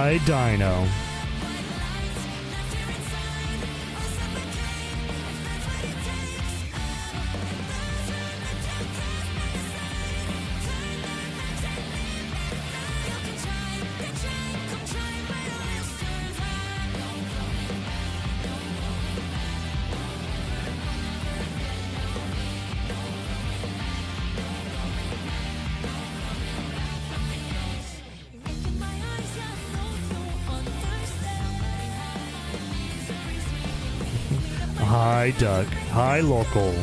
High Dino. Hi Duck. Hi Local.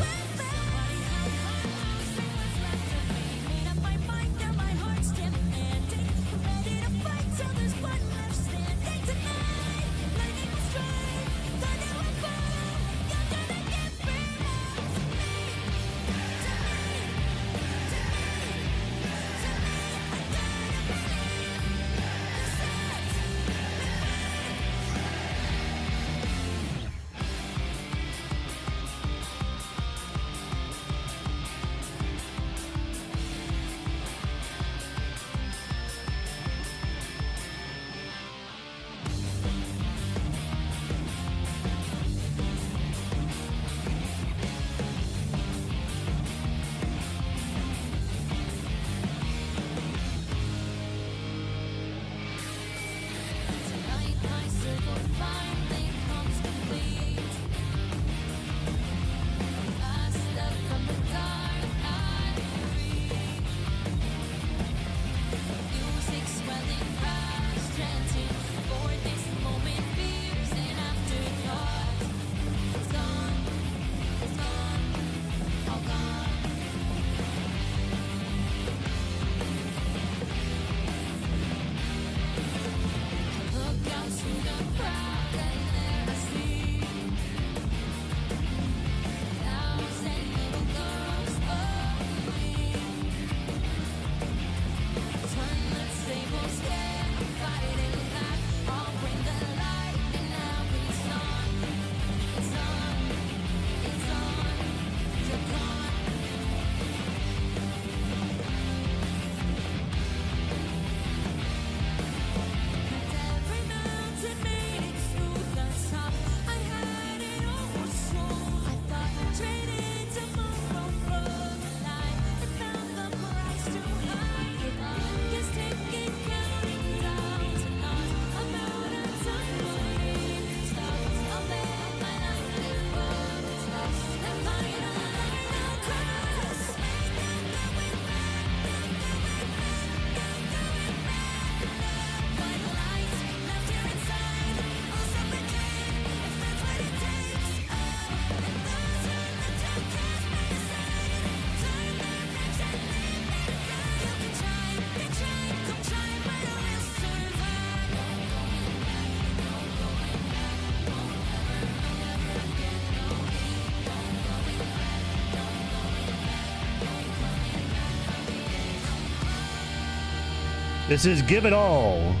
This is Give It All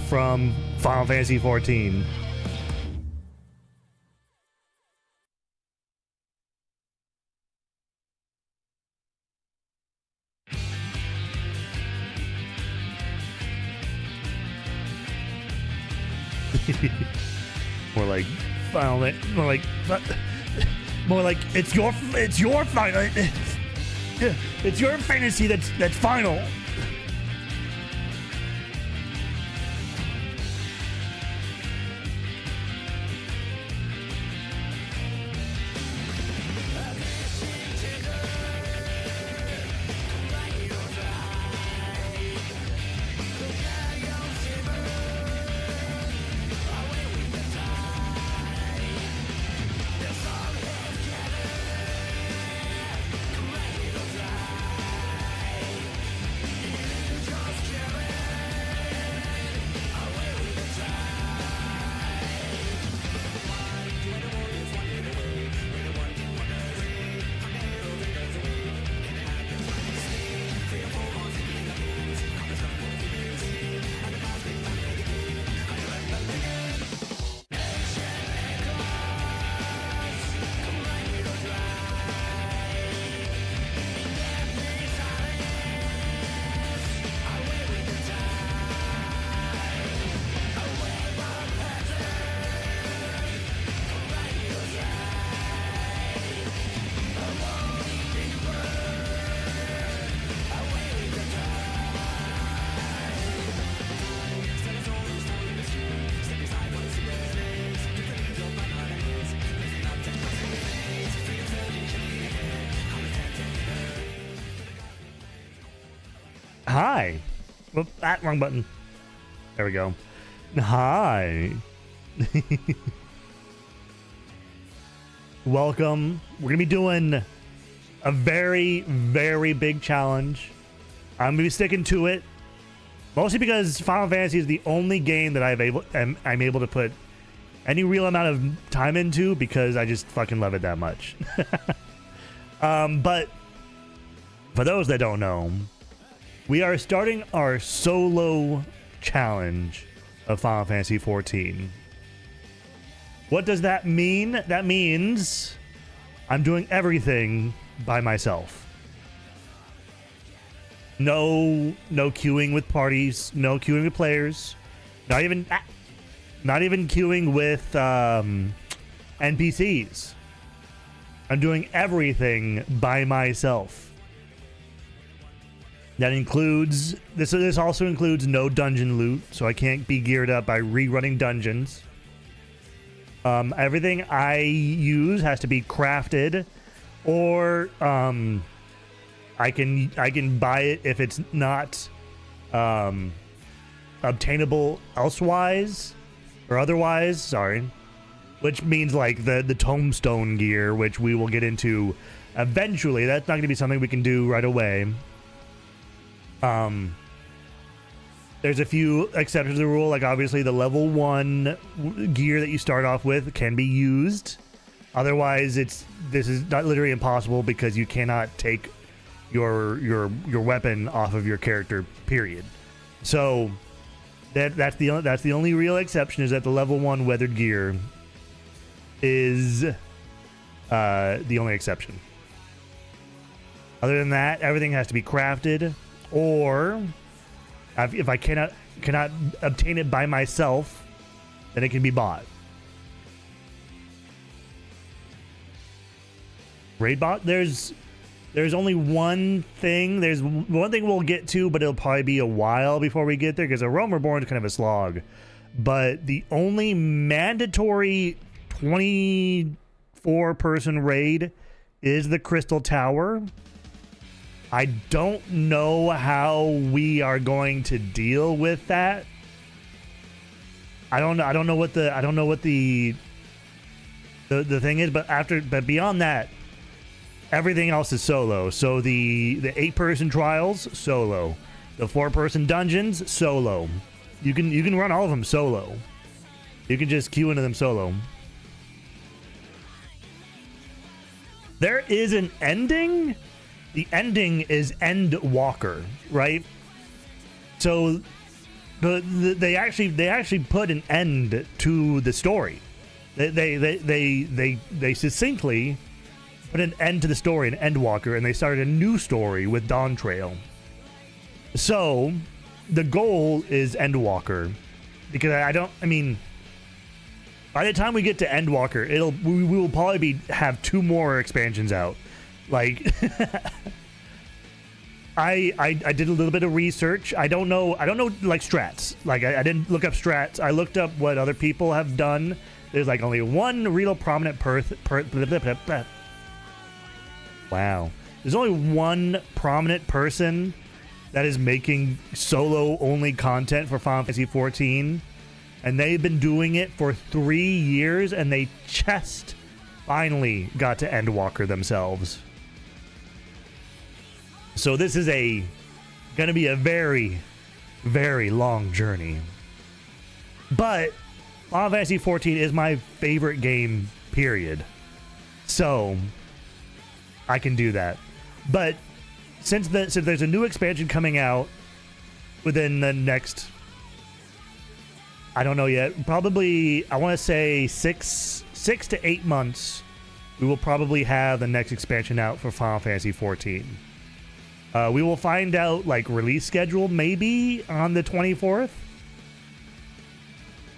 from Final Fantasy XIV. more like it's your final. It's your fantasy that's final. Hi. Whoop, wrong button. There we go. Hi. Welcome. We're gonna be doing a very, very big challenge. I'm gonna be sticking to it, mostly because Final Fantasy is the only game that I'm able to put any real amount of time into because I just fucking love it that much. But for those that don't know, we are starting our solo challenge of Final Fantasy XIV. What does that mean? That means I'm doing everything by myself. No queuing with parties, no queuing with players, not even queuing with NPCs. I'm doing everything by myself. That includes this also includes no dungeon loot, so I can't be geared up by rerunning dungeons. Everything I use has to be crafted, or I can buy it if it's not obtainable elsewise or otherwise. Sorry, which means like the tombstone gear, which we will get into eventually. That's not going to be something we can do right away. There's a few exceptions to the rule, like obviously the level 1 gear that you start off with can be used. Otherwise, this is not literally impossible because you cannot take your weapon off of your character. Period. So that's the only real exception, is that the level 1 weathered gear is the only exception. Other than that, everything has to be crafted, or if I cannot obtain it by myself, then it can be bought. Raid bot? There's only one thing. There's one thing we'll get to, but it'll probably be a while before we get there because a Realm Reborn is kind of a slog. But the only mandatory 24-person raid is the Crystal Tower. I don't know how we are going to deal with that. I don't know what the thing is, but beyond that, everything else is solo. So the 8-person trials, solo. The 4-person dungeons, solo. You can run all of them solo. You can just queue into them solo. There is an ending. The ending is Endwalker, right? So they actually put an end to the story. They succinctly put an end to the story in Endwalker, and they started a new story with Dawn Trail. So the goal is Endwalker, because by the time we get to Endwalker, we will probably have 2 more expansions out. Like, I did a little bit of research. I don't know like strats. Like I didn't look up strats. I looked up what other people have done. There's like only one real prominent wow. There's only one prominent person that is making solo only content for Final Fantasy XIV, and they've been doing it for 3 years, and they just finally got to Endwalker themselves. So this is gonna be a very, very long journey. But Final Fantasy XIV is my favorite game, period. So I can do that. But since there's a new expansion coming out within the next, I don't know yet, probably I want to say 6 to 8 months, we will probably have the next expansion out for Final Fantasy XIV. We will find out like release schedule maybe on the 24th.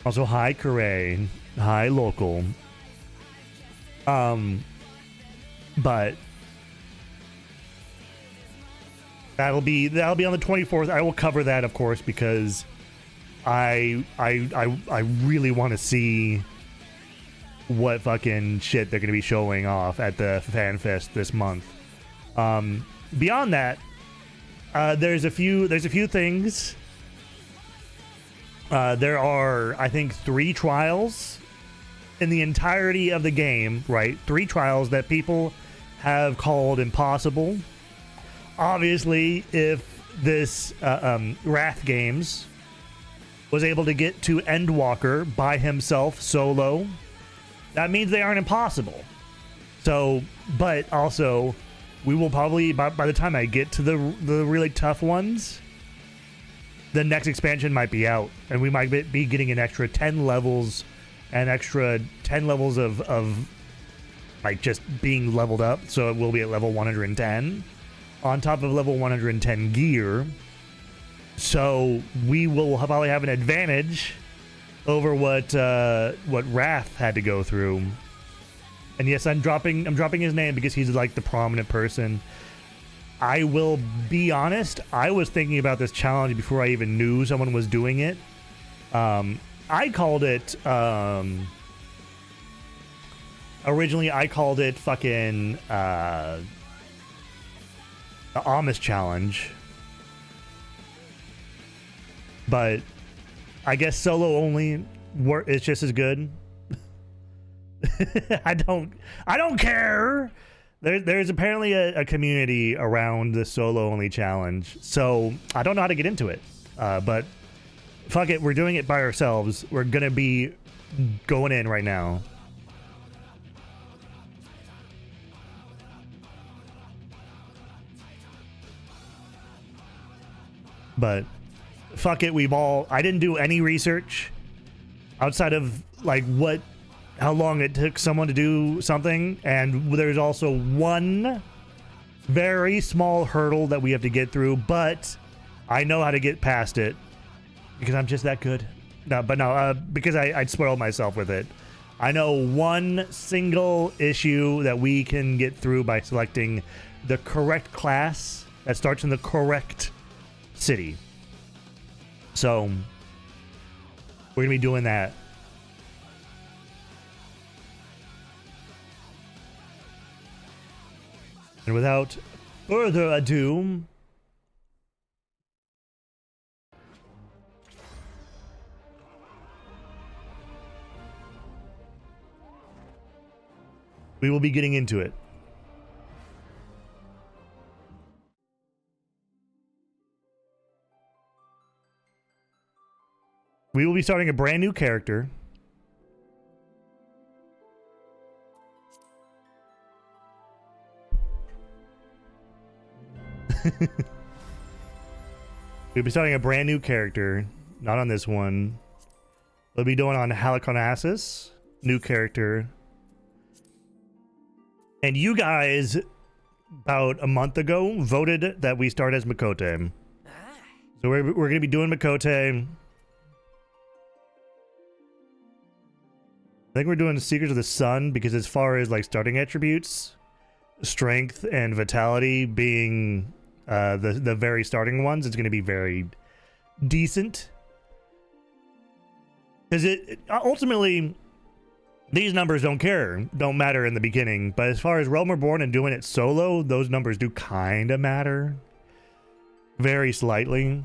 Also, hi Kure, hi local. But that'll be on the 24th. I will cover that, of course, because I really want to see what fucking shit they're going to be showing off at the Fan Fest this month. Beyond that, There's a few things. There are, I think, 3 trials in the entirety of the game, right? 3 trials that people have called impossible. Obviously, if this Wrath Games was able to get to Endwalker by himself solo, that means they aren't impossible. So, but also, we will probably, by the time I get to the really tough ones, the next expansion might be out, and we might be getting an extra 10 levels, an extra 10 levels of like just being leveled up, so it will be at level 110 on top of level 110 gear. So we will probably have an advantage over what Wrath had to go through. And yes, I'm dropping his name because he's like the prominent person. I will be honest, I was thinking about this challenge before I even knew someone was doing it. I called it originally I called it fucking the Amish challenge. But I guess solo only it's just as good. I don't care. There's apparently a community around the solo only challenge, so I don't know how to get into it. But fuck it, we're doing it by ourselves. We're gonna be going in right now. But fuck it, I didn't do any research outside of like how long it took someone to do something, and there's also one very small hurdle that we have to get through, but I know how to get past it because I'm just that good. Because I'd spoil myself with it. I know one single issue that we can get through by selecting the correct class that starts in the correct city. So we're gonna be doing that. And without further ado, we will be getting into it. We will be starting a brand new character. We'll be starting a brand new character, not on this one. We'll be doing on Halicarnassus, new character. And you guys, about a month ago, voted that we start as Makote. So we're going to be doing Makote. I think we're doing the Seekers of the Sun because as far as like starting attributes, strength and vitality being the very starting ones, it's going to be very decent. Because it ultimately, these numbers don't matter in the beginning, but as far as Realm Reborn and doing it solo, those numbers do kind of matter. Very slightly.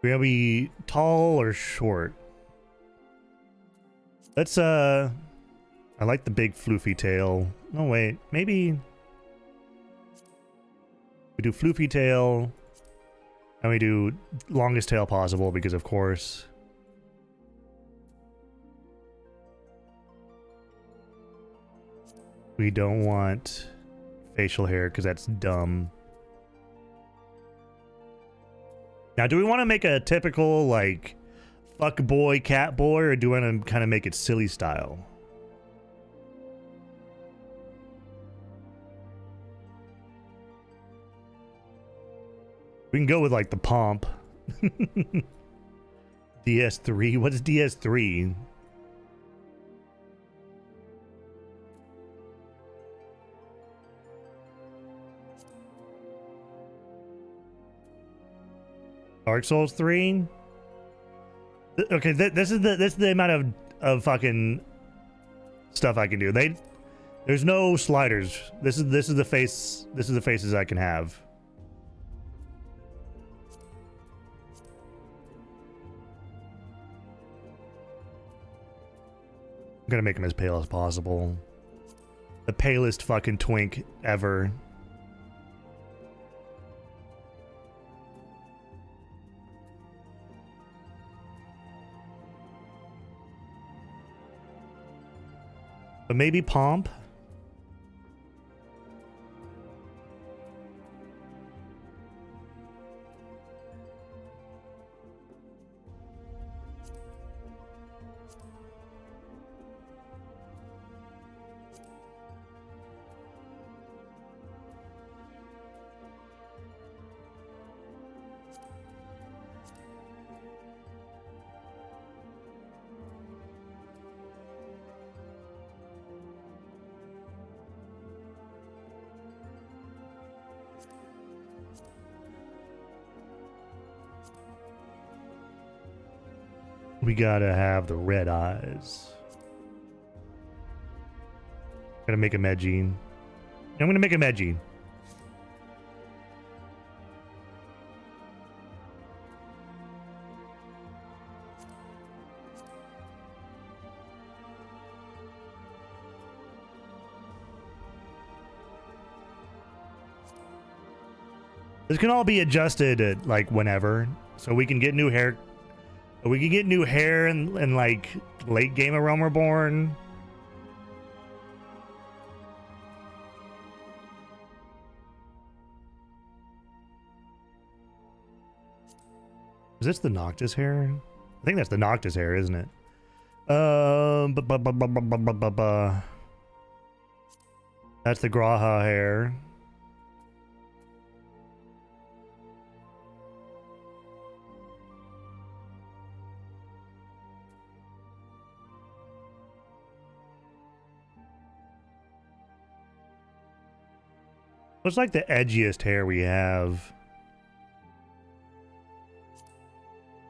We're gonna be tall or short. Let's I like the big floofy tail. No wait, maybe we do floofy tail and we do longest tail possible because of course. We don't want facial hair because that's dumb. Now, do we want to make a typical, like, fuck boy, cat boy, or do we want to kind of make it silly style? We can go with, like, the pomp. DS3? What is DS3? Dark Souls 3? Okay, this is the amount of fucking stuff I can do. There's no sliders. This is the face. This is the faces I can have. I'm gonna make him as pale as possible. The palest fucking twink ever. But maybe Pomp? We gotta have the red eyes. Gotta make him edgy. I'm gonna make him edgy. This can all be adjusted at, like, whenever, so we can get new hair. We can get new hair in like late game of Realm Reborn. Is this the Noctis hair? I think that's the Noctis hair, isn't it? That's the Graha hair. Looks like the edgiest hair we have.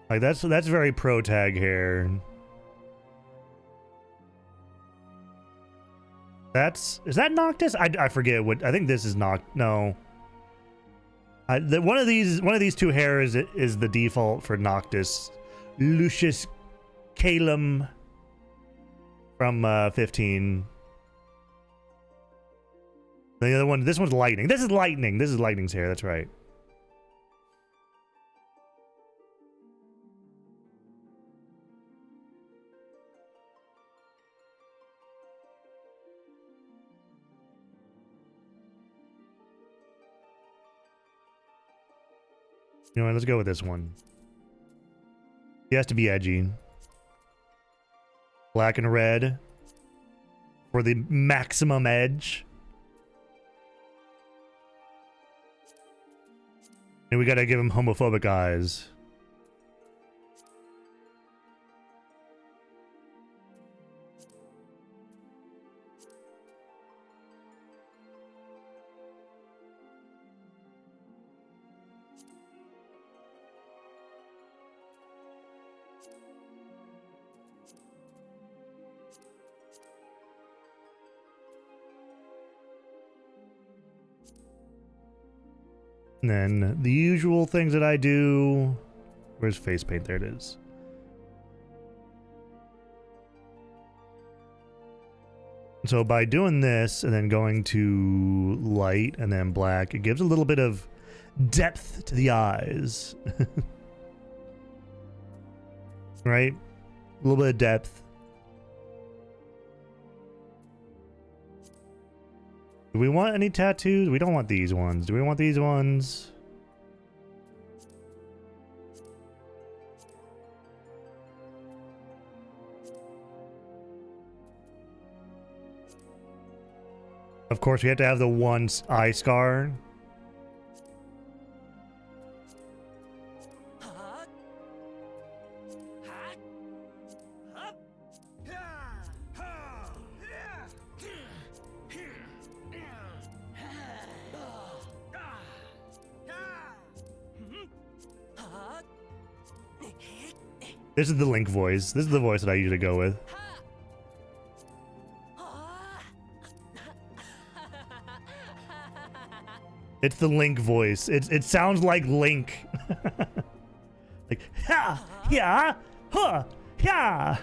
Like that's very pro tag hair. Is that Noctis? I forget what. I think this is no. One of these two hairs is the default for Noctis. Lucius Calum from 15. The other one, this one's Lightning. This is Lightning. This is Lightning's hair. That's right. You know what? Let's go with this one. He has to be edgy. Black and red for the maximum edge. And we gotta give him homophobic eyes. And then the usual things that I do. Where's face paint? There it is. So by doing this and then going to light and then black, it gives a little bit of depth to the eyes. Right? A little bit of depth. Do we want any tattoos? We don't want these ones. Do we want these ones? Of course, we have to have the one eye scar. This is the Link voice. This is the voice that I usually go with. It's the Link voice. It sounds like Link. Like, ha, yeah, huh, yeah.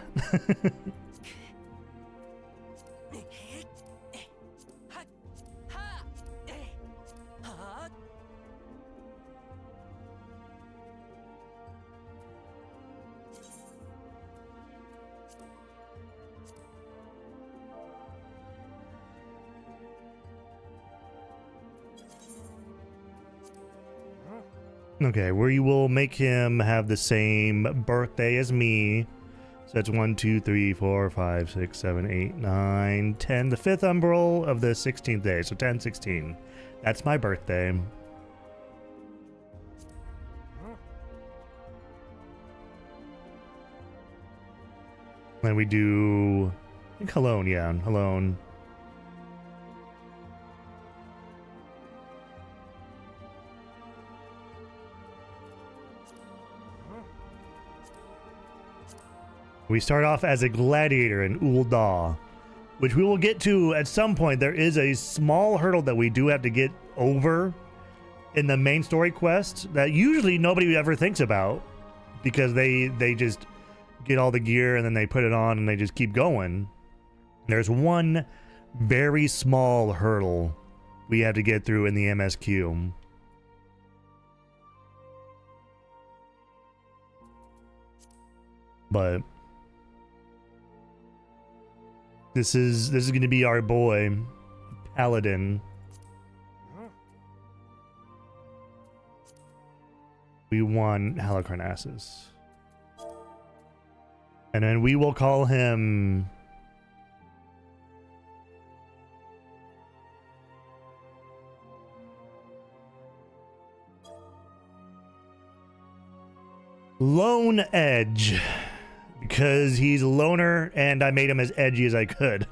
Okay, we will make him have the same birthday as me. So that's 1, 2, 3, 4, 5, 6, 7, 8, 9, 10. The 5th umbral of the 16th day. So 10, 16. That's my birthday. Then we do, I think Halone, yeah, Halone. We start off as a gladiator in Ul'dah, which we will get to at some point. There is a small hurdle that we do have to get over in the main story quest that usually nobody ever thinks about, because they just get all the gear and then they put it on and they just keep going. There's one very small hurdle we have to get through in the MSQ. But this is going to be our boy, Paladin. We won Halicarnassus. And then we will call him Lone Edge, because he's a loner and I made him as edgy as I could.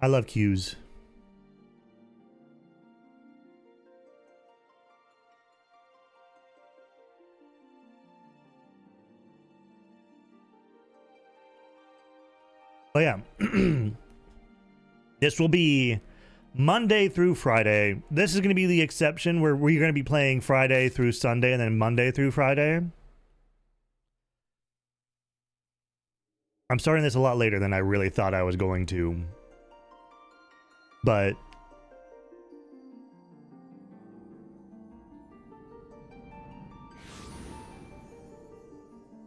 I love cues. Oh yeah. This will be Monday through Friday. This is going to be the exception where we're going to be playing Friday through Sunday and then Monday through Friday. I'm starting this a lot later than I really thought I was going to. But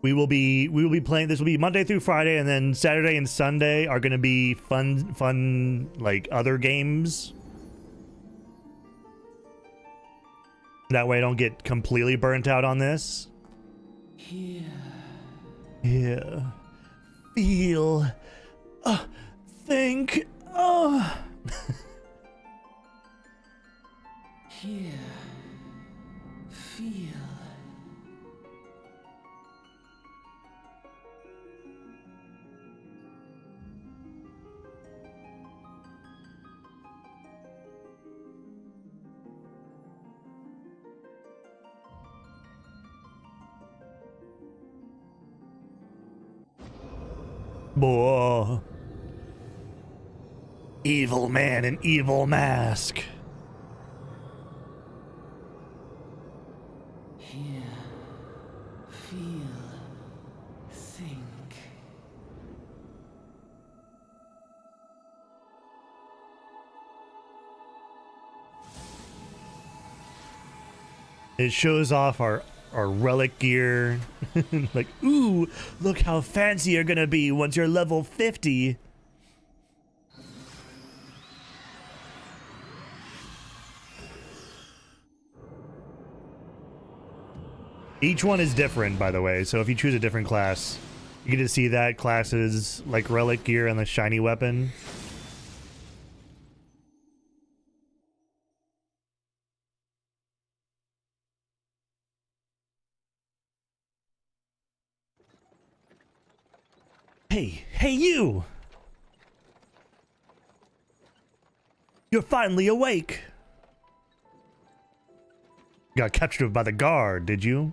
we will be playing, this will be Monday through Friday, and then Saturday and Sunday are going to be fun like other games. That way I don't get completely burnt out on this. Yeah. Feel, think, Hear, feel. Boy. Evil man in evil mask. Hear, feel, think. It shows off our relic gear. Like, ooh, look how fancy you're gonna be once you're level 50. Each one is different, by the way, so if you choose a different class, you get to see that class's like relic gear and the shiny weapon. Hey, you! You're finally awake! Got captured by the guard, did you?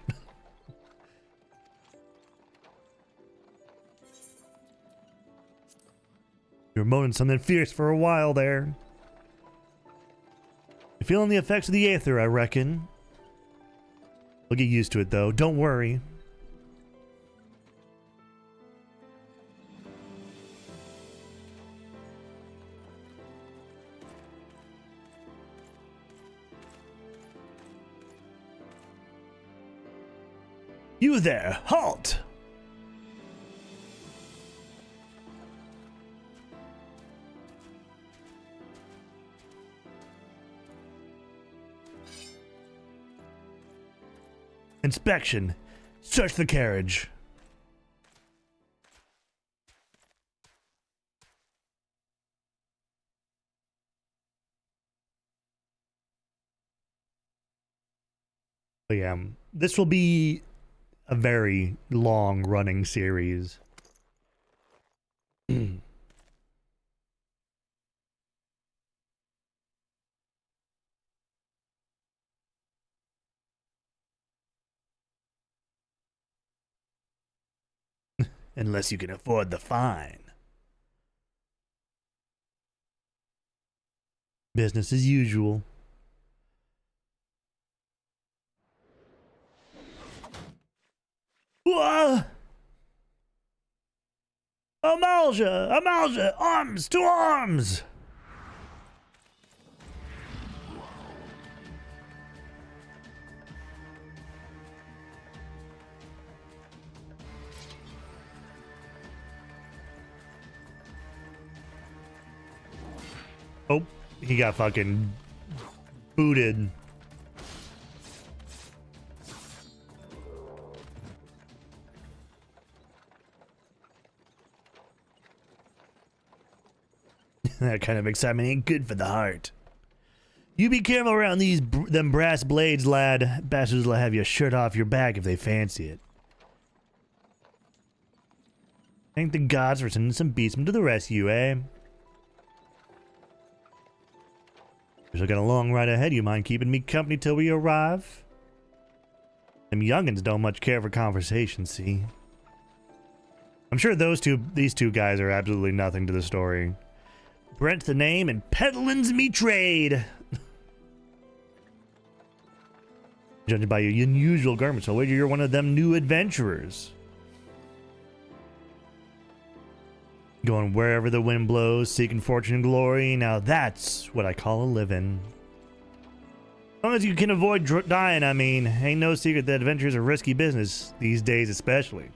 You were moaning something fierce for a while there. You're feeling the effects of the aether, I reckon. We'll get used to it, though. Don't worry. You there, halt! Inspection. Search the carriage. But yeah, this will be a very long running series. Unless you can afford the fine. Business as usual. Amalja! Amalja! Arms! To arms! Oh, he got fucking booted. That kind of excitement ain't good for the heart. You be careful around them brass blades, lad. Bastards will have your shirt off your back if they fancy it. Thank the gods for sending some beastmen to the rescue, eh? We still got a long ride ahead. You mind keeping me company till we arrive? Them youngins don't much care for conversation, see? I'm sure these two guys are absolutely nothing to the story. Brent's the name and peddling's me trade. Judging by your unusual garments, I'll wager you're one of them new adventurers. Going wherever the wind blows, seeking fortune and glory. Now that's what I call a living. As long as you can avoid dying, I mean. Ain't no secret that adventure is a risky business, these days especially.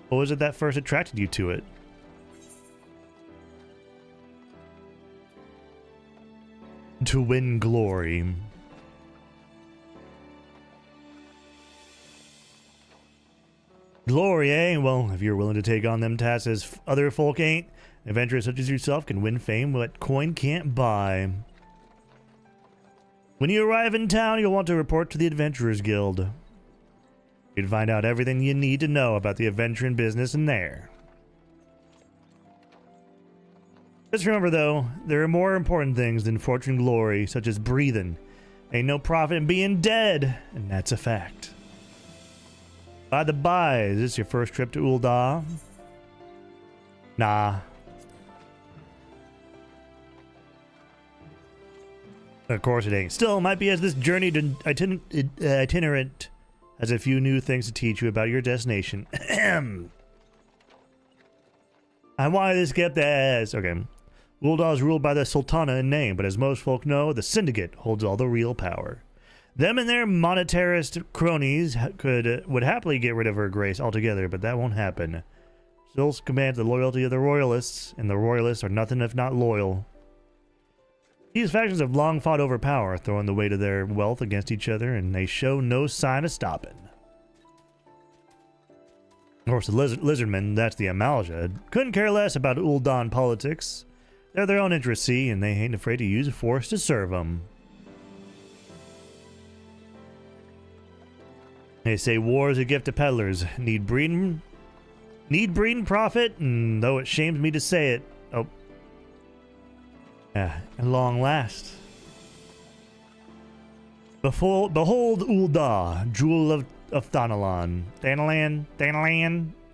What was it that first attracted you to it? To win glory. Glory, eh? Well, if you're willing to take on them tasks as other folk ain't, adventurers such as yourself can win fame what coin can't buy. When you arrive in town, you'll want to report to the Adventurers Guild. You'd find out everything you need to know about the adventuring business in there. Just remember, though, there are more important things than fortune and glory, such as breathing. Ain't no profit in being dead, and that's a fact. By the by, is this your first trip to Ul'dah? Nah. Of course it ain't. Still, might be as this journey to itinerant has a few new things to teach you about your destination. I wanted to skip this. Okay. Ul'dah is ruled by the Sultana in name, but as most folk know, the Syndicate holds all the real power. Them and their monetarist cronies would happily get rid of her grace altogether, but that won't happen. Still commands the loyalty of the Royalists, and the Royalists are nothing if not loyal. These factions have long fought over power, throwing the weight of their wealth against each other, and they show no sign of stopping. Of course, the Lizardmen, that's the Amalja, couldn't care less about Ul'dah politics. They're their own interests, see, and they ain't afraid to use force to serve them. They say war is a gift to peddlers. Need breeding Need breeding profit, and though it shames me to say it. Oh. At long last. Behold Ulda, jewel of Thanalan. Thanalan.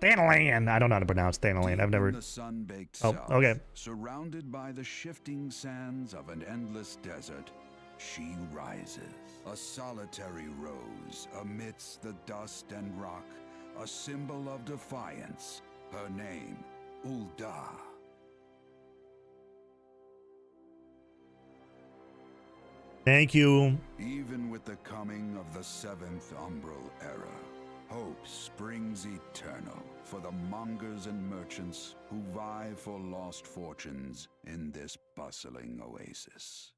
I don't know how to pronounce Thanalan. I've never. The sun-baked Oh, south, okay. surrounded by the shifting sands of an endless desert, she rises. A solitary rose amidst the dust and rock, a symbol of defiance. Her name, Ulda. Thank you. Even with the coming of the seventh umbral era, hope springs eternal for the mongers and merchants who vie for lost fortunes in this bustling oasis.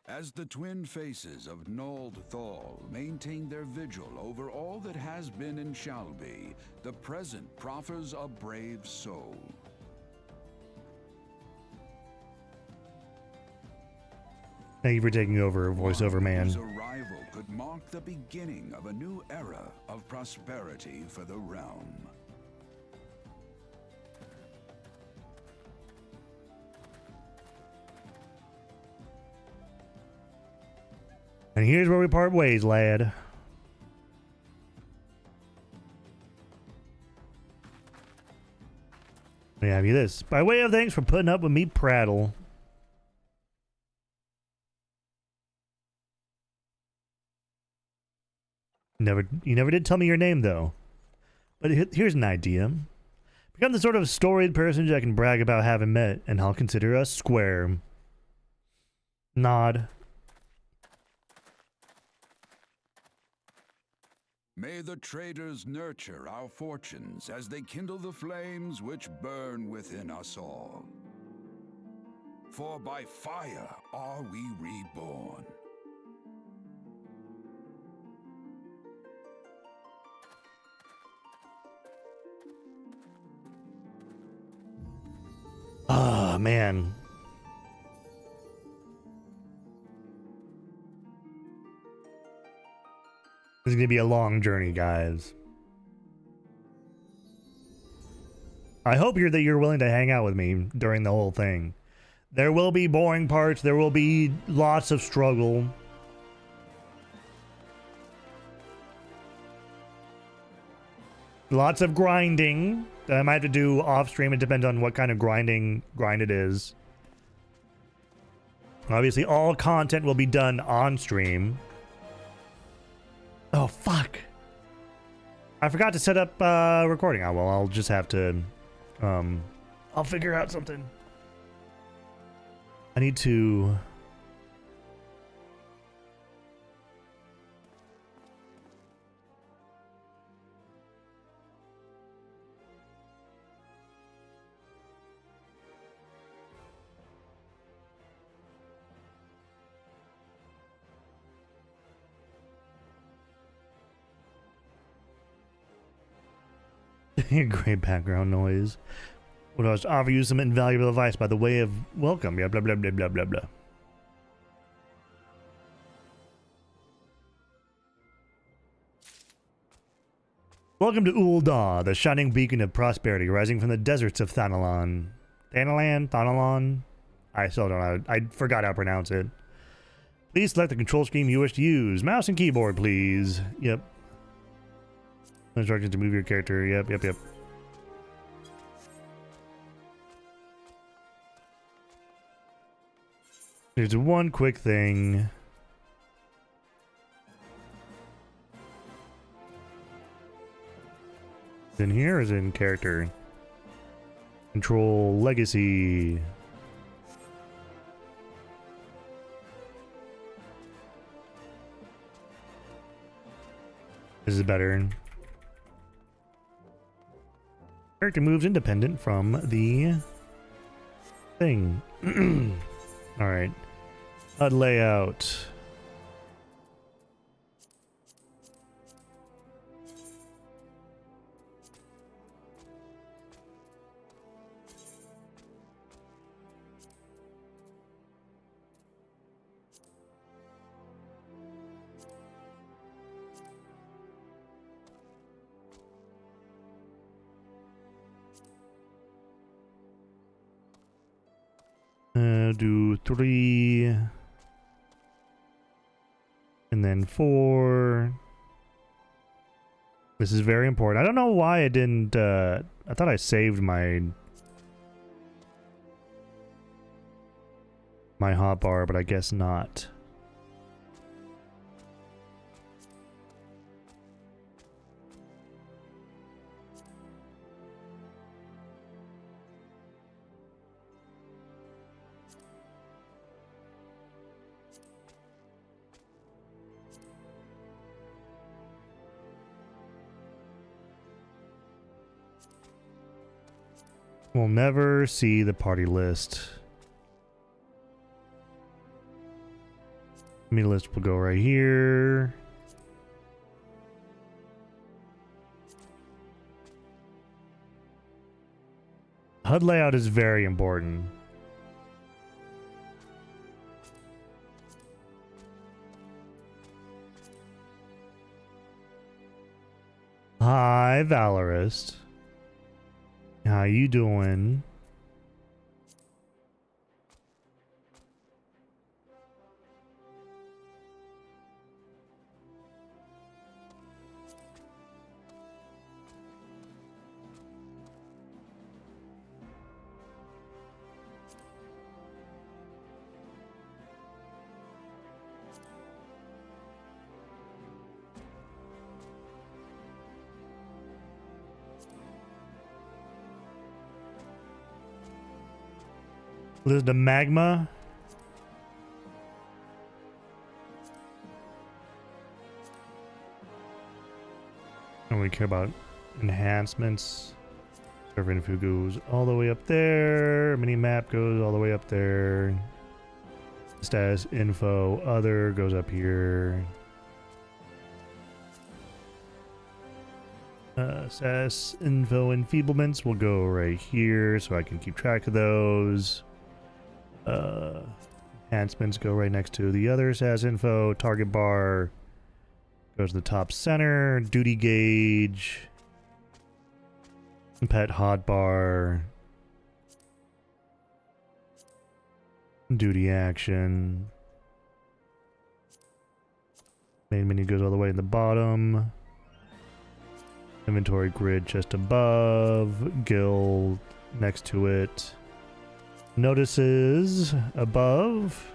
As the twin faces of Nold Thal maintain their vigil over all that has been and shall be, the present proffers a brave soul. Thank you for taking over, voiceover man. Whose arrival could mark the beginning of a new era of prosperity for the realm. And here's where we part ways, lad. Let me have you this. By way of thanks for putting up with me prattle. You never did tell me your name, though. But here's an idea. Become the sort of storied person I can brag about having met, and I'll consider us square. Nod. May the traders nurture our fortunes as they kindle the flames which burn within us all. For by fire are we reborn. Ah, man. This is going to be a long journey, guys. I hope that you're willing to hang out with me during the whole thing. There will be boring parts. There will be lots of struggle. Lots of grinding that I might have to do off stream. It depends on what kind of grind it is. Obviously, all content will be done on stream. Oh, fuck. I forgot to set up recording. Oh, well, I'll just have to... I'll figure out something. I need to... Great background noise. Would I offer you some invaluable advice by the way of welcome? Yeah, blah, blah, blah, blah, blah, blah. Welcome to Ulda, the shining beacon of prosperity rising from the deserts of Thanalan. Thanalan? I still don't know. I forgot how to pronounce it. Please select the control scheme you wish to use. Mouse and keyboard, please. Yep. Instructions to move your character. Yep. There's one quick thing. Is it in here or is it in character? Control legacy. This is better. Character moves independent from the thing. Alright. HUD layout. Do 3. And then 4. This is very important. I don't know why I didn't, I thought I saved my hotbar, but I guess not. We'll never see the party list. Media list will go right here. HUD layout is very important. Hi, Valorist. How you doing? This is the magma. And we care about enhancements. Server info goes all the way up there. Mini map goes all the way up there. Status info other goes up here. Status info enfeeblements will go right here so I can keep track of those. Enhancements go right next to the other SAS info. Target bar goes to the top center. Duty gauge. Pet hotbar. Duty action. Main menu goes all the way in the bottom. Inventory grid just above. Guild next to it. Notices above,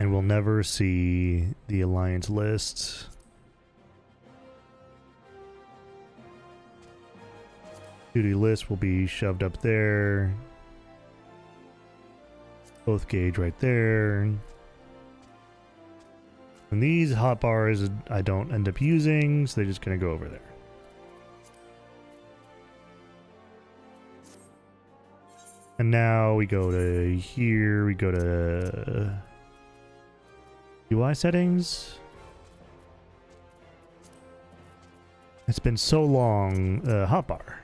and we'll never see the alliance list. Duty list will be shoved up there. Both gauge right there. And these hotbars I don't end up using, so they're just gonna go over there. And now we go to here, we go to UI settings. It's been so long, hotbar.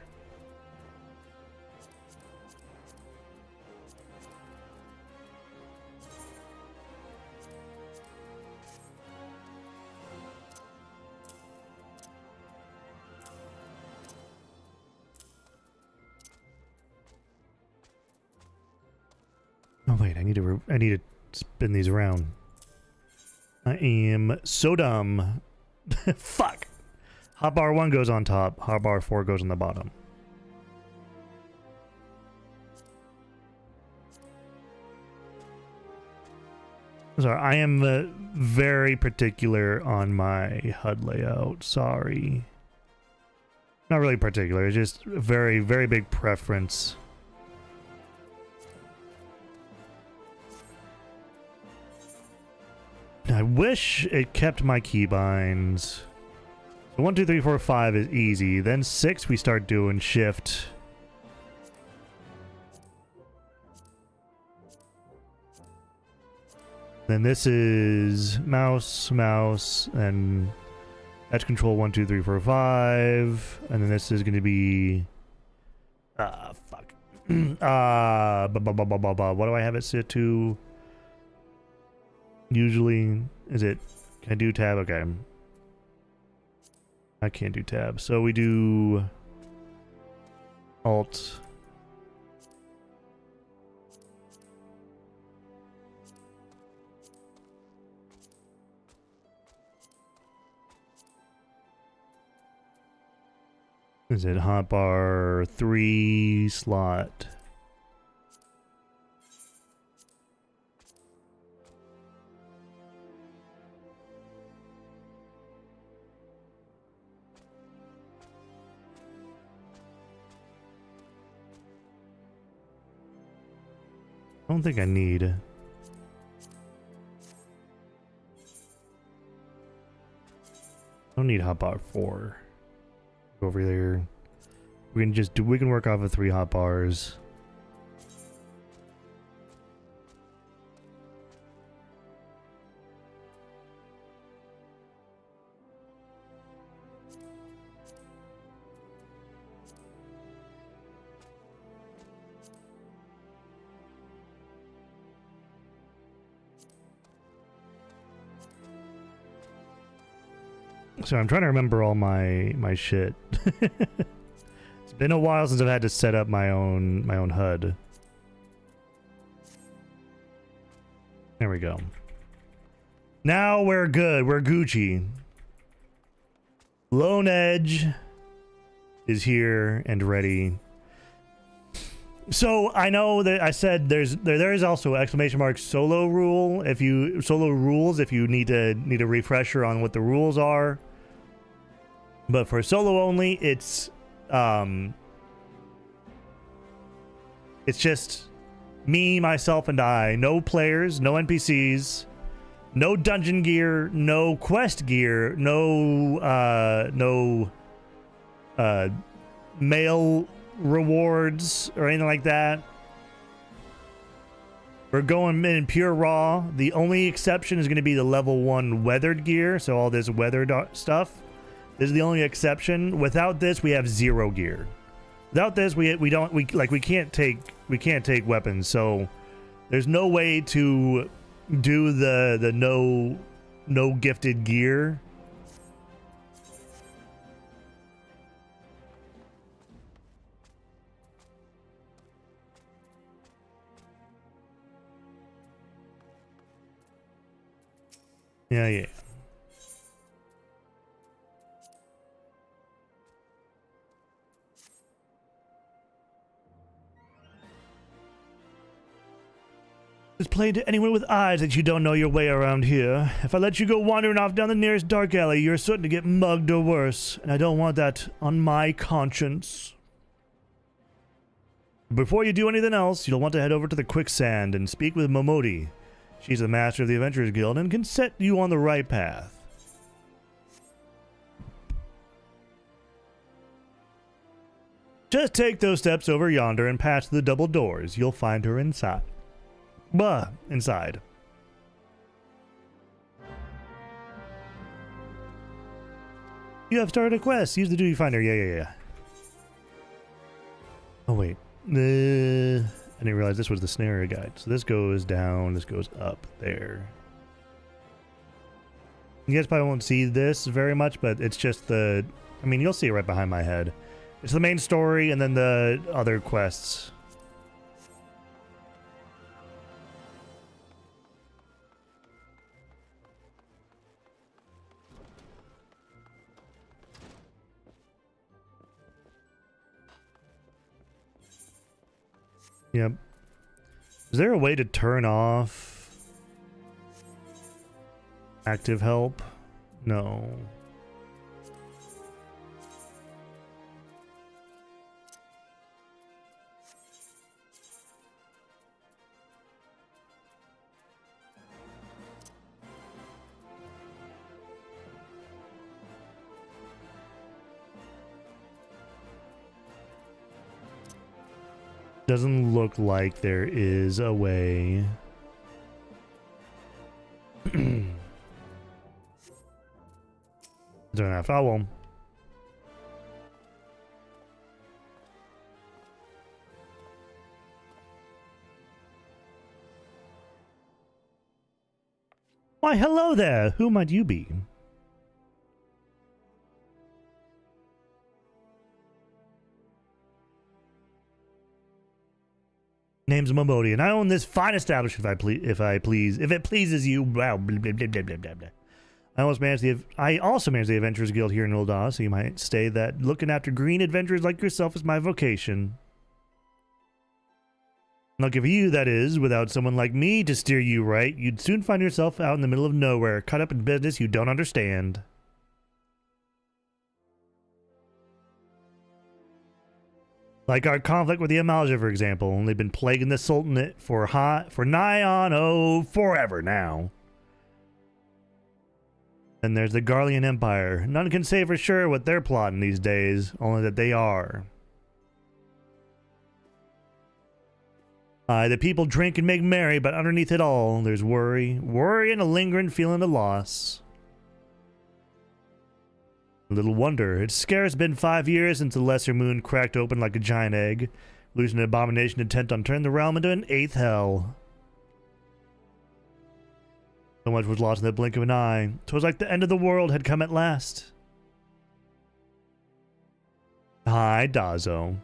Oh wait, I need to spin these around. I am so dumb. Fuck. Hotbar 1 goes on top. Hotbar 4 goes on the bottom. Sorry, I am very particular on my HUD layout. Sorry. Not really particular. It's just a very, very big preference. I wish it kept my keybinds. So 1, 2, 3, 4, 5 is easy. Then 6 we start doing shift. Then this is mouse, and edge control 1, 2, 3, 4, 5. And then this is going to be fuck. What do I have it set to? Usually, is it, can I do tab? Okay. I can't do tab. So we do Alt Is it hotbar 3 slot? I don't think I need. I don't need hotbar 4. Go over there. We can just do. We can work off of 3 hotbars. So I'm trying to remember all my shit. It's been a while since I've had to set up my own HUD. There we go. Now we're good. We're Gucci. Lone Edge is here and ready. So I know that I said there is also exclamation mark solo rule if you if you need a refresher on what the rules are. But for solo only, it's just me, myself, and I. No players, no NPCs, no dungeon gear, no quest gear, no mail rewards or anything like that. We're going in pure raw. The only exception is going to be the level 1 weathered gear, so all this weathered stuff. This is the only exception. Without this, we have 0 gear. Without this, we can't take weapons. So there's no way to do the no gifted gear. Yeah. Just play to anyone with eyes that you don't know your way around here. If I let you go wandering off down the nearest dark alley, you're certain to get mugged or worse, and I don't want that on my conscience. Before you do anything else, you'll want to head over to the quicksand and speak with Momodi. She's the master of the Adventurers Guild and can set you on the right path. Just take those steps over yonder and pass the double doors. You'll find her inside. Inside. You have started a quest. Use the duty finder. Yeah. Oh, wait. I didn't realize this was the scenario guide. So this goes down. This goes up there. You guys probably won't see this very much, but it's just the... I mean, you'll see it right behind my head. It's the main story and then the other quests. Yep. Is there a way to turn off active help? No. Doesn't look like there is a way. Don't have to. I won't. Why, hello there. Who might you be? Name's Momodi, and I own this fine establishment if it pleases you. Wow, blah, blah, blah, blah, blah, blah. I also manage the Adventurers Guild here in Ul'dah, so you might say that looking after green adventurers like yourself is my vocation. Lucky for you, that is. Without someone like me to steer you right, you'd soon find yourself out in the middle of nowhere, caught up in business you don't understand. Like our conflict with the Amalja, for example. Only been plaguing the Sultanate for nigh on, forever now. Then there's the Garlean Empire. None can say for sure what they're plotting these days, only that they are. The people drink and make merry, but underneath it all, there's worry and a lingering feeling of loss. Little wonder, it's scarce been 5 years since the Lesser Moon cracked open like a giant egg, losing an abomination intent on turning the realm into an 8th hell. So much was lost in the blink of an eye. 'Twas like the end of the world had come at last. Hi, Dazo.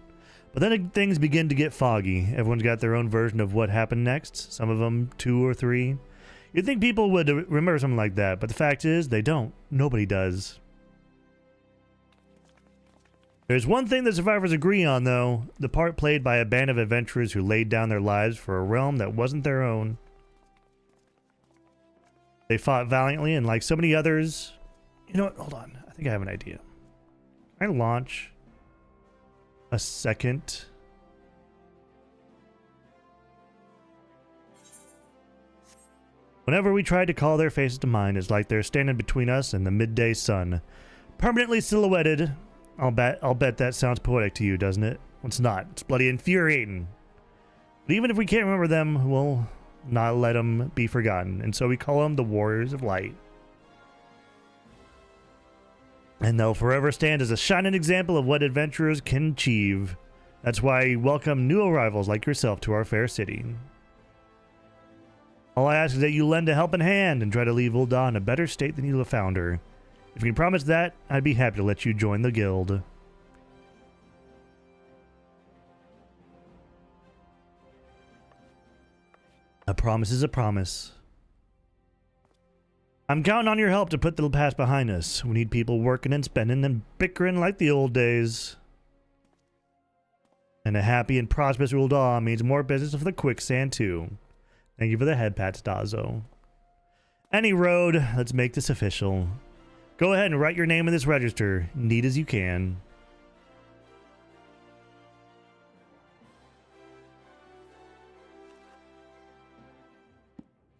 But then things begin to get foggy. Everyone's got their own version of what happened next. Some of them 2 or 3. You'd think people would remember something like that, but the fact is, they don't. Nobody does. There's one thing the survivors agree on, though. The part played by a band of adventurers who laid down their lives for a realm that wasn't their own. They fought valiantly, and like so many others... You know what? Hold on. I think I have an idea. Can I launch a second? Whenever we try to call their faces to mind, it's like they're standing between us and the midday sun. Permanently silhouetted. I'll bet that sounds poetic to you, doesn't it? Well, it's not. It's bloody infuriating. But even if we can't remember them, we'll not let them be forgotten. And so we call them the Warriors of Light. And they'll forever stand as a shining example of what adventurers can achieve. That's why we welcome new arrivals like yourself to our fair city. All I ask is that you lend a helping hand and try to leave Ul'dah in a better state than you found her. If you can promise that, I'd be happy to let you join the guild. A promise is a promise. I'm counting on your help to put the past behind us. We need people working and spending and bickering like the old days. And a happy and prosperous Ul'dah means more business for the quicksand too. Thank you for the head pats, Dazo. Any road, let's make this official. Go ahead and write your name in this register, neat as you can.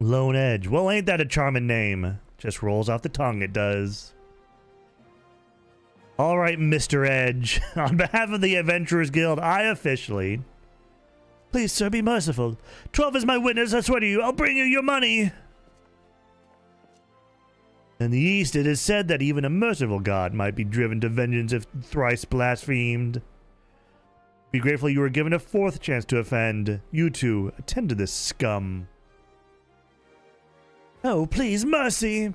Lone Edge. Well, ain't that a charming name? Just rolls off the tongue, it does. All right, Mr. Edge. On behalf of the Adventurers Guild, I officially... Please, sir, be merciful. 12 is my witness, I swear to you. I'll bring you your money. In the East, it is said that even a merciful god might be driven to vengeance if thrice blasphemed. Be grateful you were given a 4th chance to offend. You two, attend to this scum. Oh, please, mercy!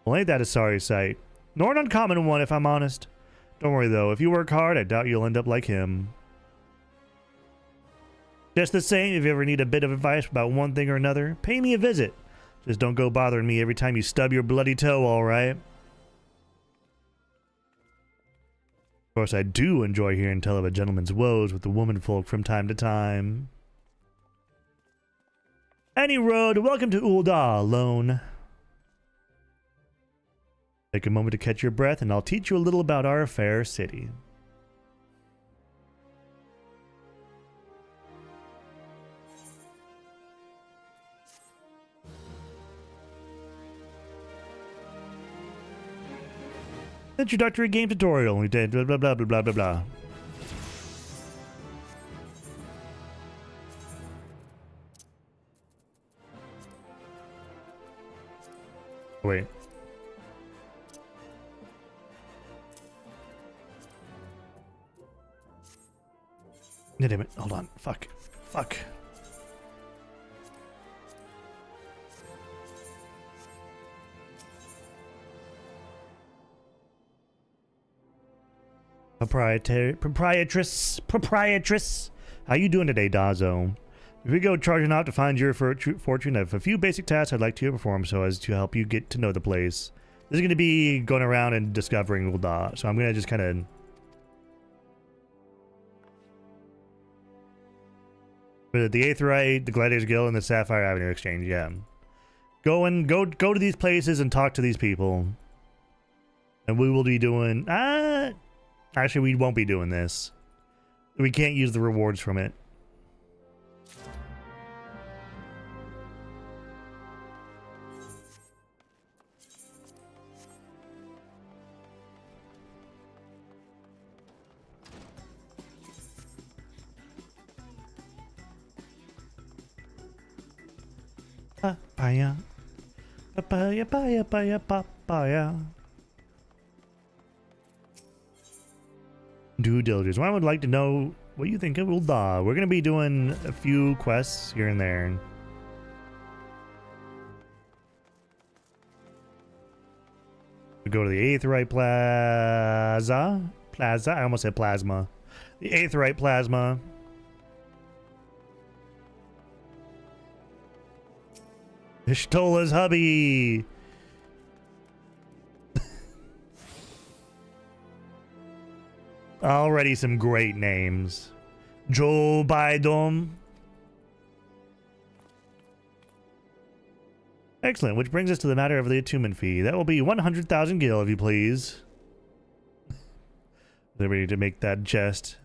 Well, ain't that a sorry sight? Nor an uncommon one, if I'm honest. Don't worry, though. If you work hard, I doubt you'll end up like him. Just the same, if you ever need a bit of advice about one thing or another, pay me a visit. Just don't go bothering me every time you stub your bloody toe, all right? Of course, I do enjoy hearing tell of a gentleman's woes with the womenfolk from time to time. Any road, welcome to Ul'dah, Lone. Take a moment to catch your breath, and I'll teach you a little about our fair city. Introductory game tutorial. We did blah blah blah blah blah blah blah. Wait. No, damn it. Hold on. Fuck. Fuck. Proprietress. How you doing today, Dazo? If we go charging out to find your fortune, I have a few basic tasks I'd like to perform so as to help you get to know the place. This is going to be going around and discovering Ul'dah, so I'm going to just kind of... The Aetheryte, the Gladiators Guild, and the Sapphire Avenue Exchange, yeah. Go to these places and talk to these people. And we will be doing... actually, we won't be doing this. We can't use the rewards from it. Papaya. Papaya, papaya, papaya, papaya. Due diligence. Well, I would like to know what you think of Ul'dah. We're going to be doing a few quests here and there. We go to the Aetheryte Plaza. I almost said Plasma. The Aetheryte Plasma. Ishtola's hubby. Already some great names. Joe Biden. Excellent, which brings us to the matter of the attunement fee. That will be 100,000 gil, if you please. They're ready to make that jest.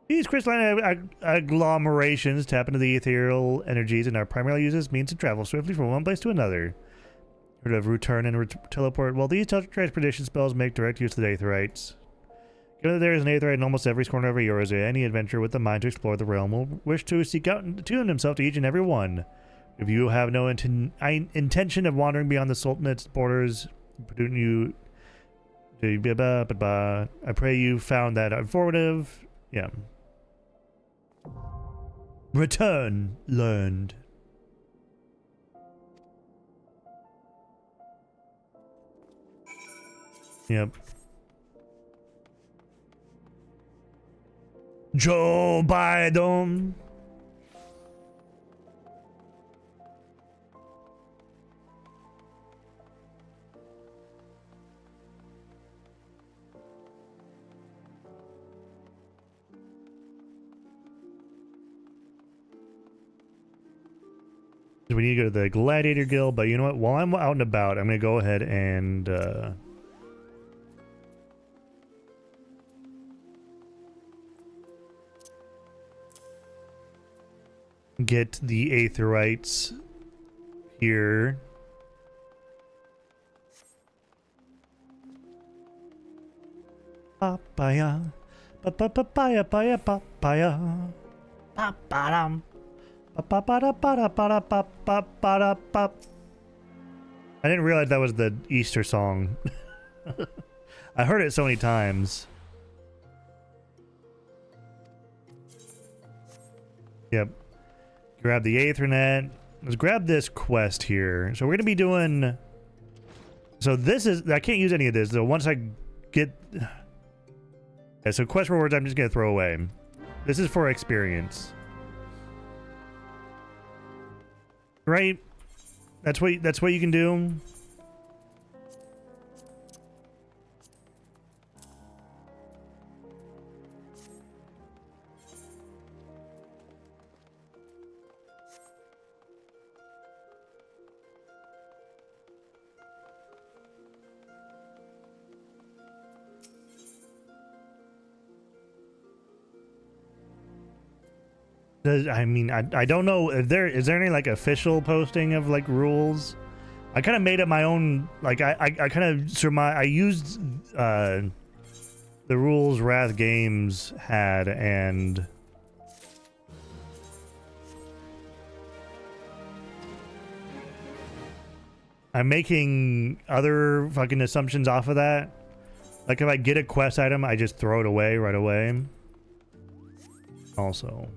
These crystalline agglomerations tap into the ethereal energies and are primarily used as means to travel swiftly from one place to another. Heard of return and teleport? Well, these transportation spells make direct use of the Aetherites. Given that there is an Aetherite in almost every corner of Eorzea, any adventurer with the mind to explore the realm will wish to seek out and attune himself to each and every one. If you have no intention of wandering beyond the Sultanate's borders, I pray you found that informative. Yeah. Return learned. Yep. Joe Biden. We need to go to the Gladiator Guild, but you know what? While I'm out and about, I'm going to go ahead and get the Aetherites here. Papaya. Papaya, papaya, papaya. Papadam. I didn't realize that was the Easter song. I heard it so many times. Yep. Grab the Aethernet. Let's grab this quest here. So we're going to be doing... So this is... I can't use any of this. So once I get... Yeah, so quest rewards I'm just going to throw away. This is for experience. Right? That's what you can do. I mean, I don't know if is there any like official posting of like rules. I kind of made up my own, like I kind of I used the rules Wrath Games had, and I'm making other fucking assumptions off of that. Like if I get a quest item, I just throw it away right away. Also.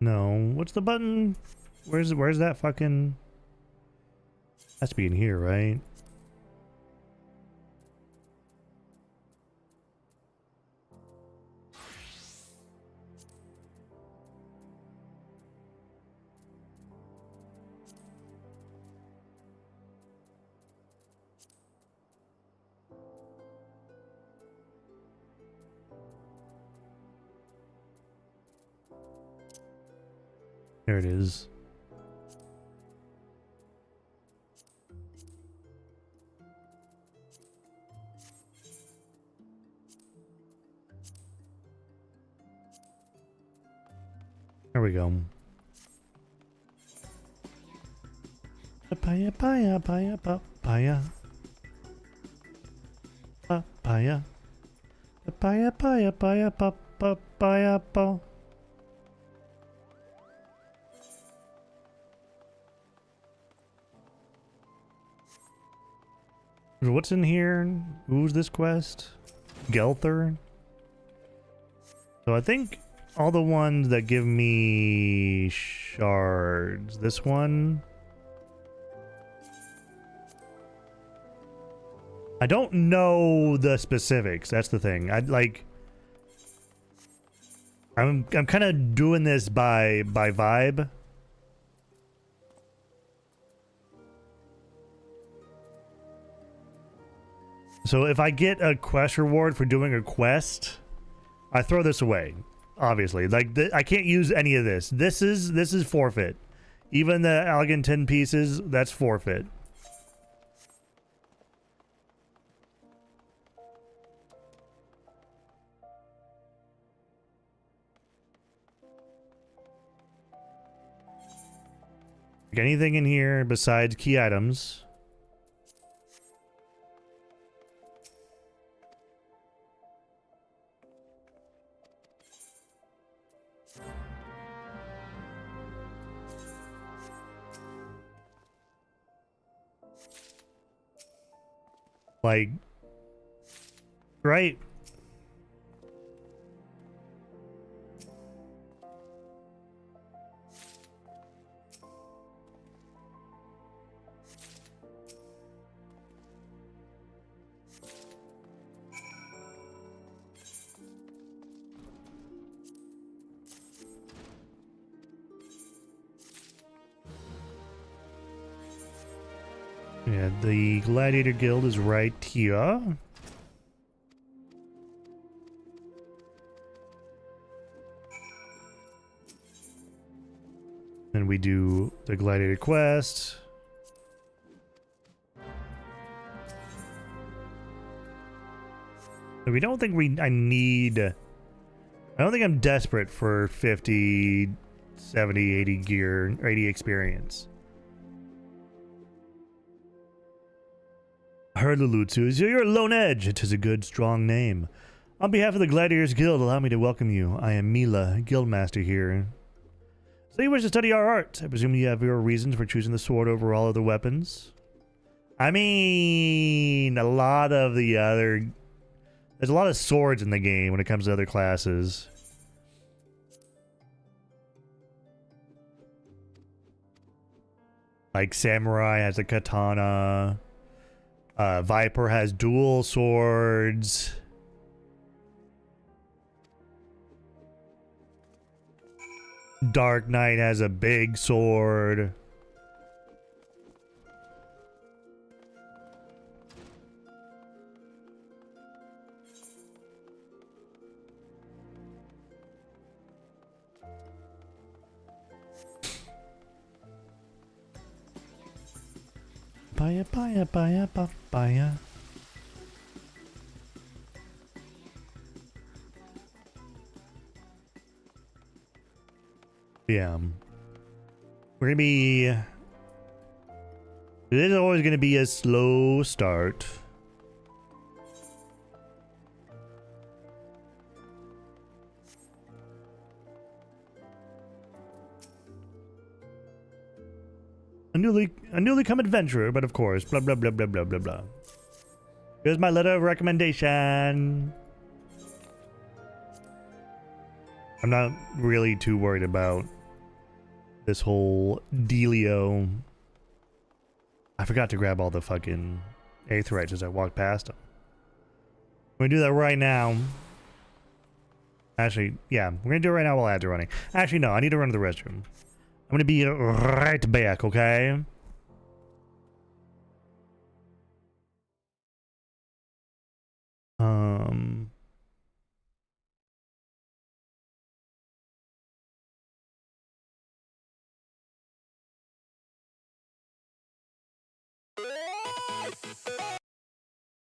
No. What's the button? Where's that fucking... Has to be in here, right? There it is. There we go. Papaya, papaya, papaya, papaya. Papaya. Papaya, papaya, papaya, papaya, papaya. What's in here? Who's this quest? Gelther? So I think all the ones that give me shards. This one. I don't know the specifics. That's the thing. I'm kind of doing this by vibe. So if I get a quest reward for doing a quest, I throw this away. Obviously, like I can't use any of this. This is forfeit. Even the elegant 10 pieces, that's forfeit. Like anything in here besides key items. Like, right? Yeah, the Gladiator Guild is right here. Then we do the Gladiator quest. We don't think I need... I don't think I'm desperate for 50, 70, 80 gear, 80 experience. Herlulutsu, you're a lone edge. It is a good, strong name. On behalf of the Gladiators Guild, allow me to welcome you. I am Mila, Guildmaster here. So you wish to study our art. I presume you have your reasons for choosing the sword over all other weapons. I mean, a lot of the other... There's a lot of swords in the game when it comes to other classes. Like Samurai has a katana. Viper has dual swords. Dark Knight has a big sword. Papaya, papaya, papaya, papaya. Yeah. We're gonna be... It is always gonna be a slow start. A newly come adventurer, but of course, blah blah blah blah blah blah blah. Here's my letter of recommendation. I'm not really too worried about this whole dealio. I forgot to grab all the fucking aetherytes as I walked past them. We're gonna do that right now. Actually, yeah, we're gonna do it right now while ads are running. Actually, no, I need to run to the restroom. I'm gonna be right back, okay?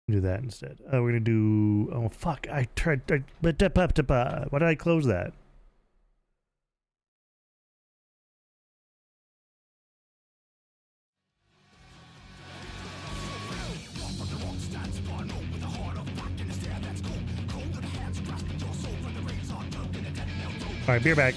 Do that instead. We're gonna do. Oh fuck! I tried. Why did I close that? All right, beer back.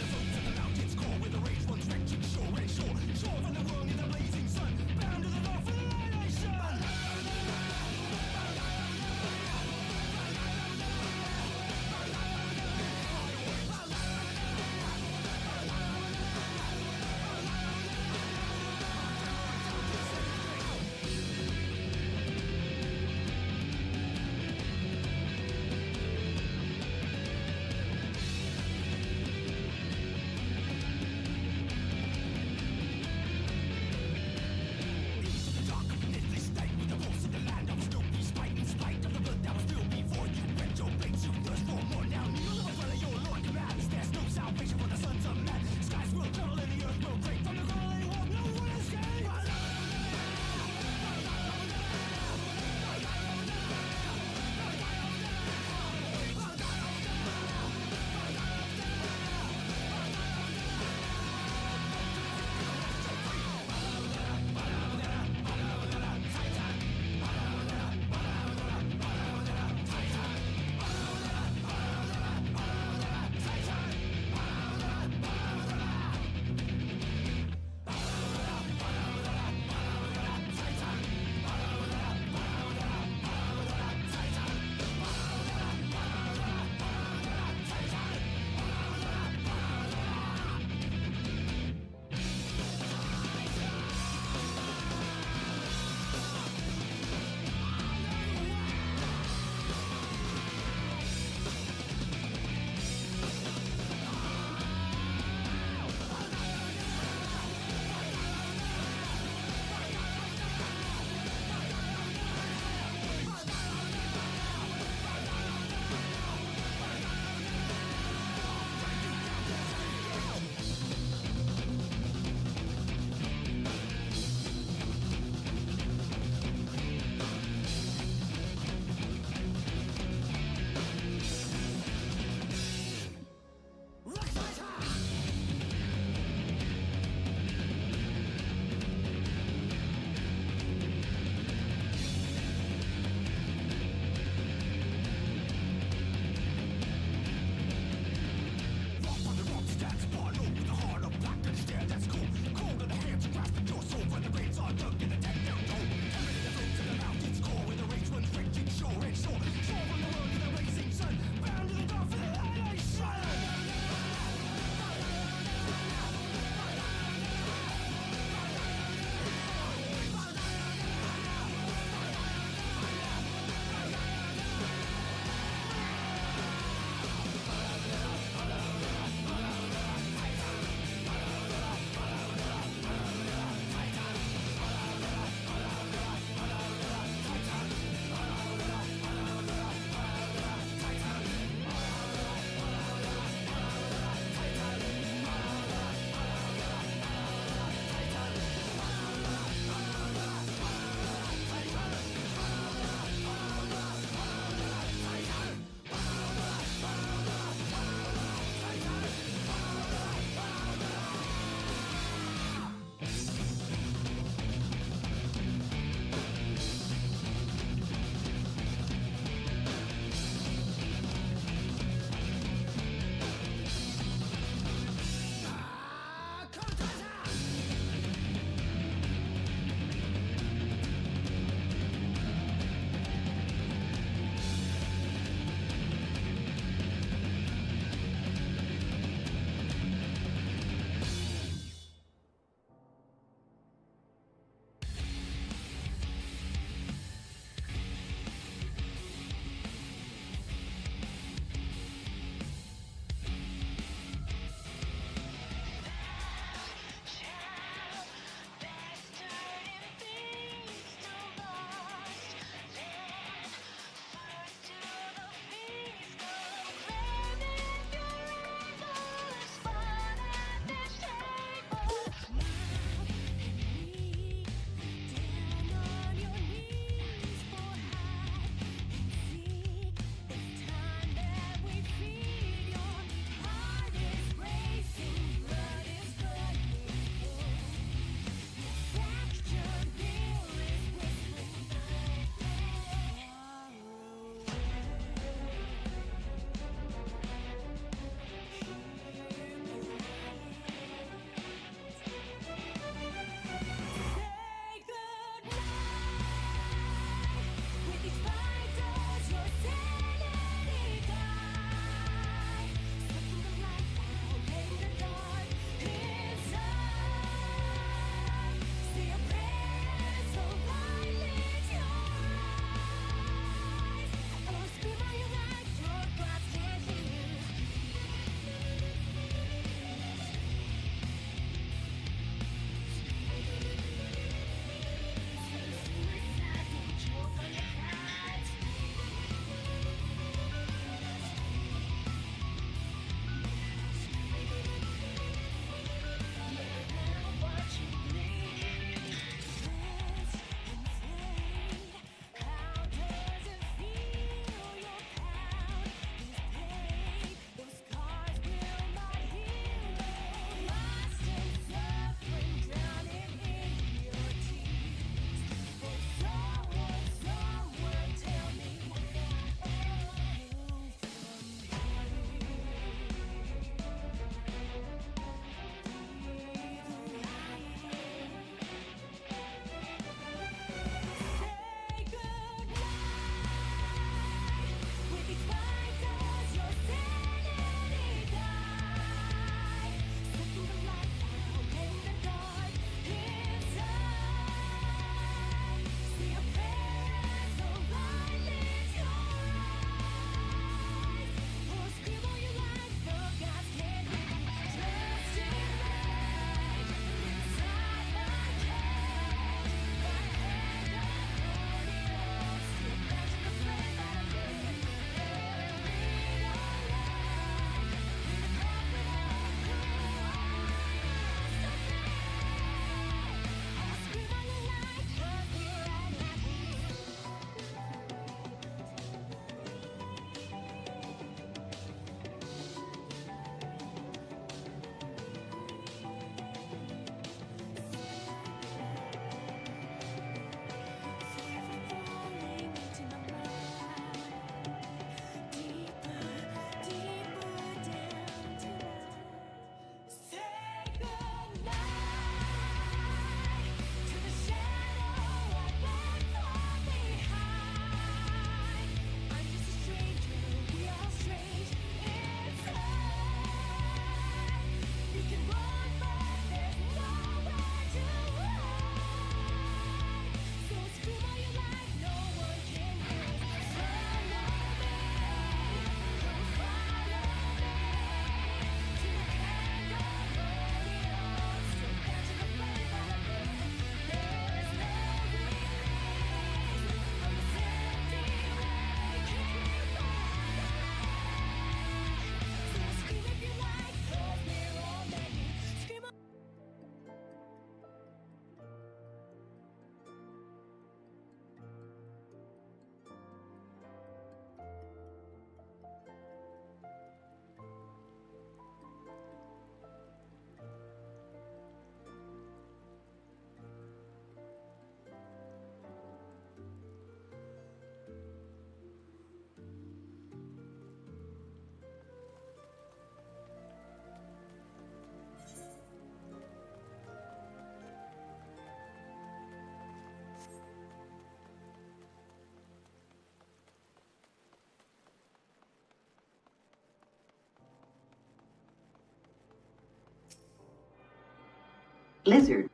Lizard.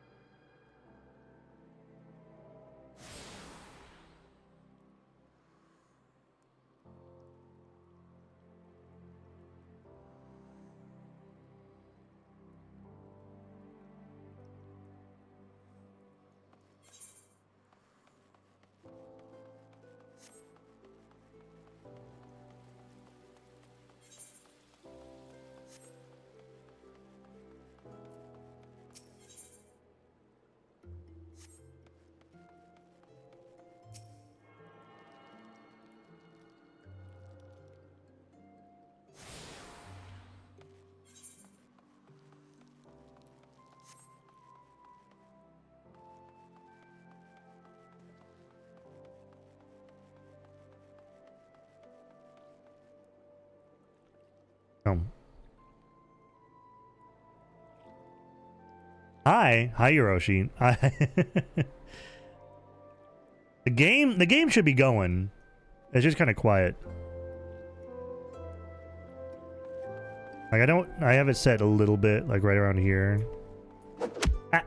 Hi, Hiroshi. The game should be going. It's just kind of quiet. Like I have it set a little bit, like right around here. Ah.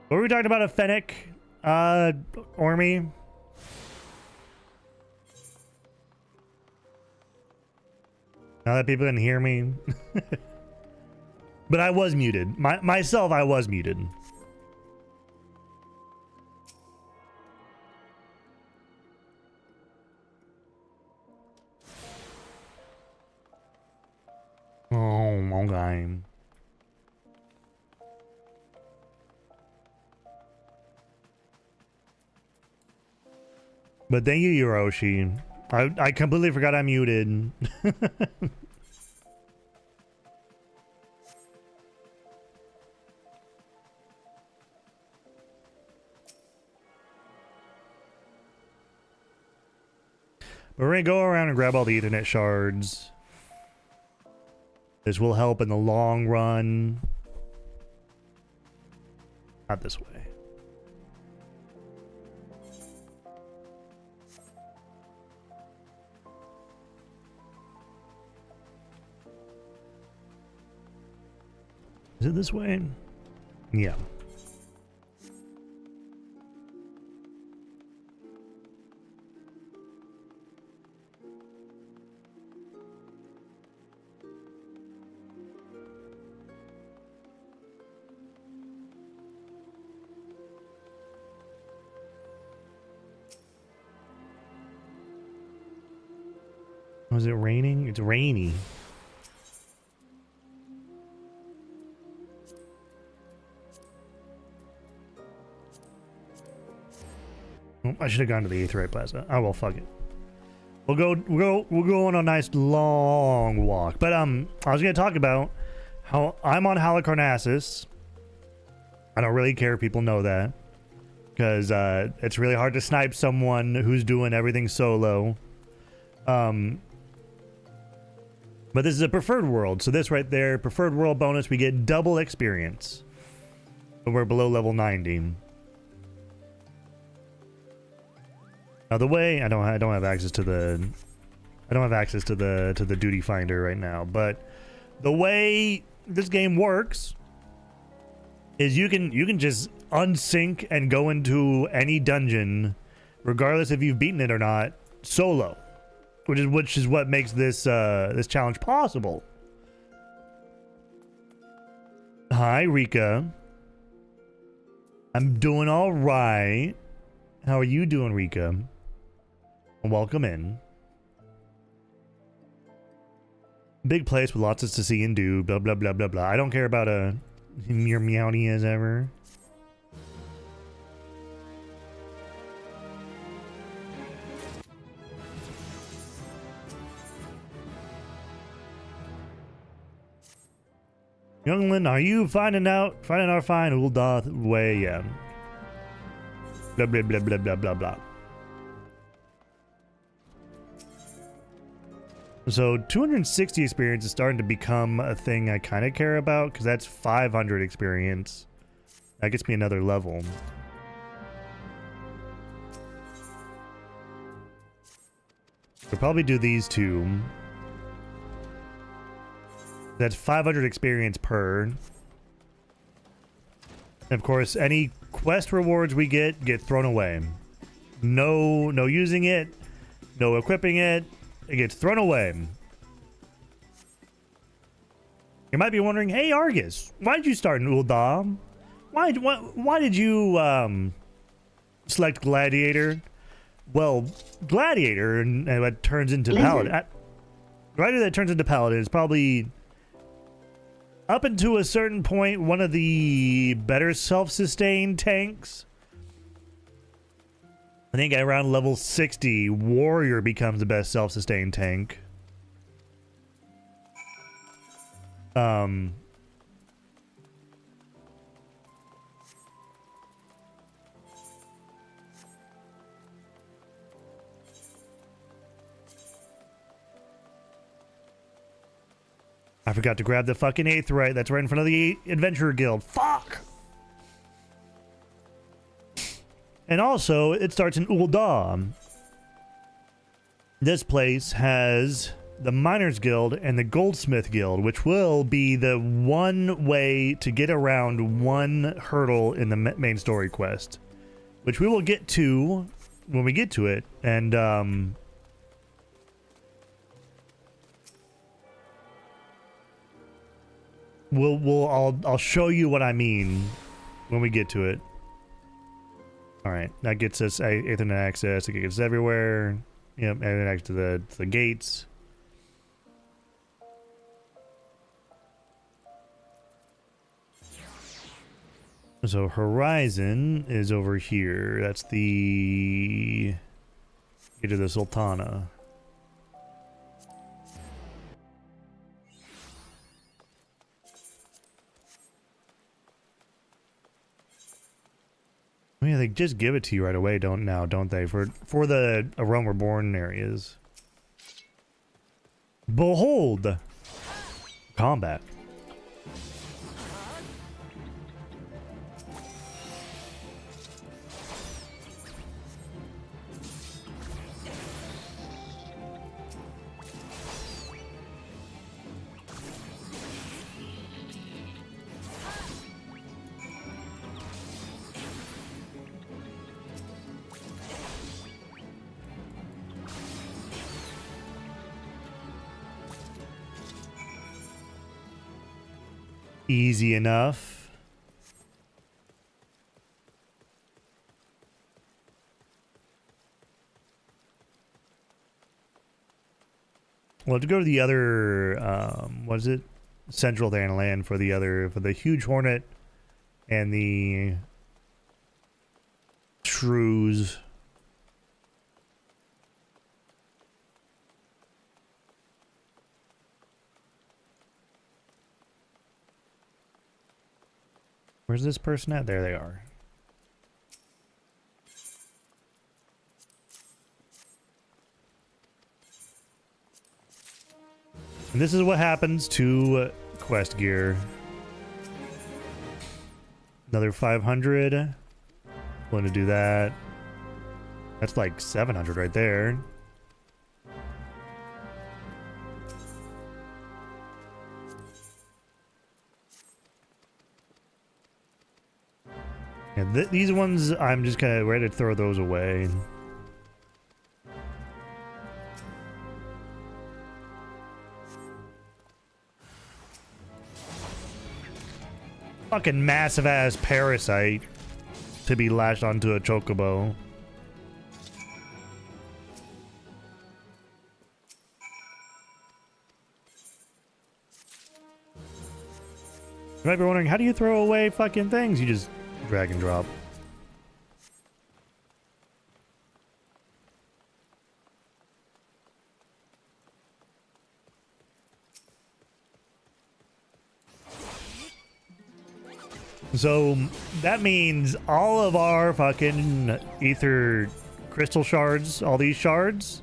What were we talking about? A Fennec, Ormy? Now that people can hear me. But I was muted. Myself, I was muted. Oh, okay. But thank you, Hiroshi. I completely forgot I muted. But we're gonna go around and grab all the Ethernet shards. This will help in the long run. Not this way. Is it this way? Yeah. Was it raining? It's rainy. Oh, I should have gone to the Aetheryte Plaza. Oh well, fuck it. We'll go on a nice long walk. But I was gonna talk about how I'm on Halicarnassus. I don't really care if people know that, because it's really hard to snipe someone who's doing everything solo. But this is a preferred world, so this right there, preferred world bonus, we get double experience when we're below level 90. Now the way I don't have access to the duty finder right now, but the way this game works is you can just unsync and go into any dungeon, regardless if you've beaten it or not, solo. Which is what makes this this challenge possible. Hi, Rika. I'm doing all right. How are you doing, Rika? Welcome in. Big place with lots to see and do. Blah blah blah blah blah. I don't care about your meowny as ever. Youngling, are you finding our fine Uldoth way? Yeah. Blah blah blah blah blah blah blah. So 260 experience is starting to become a thing I kind of care about, because that's 500 experience. That gets me another level. We'll probably do these two. That's 500 experience per. And of course, any quest rewards we get thrown away. No using it, no equipping it. It gets thrown away. You might be wondering, hey Argus, why did you start in Ul'dah? Why did you select Gladiator? Well, Gladiator and what turns into Paladin. Gladiator that turns into Paladin is probably, up until a certain point, one of the better self-sustained tanks. I think at around level 60, Warrior becomes the best self-sustained tank. I forgot to grab the fucking Aetheryte that's right in front of the Adventurer Guild. Fuck! And also, it starts in Ul'dah. This place has the Miners Guild and the Goldsmith Guild, which will be the one way to get around one hurdle in the main story quest, which we will get to when we get to it. And I'll show you what I mean when we get to it. All right, that gets us Ethernet access. It gets us everywhere. Yep, and access to the gates. So Horizon is over here. That's the gate of the Sultana. I mean, they just give it to you right away, don't they? For the Realm Reborn areas. Behold, combat. Easy enough. Well, to go to the other, what is it? Central Land for the Huge Hornet and the Shrews. Where's this person at? There they are. And this is what happens to quest gear. Another 500. Willing to do that. That's like 700 right there. Yeah, these ones, I'm just kind of ready to throw those away. Fucking massive ass parasite to be lashed onto a chocobo. You might be wondering, how do you throw away fucking things? You just drag and drop. So that means all of our fucking ether crystal shards, all these shards,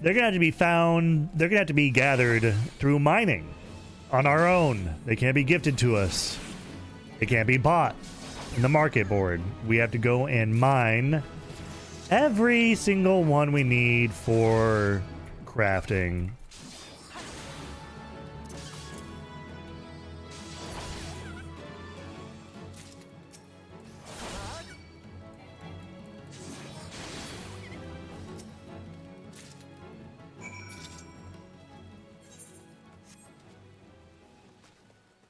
they're gonna have to be found, they're gonna have to be gathered through mining on our own. They can't be gifted to us. They can't be bought in the market board. We have to go and mine every single one we need for crafting.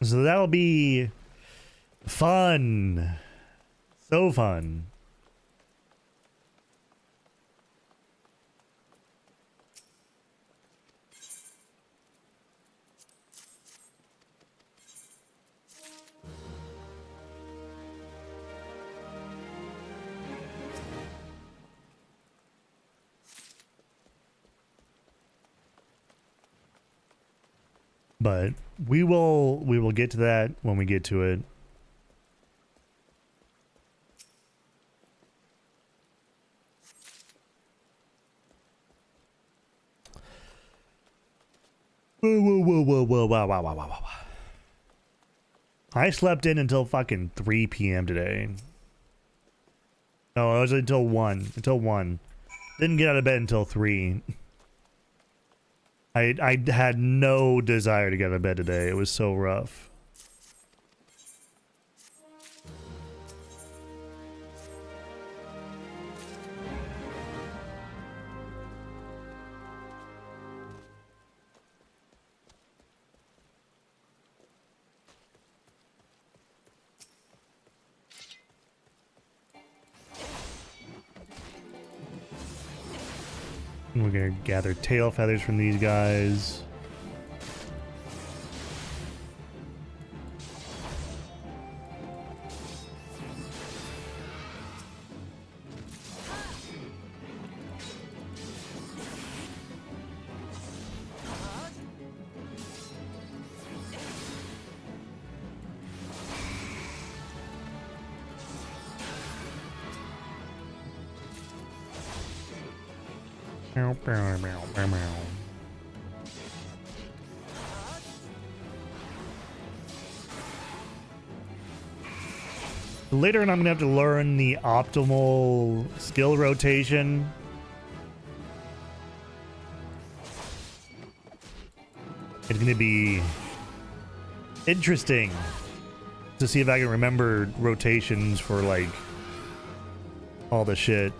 So that'll be fun. So fun. But we will get to that when we get to it. Whoa. I slept in until fucking 3 p.m. today. No, it was until 1. Until 1. Didn't get out of bed until 3. I had no desire to get out of bed today. It was so rough. We're gonna gather tail feathers from these guys. Later on, I'm gonna have to learn the optimal skill rotation. It's gonna be interesting to see if I can remember rotations for like all the shit.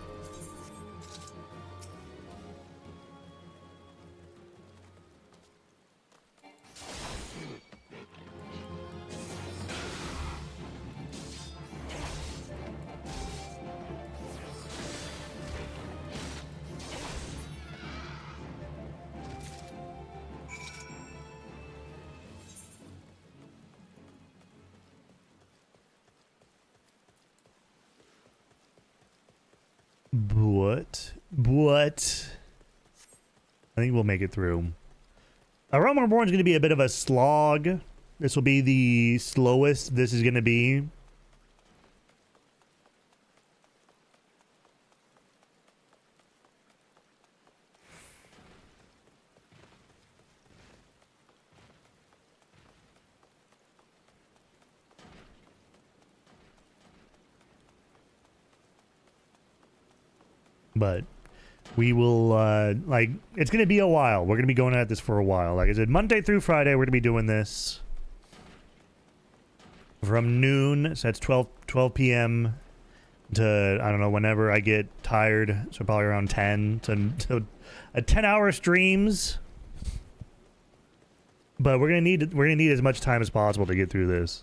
What? I think we'll make it through. Realm Reborn is going to be a bit of a slog. This will be the slowest this is going to be. But we will, like, it's going to be a while. We're going to be going at this for a while. Like I said, Monday through Friday, we're going to be doing this. From noon, so that's 12 p.m. to, I don't know, whenever I get tired. So probably around 10 to a 10-hour streams. But we're going to need as much time as possible to get through this.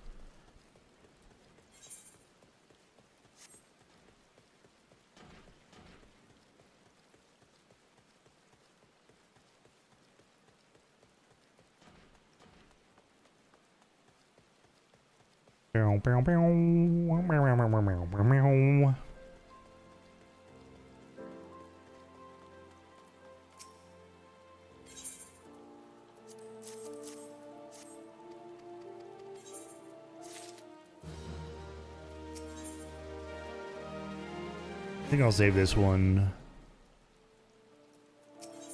I think I'll save this one.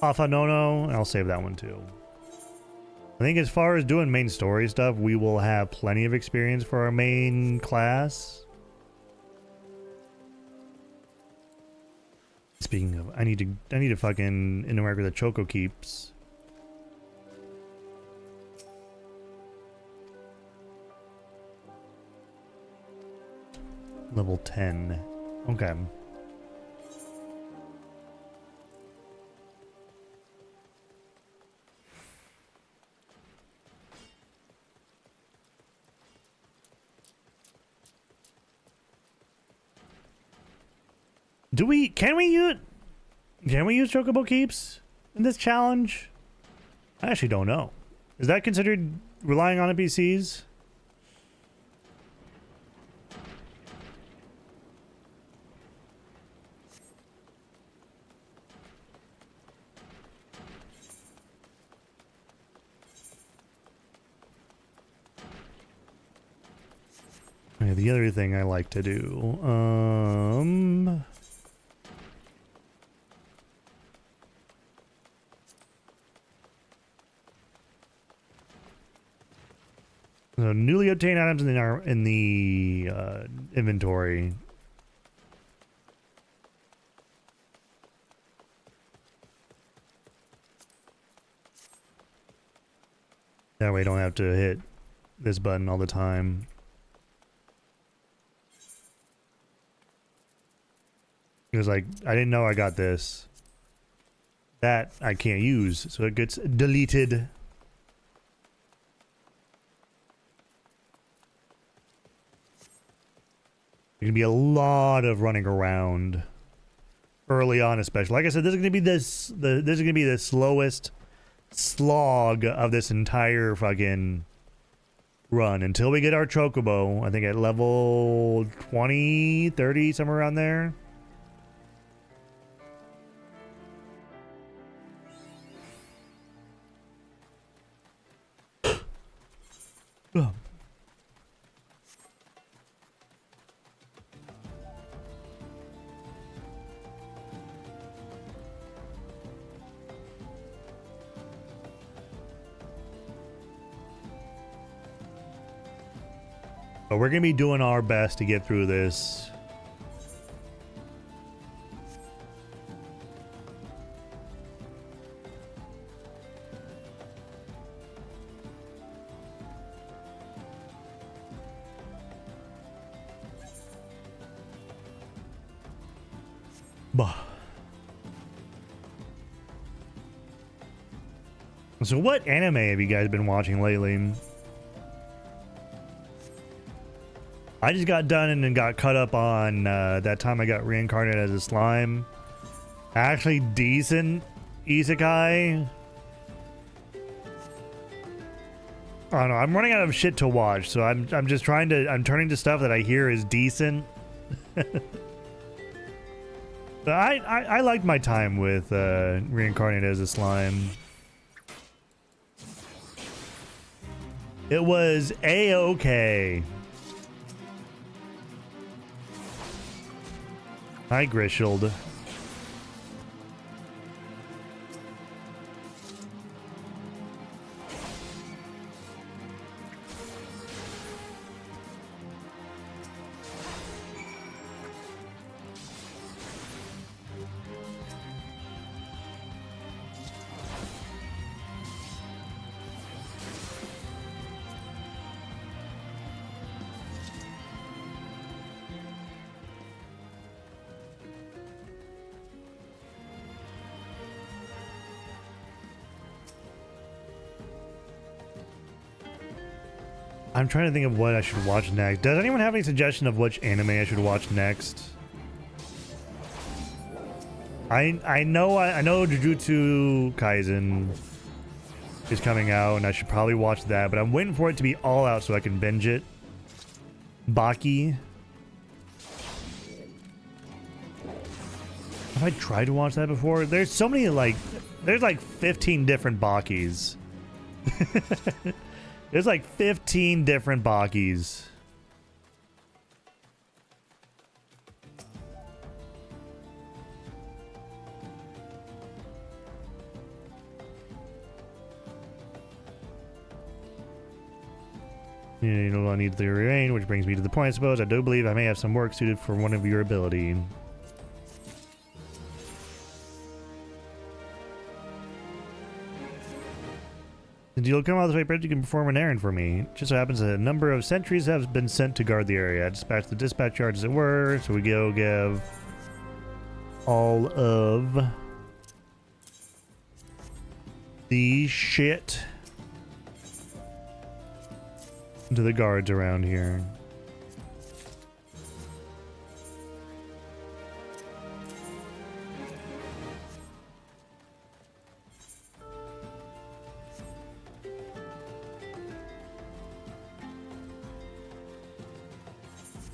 Alpha Nono, I'll save that one too. I think as far as doing main story stuff, we will have plenty of experience for our main class. Speaking of, I need to fucking interact with the Choco Keeps. Level 10. Okay. Can we use chocobo keeps in this challenge? I actually don't know. Is that considered relying on NPCs? Okay, the other thing I like to do, so newly obtained items in the inventory. That way I don't have to hit this button all the time. It was like, I didn't know I got this. That I can't use, so it gets deleted. There's gonna be a lot of running around early on, especially. Like I said, this is gonna be this is gonna be the slowest slog of this entire fucking run until we get our chocobo. I think at level 20, 30, somewhere around there. Ugh. But we're gonna be doing our best to get through this. Bah. So what anime have you guys been watching lately? I just got done and then got caught up on that time I got reincarnated as a slime. Actually decent isekai. I don't know, I'm running out of shit to watch, so I'm just trying to, I'm turning to stuff that I hear is decent. But I liked my time with reincarnated as a slime. It was a-okay. Hi, Grishild. I'm trying to think of what I should watch next. Does anyone have any suggestion of which anime I should watch next? I know Jujutsu Kaisen is coming out, and I should probably watch that, but I'm waiting for it to be all out so I can binge it. Baki. Have I tried to watch that before? There's so many, like, there's like 15 different Bakis. There's like 15 different Bakis. You know, I need the rearrange, which brings me to the point, I suppose. I do believe I may have some work suited for one of your ability. Since you'll come out this way, perhaps you can perform an errand for me. It just so happens that a number of sentries have been sent to guard the area. I dispatch the dispatch yard, as it were, so we go give all of the shit to the guards around here.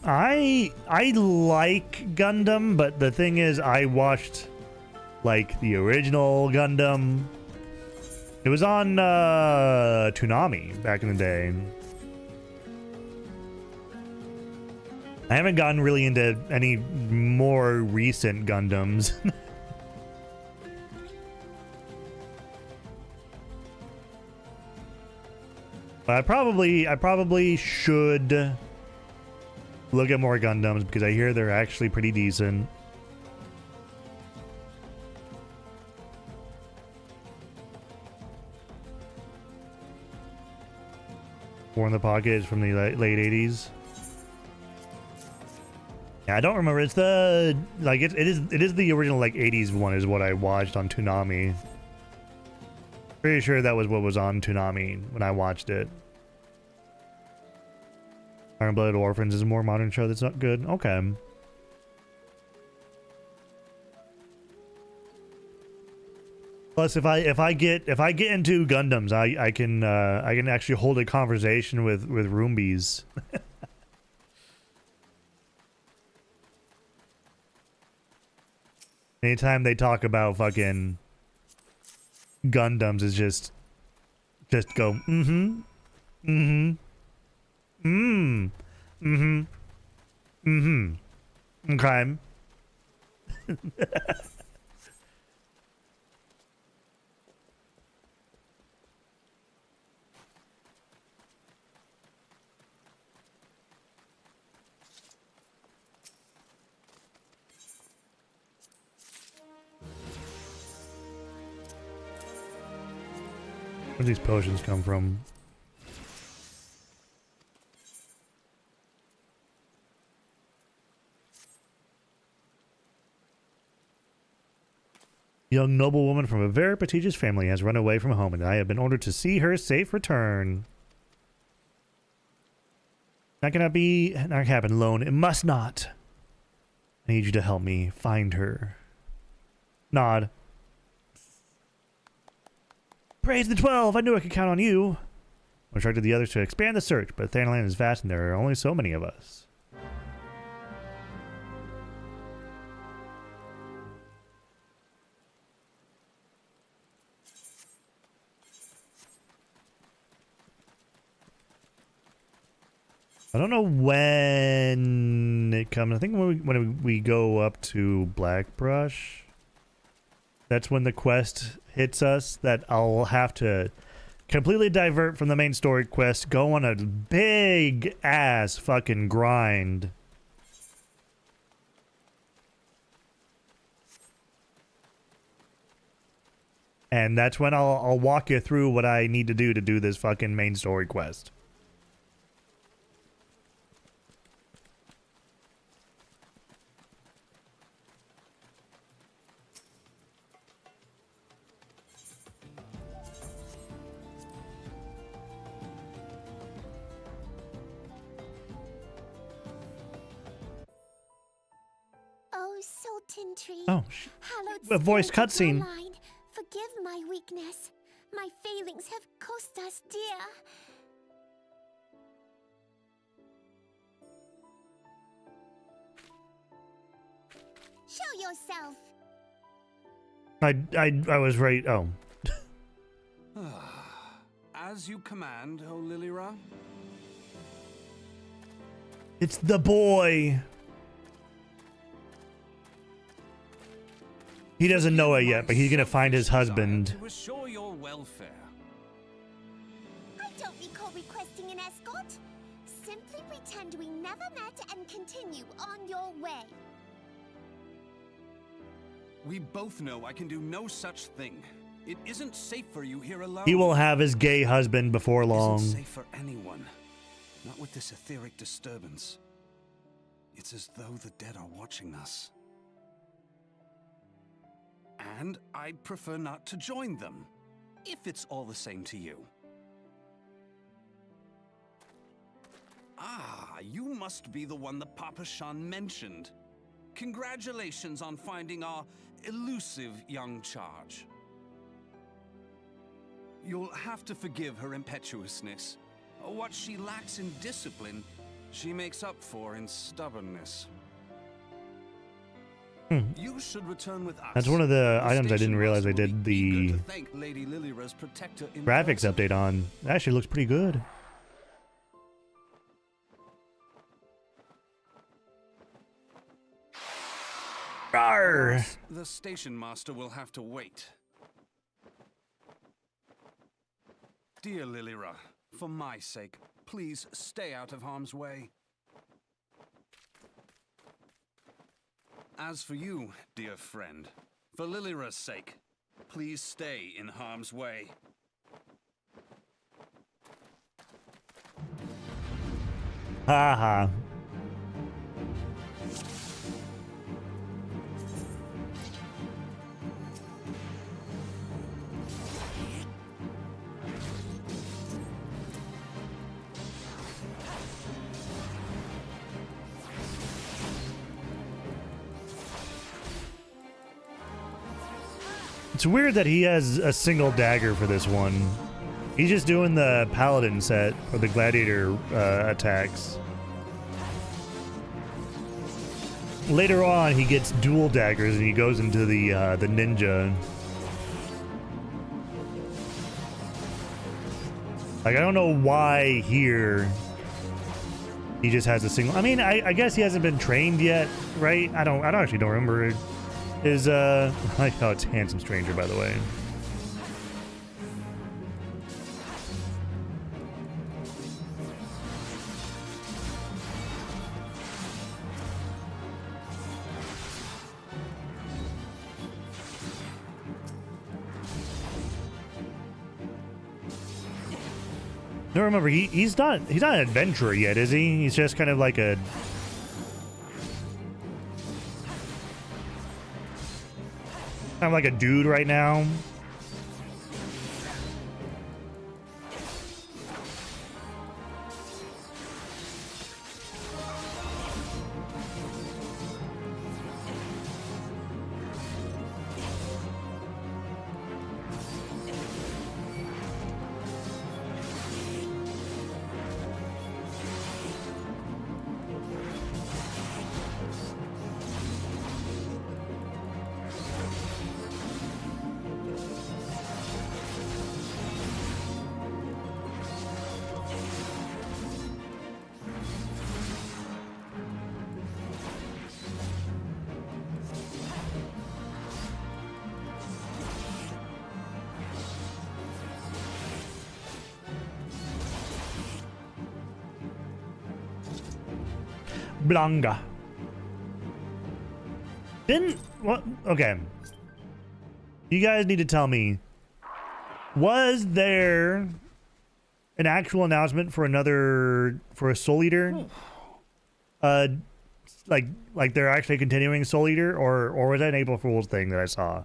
I like Gundam, but the thing is, I watched like the original Gundam. It was on Toonami back in the day. I haven't gotten really into any more recent Gundams. But I probably should look at more Gundams because I hear they're actually pretty decent. War in the Pocket is from the late 80s. Yeah, I don't remember. It's the like it is the original like 80s one is what I watched on Toonami. Pretty sure that was what was on Toonami when I watched it. Iron Blooded Orphans is a more modern show that's not good. Okay. Plus, if I get into Gundams, I can actually hold a conversation with Roombies. Anytime they talk about fucking Gundams, is just go mm-hmm, mm-hmm, mm-hmm, mm-hmm. Okay. Where do these potions come from? Young noblewoman from a very prestigious family has run away from home, and I have been ordered to see her safe return. Not happen alone. It must not. I need you to help me find her. Nod. Praise the 12! I knew I could count on you! I instructed the others to expand the search, but Thanaland is vast and there are only so many of us. I don't know when it comes. I think when we go up to Blackbrush, that's when the quest hits us, that I'll have to completely divert from the main story quest, go on a big ass fucking grind. And that's when I'll walk you through what I need to do this fucking main story quest. Sultan Tree. Oh, a voice cutscene. Forgive my weakness. My failings have cost us dear. Show yourself. I was right. Oh. As you command, O Lilira. It's the boy. He doesn't know it yet, but he's gonna find his husband. To assure your welfare. I don't recall requesting an escort. Simply pretend we never met and continue on your way. We both know I can do no such thing. It isn't safe for you here alone. He will have his gay husband before long. It isn't safe for anyone. Not with this etheric disturbance. It's as though the dead are watching us. And I'd prefer not to join them, if it's all the same to you. Ah, you must be the one that Papa Shan mentioned. Congratulations on finding our elusive young charge. You'll have to forgive her impetuousness. What she lacks in discipline she makes up for in stubbornness. You should return with us. That's one of the items I didn't station realize I master will did be the eager to thank Lady Lilira's protector in graphics person. update on. It actually looks pretty good. Rawr. The station master will have to wait. Dear Lilira, for my sake, please stay out of harm's way. As for you, dear friend, for Lilira's sake, please stay in harm's way. Haha. It's weird that he has a single dagger for this one. He's just doing the paladin set or the gladiator attacks. Later on, he gets dual daggers and he goes into the ninja. Like, I don't know why here he just has a single. I mean, I guess he hasn't been trained yet, right? I actually don't remember. Is I like how it's Handsome Stranger, by the way. No, remember he's not an adventurer yet, is he? He's just kind of like a dude right now. Blanga. Didn't what? Okay. You guys need to tell me. Was there an actual announcement for a Soul Eater? Like they're actually continuing Soul Eater, or was that an April Fool's thing that I saw?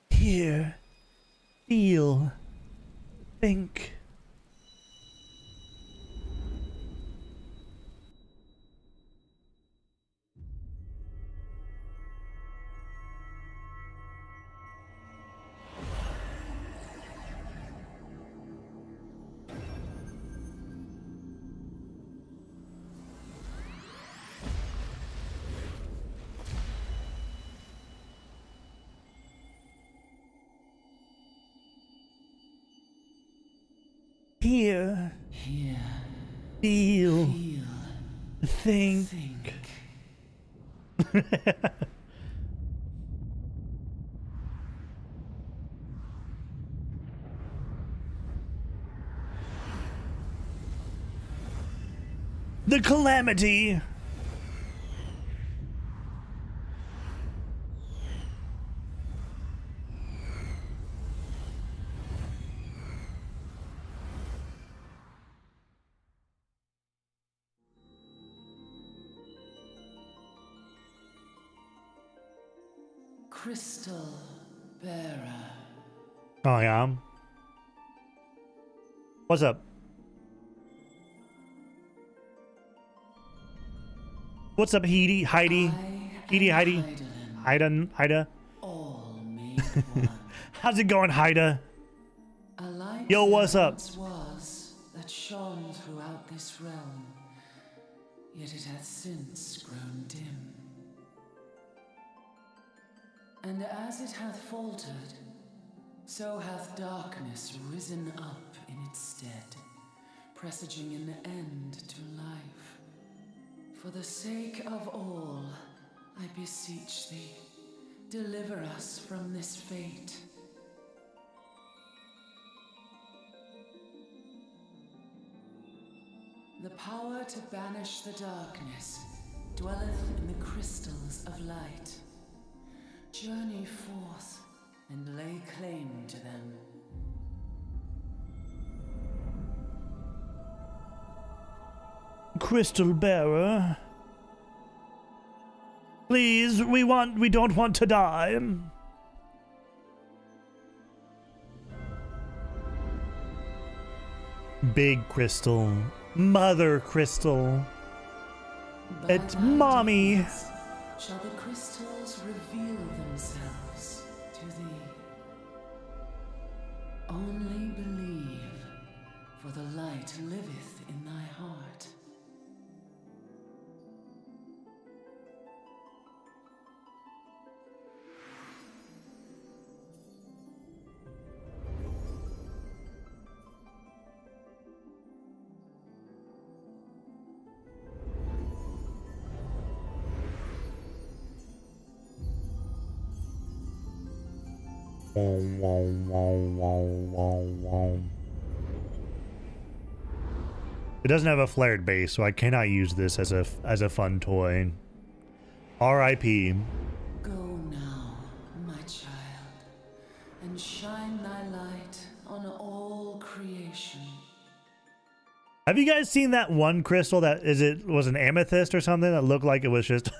Hear, feel, think. Hear, feel, think. The calamity. Crystal Bearer. Oh yeah. What's up? What's up, Heidi? Heidi? I Edie, Heidi. Haida. All made one. How's it going, Haida? A light Yo, what's there up? once was that shone throughout this realm, yet it hath since grown dim. And as it hath faltered, so hath darkness risen up in its stead, presaging an end to life. For the sake of all, I beseech thee, deliver us from this fate. The power to banish the darkness dwelleth in the crystals of light. Journey forth and lay claim to them. Crystal bearer. Please, we don't want to die. Big crystal. Mother crystal. By It's thy mommy. deeds shall the crystals reveal themselves to thee. Only believe, for the light liveth in thy heart. It doesn't have a flared base, so I cannot use this as a fun toy. R.I.P. Go now, my child, and shine thy light on all creation. Have you guys seen that one crystal that was an amethyst or something that looked like it was just it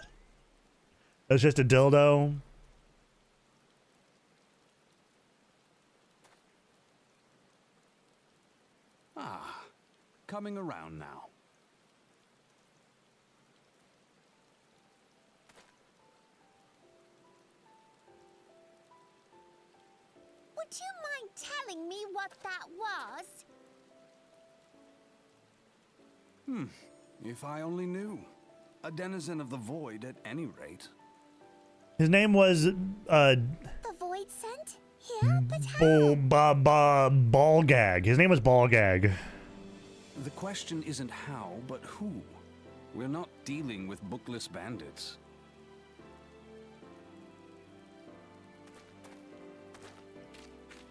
was just a dildo? Ah, coming around now. Would you mind telling me what that was? If I only knew. A denizen of the void at any rate. His name was The void scent? Here? But how? Ballgag. His name was Ballgag. The question isn't how, but who. We're not dealing with bookless bandits.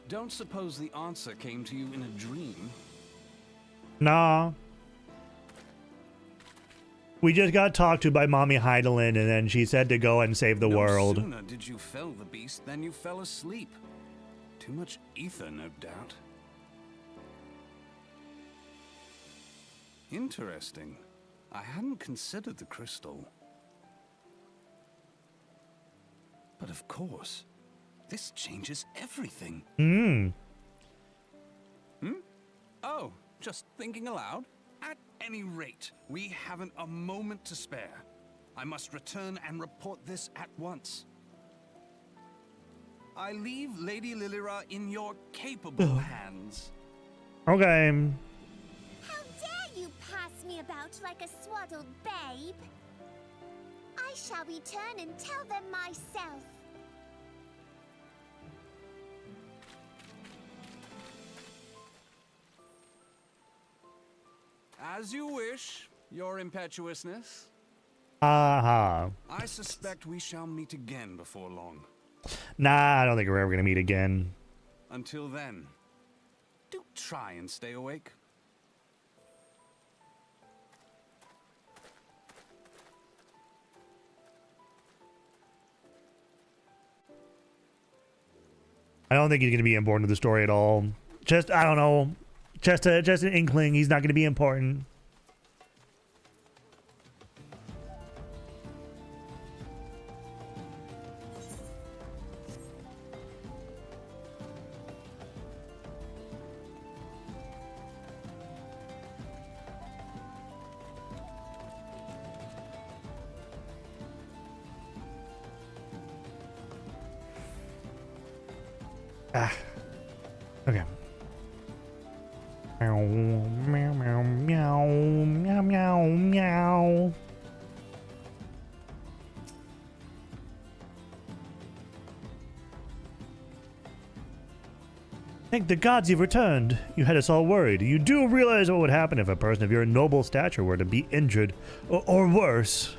Don't suppose the answer came to you in a dream? Nah. We just got talked to by Mommy Heidelin, and then she said to go and save the world. No sooner did you fell the beast than you fell asleep. Too much ether, no doubt. Interesting. I hadn't considered the crystal. But of course, this changes everything. Oh, just thinking aloud? At any rate, we haven't a moment to spare. I must return and report this at once. I leave Lady Lilira in your capable hands. Okay. How dare you pass me about like a swaddled babe? I shall return and tell them myself. As you wish, your impetuousness. Aha. I suspect we shall meet again before long. Nah, I don't think we're ever gonna meet again. Until then, do try and stay awake. I don't think he's gonna be important to the story at all. Just, I don't know. Just an inkling. He's not gonna be important. Ah. Okay. Meow, meow, meow, meow, meow, meow, meow. Thank the gods you've returned. You had us all worried. You do realize what would happen if a person of your noble stature were to be injured, or worse.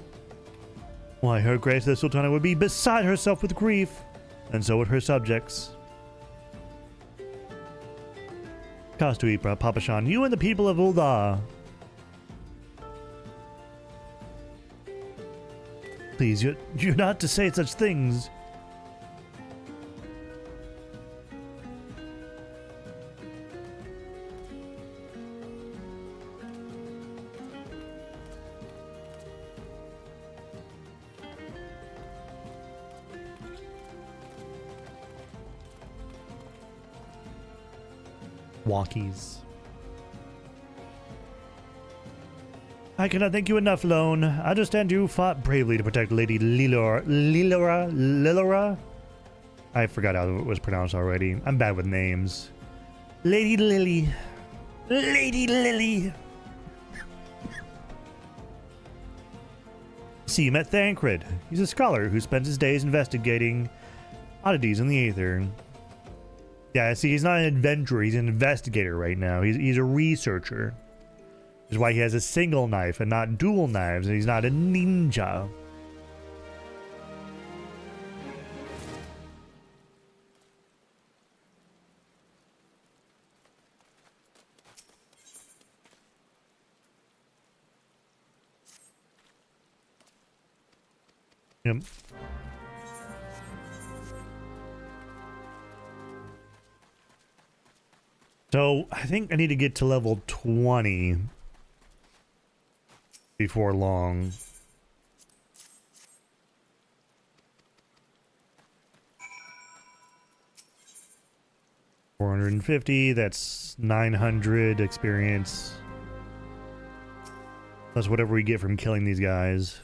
Why, Her Grace the Sultana would be beside herself with grief, and so would her subjects. Kastuipra, Papashan, you and the people of Ul'dah. Please, you're not to say such things. Walkies. I cannot thank you enough, Lone. I understand you fought bravely to protect Lady Lilora. I forgot how it was pronounced already. I'm bad with names. Lady Lily. Lady Lily. See, you met Thancred. He's a scholar who spends his days investigating oddities in the aether. Yeah, see, he's not an adventurer. He's an investigator right now. He's a researcher. Which is why he has a single knife and not dual knives, and he's not a ninja. Yep. So, I think I need to get to level 20 before long. $450, that's 900 experience. Plus whatever we get from killing these guys.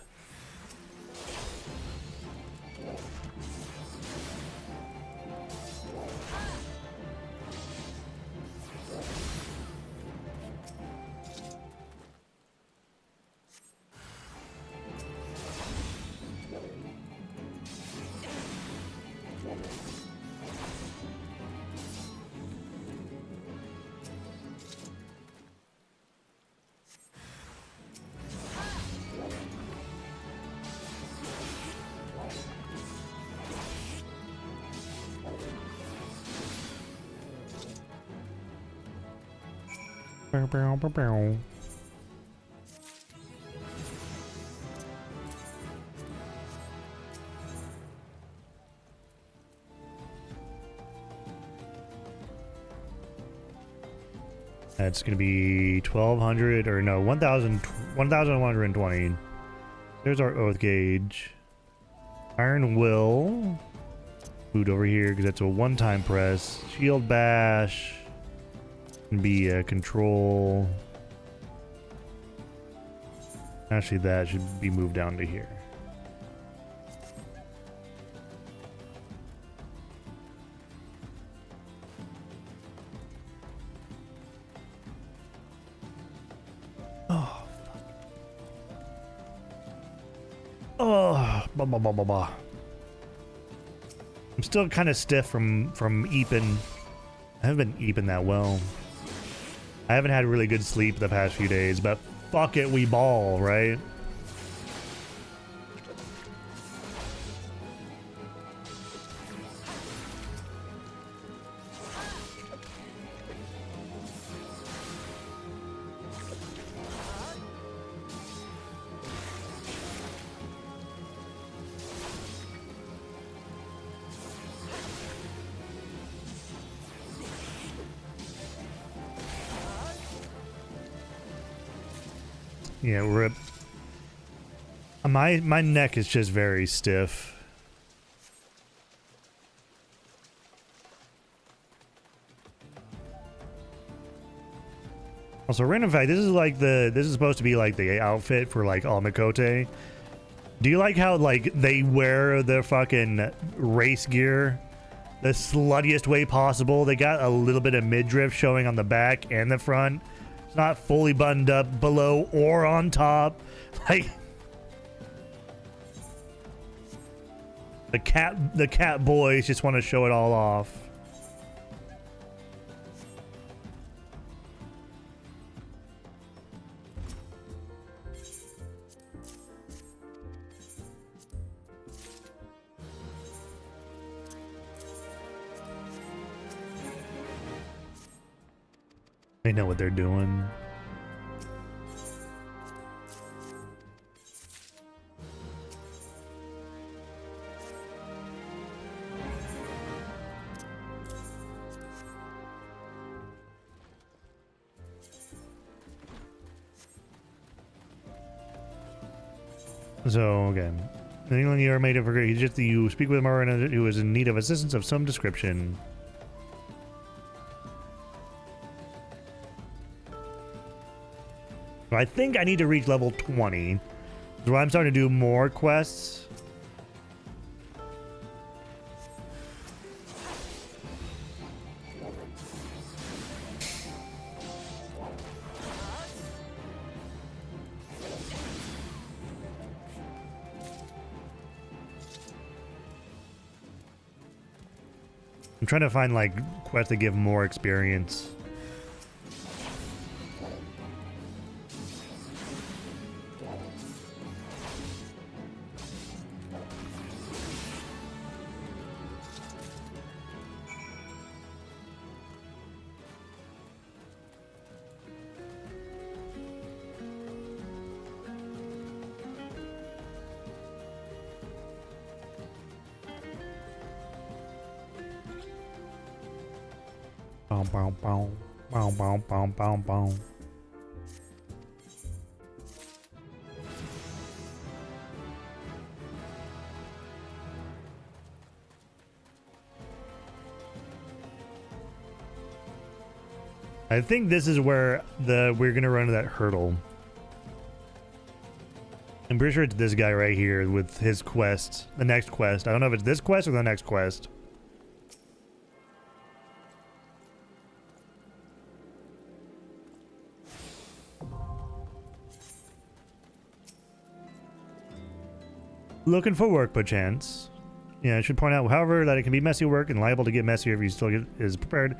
Bow, bow, bow, bow. That's gonna be 1200 or no 1120. There's our oath gauge. Iron Will. Food over here because that's a one-time press. Shield bash. Be control. Actually, that should be moved down to here. Oh, fuck. Oh, blah, blah, blah, blah, blah. I'm still kind of stiff from eeping. I haven't been eeping that well. I haven't had really good sleep the past few days, but fuck it, we ball, right? Yeah, rip. My neck is just very stiff. Also, random fact, this is supposed to be like the outfit for like Almacote. Do you like how like they wear their fucking race gear the sluttiest way possible. They got a little bit of midriff showing on the back and the front. It's not fully buttoned up below or on top. Like the cat boys just want to show it all off. They know what they're doing. So, okay. Anyone you are made of regret, just you speak with a mariner who is in need of assistance of some description. I think I need to reach level 20. So I'm starting to do more quests. I'm trying to find like quests that give more experience. Bow, bow, bow, bow, bow, bow, bow. I think this is where we're gonna run into that hurdle. I'm pretty sure it's this guy right here with his quest, the next quest. I don't know if it's this quest or the next quest. Looking for work, perchance. Yeah, I should point out, however, that it can be messy work and liable to get messier if you still get is prepared.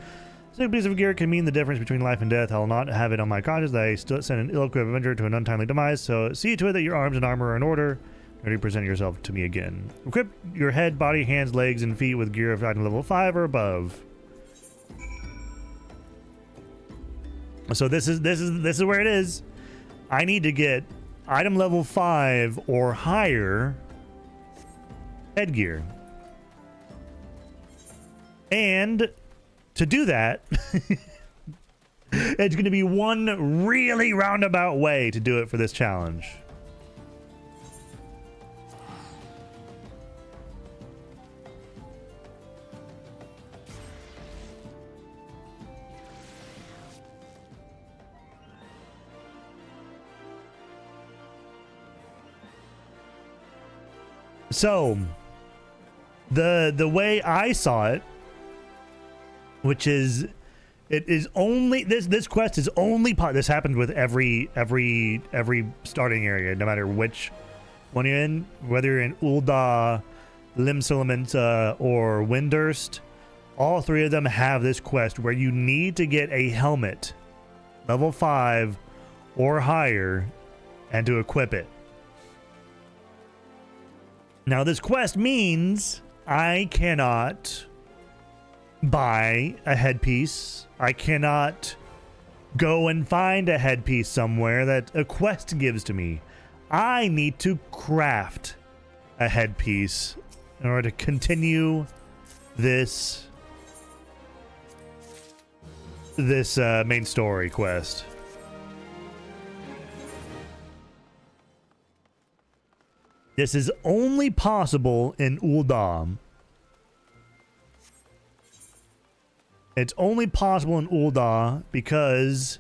Single piece of gear can mean the difference between life and death. I'll not have it on my conscience that I still send an ill-equipped avenger to an untimely demise, so see to it that your arms and armor are in order. Ready to present yourself to me again. Equip your head, body, hands, legs, and feet with gear of item level 5 or above. So this is where it is. I need to get item level 5 or higher headgear. And to do that, it's going to be one really roundabout way to do it for this challenge. So, the way I saw it, which is, it is only this quest is only this happens with every starting area, no matter which one you're in, whether you're in Ul'dah, Limsalamenta, or Windurst. All three of them have this quest where you need to get a helmet, level 5 or higher, and to equip it. Now, this quest means I cannot buy a headpiece. I cannot go and find a headpiece somewhere that a quest gives to me. I need to craft a headpiece in order to continue this main story quest. This is only possible in Ul'dah. It's only possible in Ul'dah because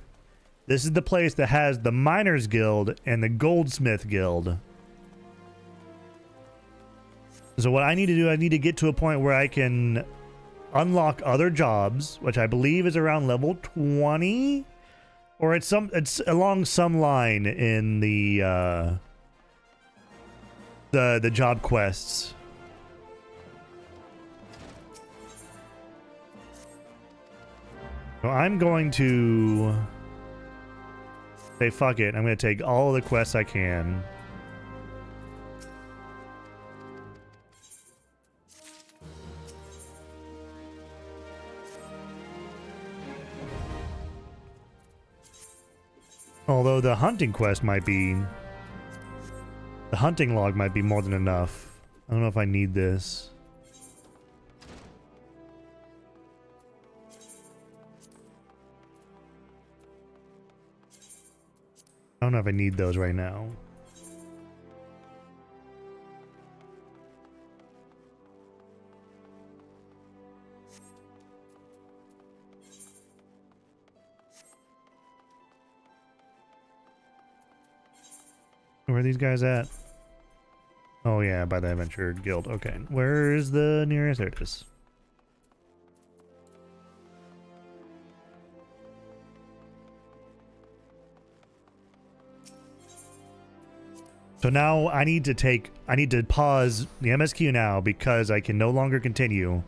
this is the place that has the Miners Guild and the Goldsmith Guild. So what I need to do, I need to get to a point where I can unlock other jobs, which I believe is around level 20, or it's along some line in the job quests. So I'm going to say fuck it. I'm going to take all of the quests I can. Although the hunting quest might be... The hunting log might be more than enough. I don't know if I need this. I don't know if I need those right now. Where are these guys at? Oh yeah, by the Adventure Guild. Okay. Where's the nearest? There it is. So now I need to pause the MSQ now because I can no longer continue.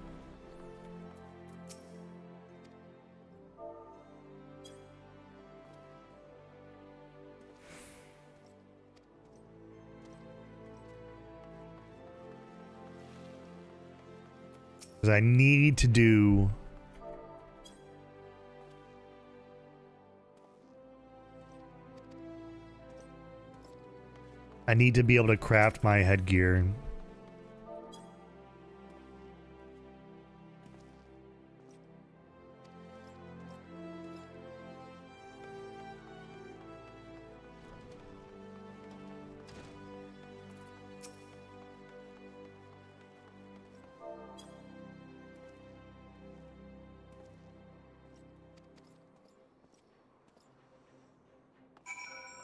Because I need to do... I need to be able to craft my headgear.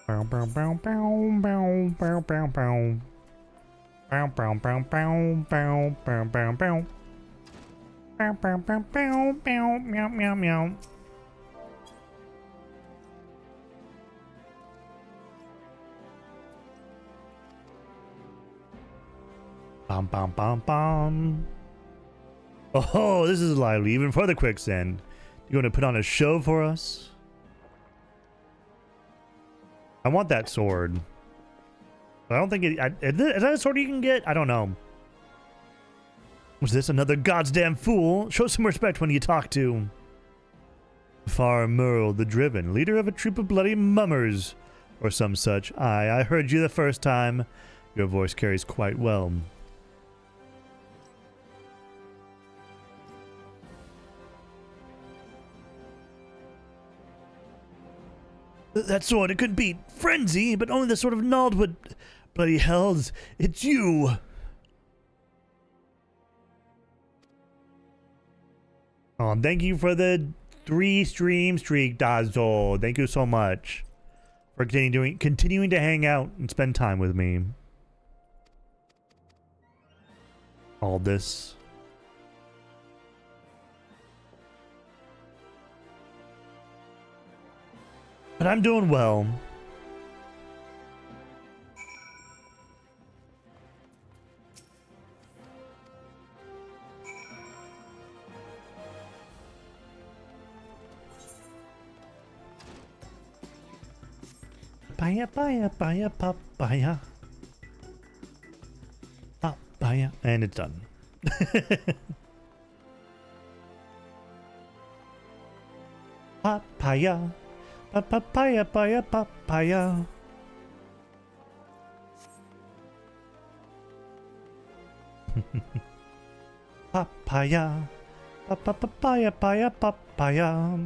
Bow bow bow bow bow bow bow bow. Bow bow bow bow bow bow bow bow. Bow bow bow bow bow meow meow meow. Bum bum bum bum. Oh, this is lively, even for the quicksand. You going to put on a show for us? I want that sword. But I don't think it... is that a sword you can get? I don't know. Was this another goddamn fool? Show some respect when you talk to... Far Merle the Driven, leader of a troop of bloody mummers. Or some such. Aye, I heard you the first time. Your voice carries quite well. That sword, it could be frenzy, but only the sword of Naldwood. Bloody hells, it's you! Oh, thank you for the 3 stream streak, Dazzle. Thank you so much for continuing to hang out and spend time with me. All this. But I'm doing well. Papaya, papaya, papaya. Papaya. And it's done. Papaya. Papaya, papaya, papaya. Papaya. Papaya, papaya, papaya.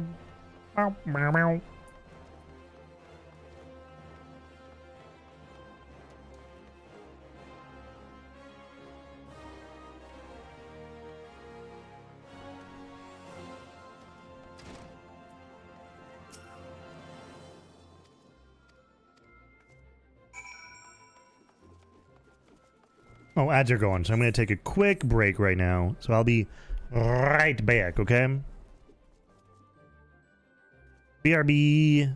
Meow, meow, meow. Oh, ads are going, so I'm going to take a quick break right now. So I'll be right back, okay? BRB.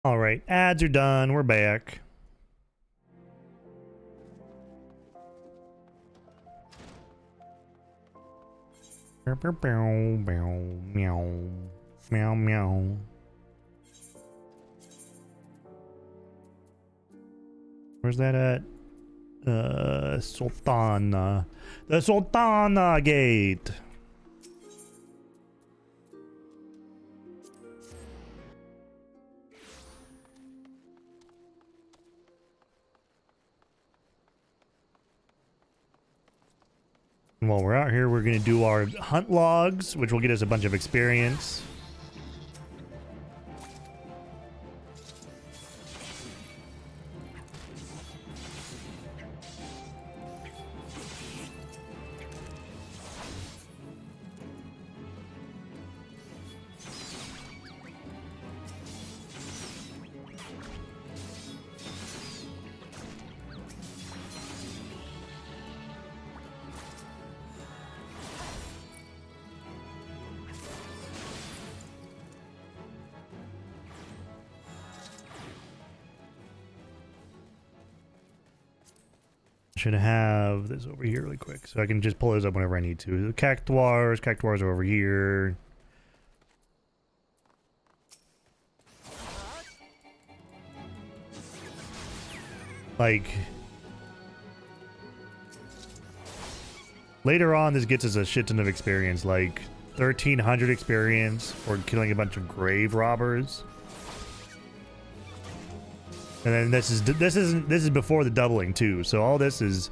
All right, ads are done. We're back. Meow, meow, meow. Where's that at? Sultana. The Sultana Gate. And while we're out here, we're going to do our hunt logs, which will get us a bunch of experience. Should have this over here really quick so I can just pull those up whenever I need to. The cactuars are over here. Like later on this gets us a shit ton of experience, like 1300 experience for killing a bunch of grave robbers. And then this is before the doubling too. So all this is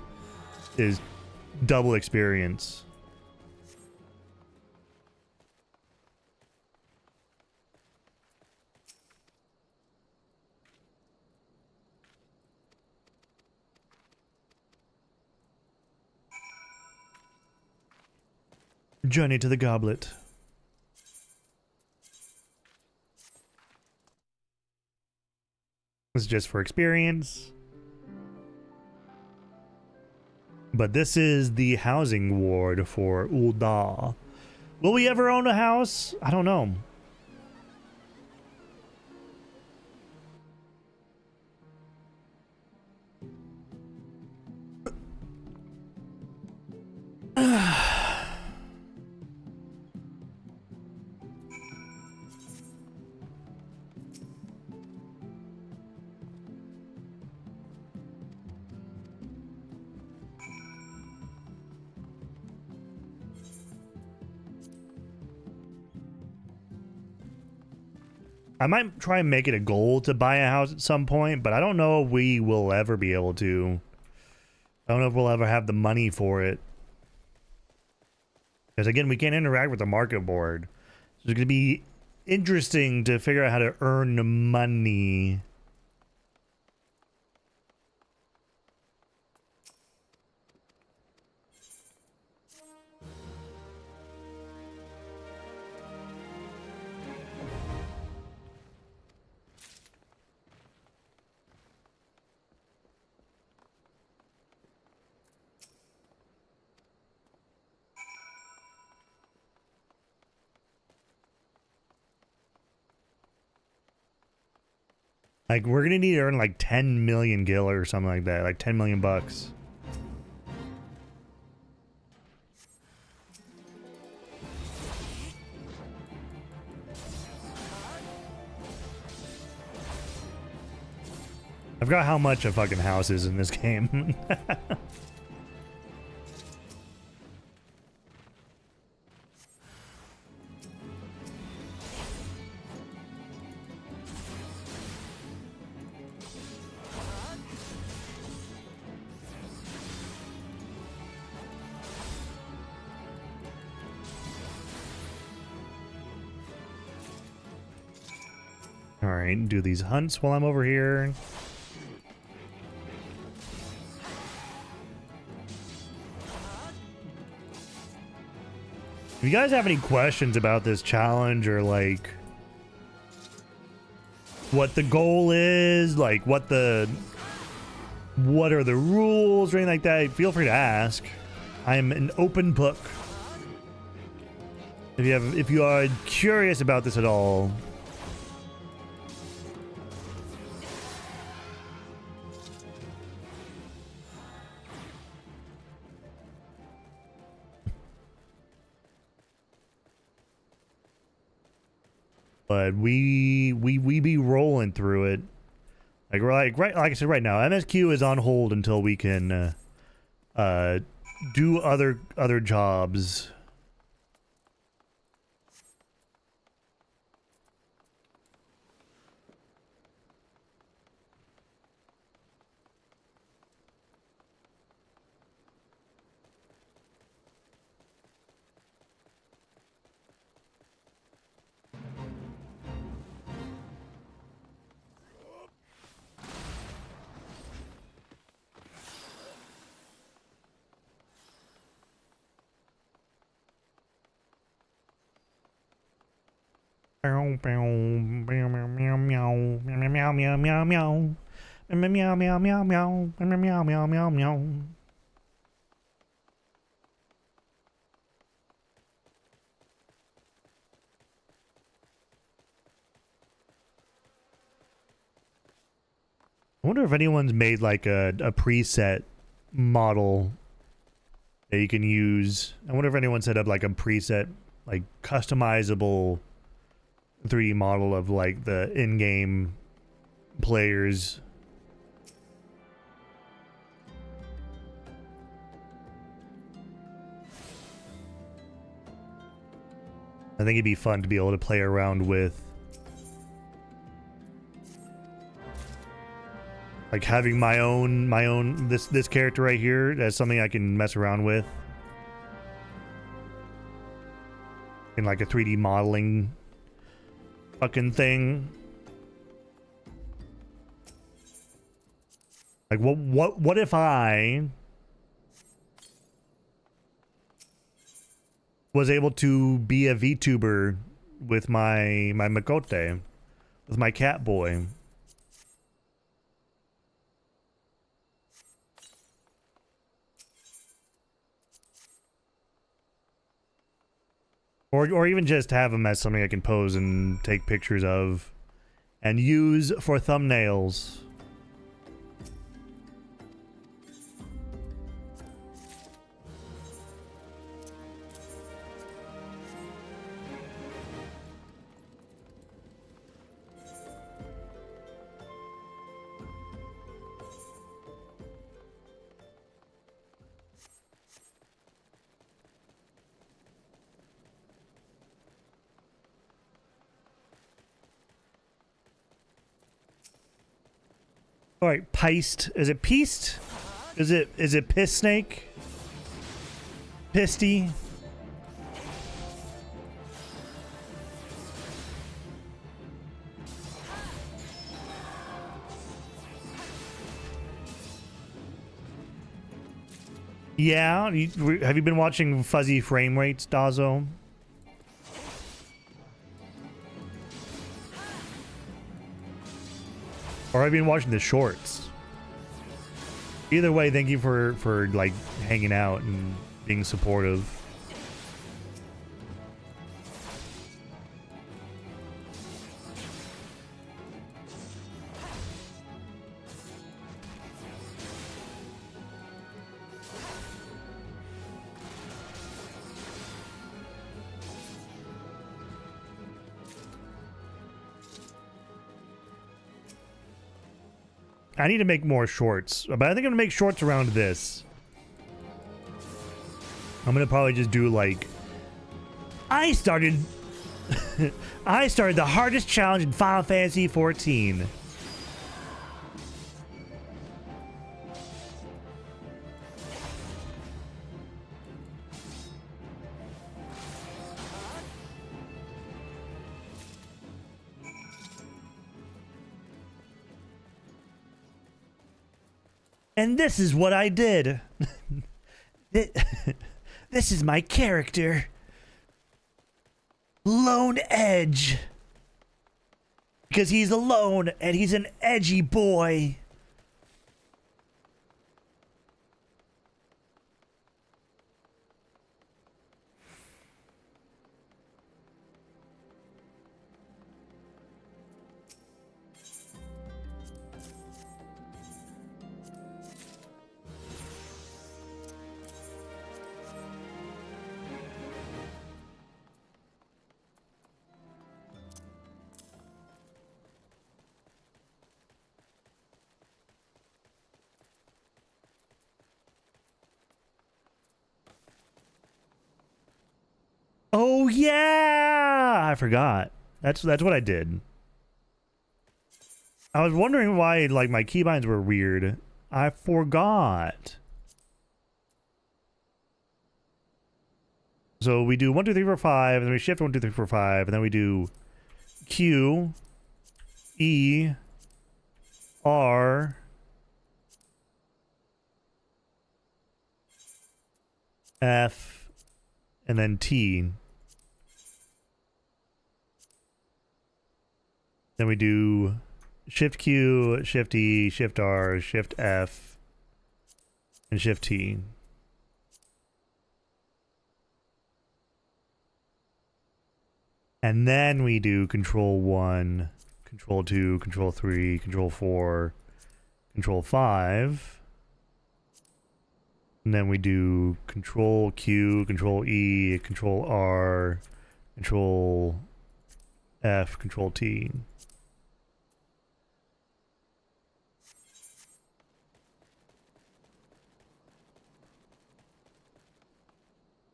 double experience. Journey to the Goblet. This is just for experience. But this is the housing ward for Ul'dah. Will we ever own a house? I don't know. I might try and make it a goal to buy a house at some point, but I don't know if we will ever be able to. I don't know if we'll ever have the money for it. Because again, we can't interact with the market board. So it's going to be interesting to figure out how to earn money. Like, we're gonna need to earn like 10 million gil or something like that, like 10 million bucks. I forgot how much a fucking house is in this game. Alright, do these hunts while I'm over here. If you guys have any questions about this challenge or like what the goal is, like what are the rules or anything like that, feel free to ask. I am an open book. If you are curious about this at all. But we be rolling through it. Like we're like I said, right now MSQ is on hold until we can do other jobs. Meow meow meow meow meow meow meow meow meow meow meow meow meow meow meow meow meow meow. I wonder if anyone's made like a preset model that you can use. I wonder if anyone set up like a preset, like customizable 3D model of like the in-game players. I think it'd be fun to be able to play around with. Like having my own this character right here as something I can mess around with in like a 3D modeling fucking thing. Like what if I was able to be a VTuber with my Makote, with my cat boy? Or even just have them as something I can pose and take pictures of and use for thumbnails. All right, Peist. Is it Peist? Is it Piss Snake? Pisty? Yeah. Have you been watching Fuzzy Frame Rates, Dazo? Or I've been watching the shorts. Either way, thank you for like hanging out and being supportive. I need to make more shorts, but I think I'm gonna make shorts around this. I'm gonna probably just do like, I started the hardest challenge in Final Fantasy 14. And this is what I did. This is my character. Lone Edge. Because he's alone and he's an edgy boy. Oh yeah, I forgot. That's what I did. I was wondering why like my keybinds were weird. I forgot. So we do 1 2 3 4 5, and then we shift 1 2 3 4 5, and then we do Q, E, R, F, and then T. Then we do Shift Q, Shift E, Shift R, Shift F, and Shift T. And then we do Control 1, Control 2, Control 3, Control 4, Control 5. And then we do Control Q, Control E, Control R, Control F, Control T.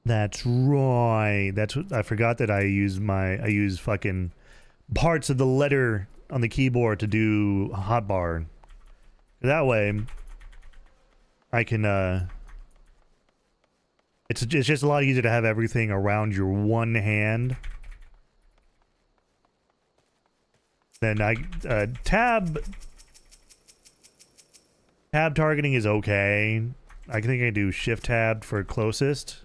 That's right. That's what I forgot, that I use fucking parts of the letter on the keyboard to do hotbar. That way, I can, it's just a lot easier to have everything around your one hand. Then tab targeting is okay. I think I do shift tab for closest.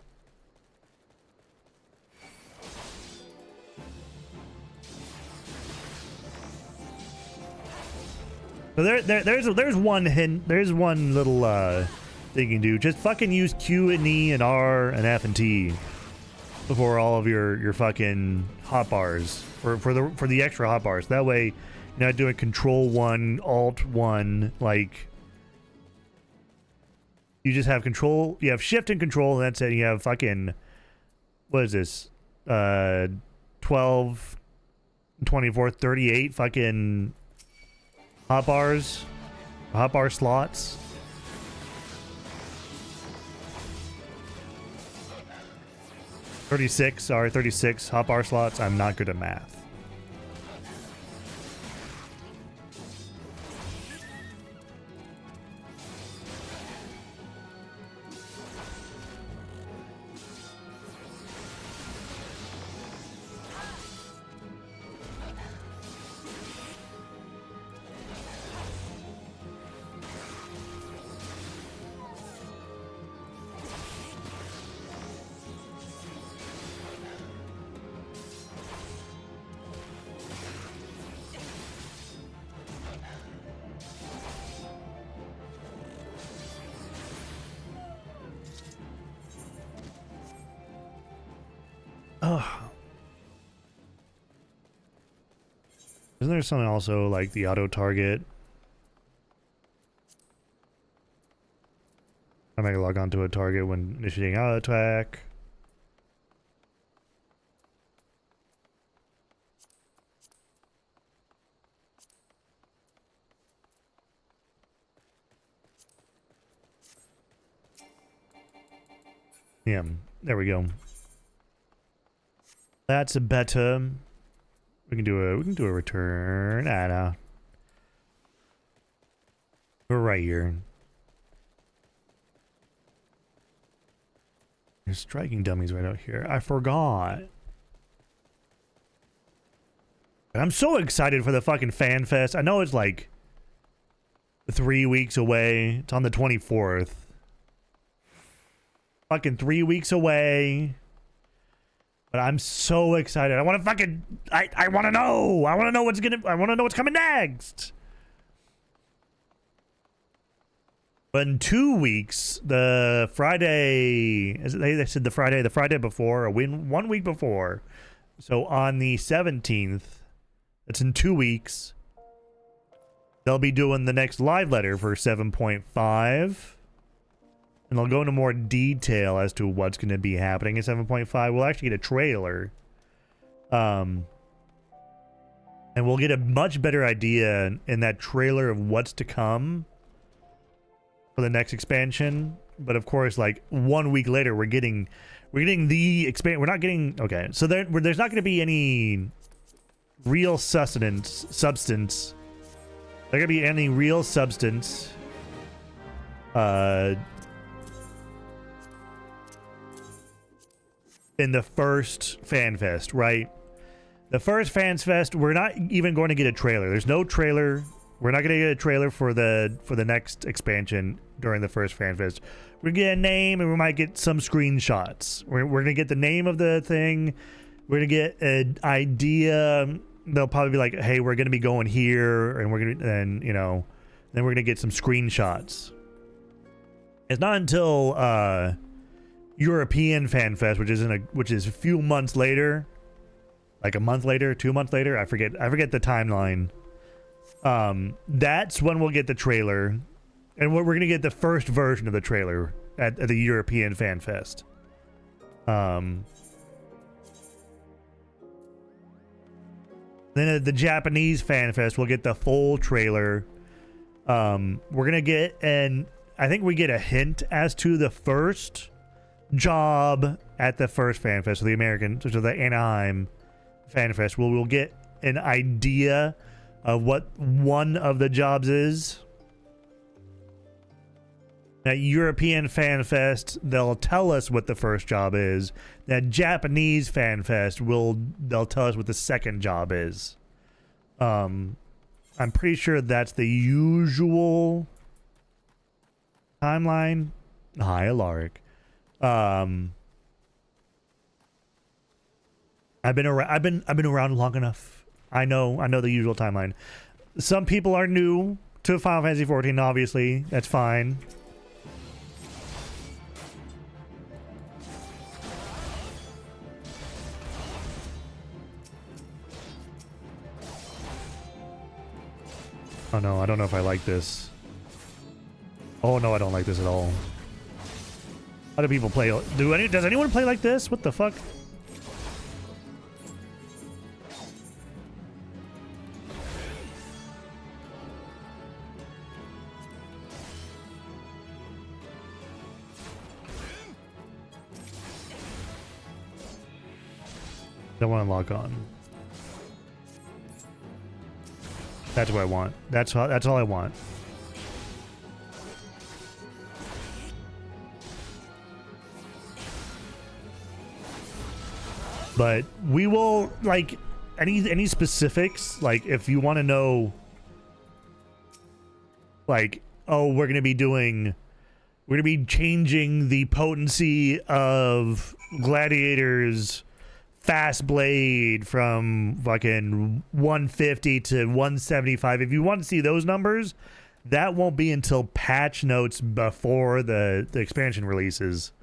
So there's one hint. There's one little thing you can do. Just fucking use Q and E and R and F and T before all of your fucking hotbars for the extra hotbars. That way you're not doing Control 1, Alt 1. Like, you just have Control. You have Shift and Control, and that's it. You have fucking, what is this? 12, 24, 38 fucking hotbar slots. $36 hotbar slots. I'm not good at math. Isn't there something also like the auto target? I'm gonna log onto a target when initiating auto attack. Yeah, there we go. That's better. We can do a return. No. We're right here. There's striking dummies right out here. I forgot. And I'm so excited for the fucking fan fest. I know it's like 3 weeks away. It's on the 24th. Fucking 3 weeks away. But I'm so excited. I want to fucking... I want to know. I want to know what's gonna... I want to know what's coming next. But in 2 weeks, the Friday... They said the Friday before, or 1 week before. So on the 17th, it's in 2 weeks, they'll be doing the next live letter for 7.5. And they'll go into more detail as to what's going to be happening in 7.5. We'll actually get a trailer. And we'll get a much better idea in that trailer of what's to come for the next expansion. But of course, like 1 week later, we're getting the expansion. We're not getting... Okay, so there's not going to be any real substance. There going to be any real substance. In the first fan fest, right? The first fans fest, we're not even going to get a trailer. There's no trailer. We're not going to get a trailer for the next expansion during the first fan fest. We're gonna get a name, and we might get some screenshots. We're gonna get the name of the thing. We're gonna get an idea. They'll probably be like, "Hey, we're gonna be going here," and then we're gonna get some screenshots. It's not until European Fan Fest, which is a few months later, like a month later, 2 months later. I forget the timeline. That's when we'll get the trailer, and we're gonna get the first version of the trailer at the European Fan Fest. Then at the Japanese Fan Fest, we'll get the full trailer. We're gonna get I think we get a hint as to the first job at the first Fan Fest, so the Anaheim Fan Fest. We'll get an idea of what one of the jobs is. At European Fan Fest, they'll tell us what the first job is. At Japanese Fan Fest, they'll tell us what the second job is. I'm pretty sure that's the usual timeline. Hi, Alaric. I've been around long enough. I know the usual timeline. Some people are new to Final Fantasy XIV, obviously. That's fine. Oh no, I don't know if I like this. Oh no, I don't like this at all. How do people play? Does anyone play like this? What the fuck? Don't want to lock on. That's what I want. That's all I want. But we will, like, any specifics, like if you want to know, like, oh, we're gonna be changing the potency of Gladiator's fast blade from fucking 150 to 175. If you want to see those numbers, that won't be until patch notes before the expansion releases.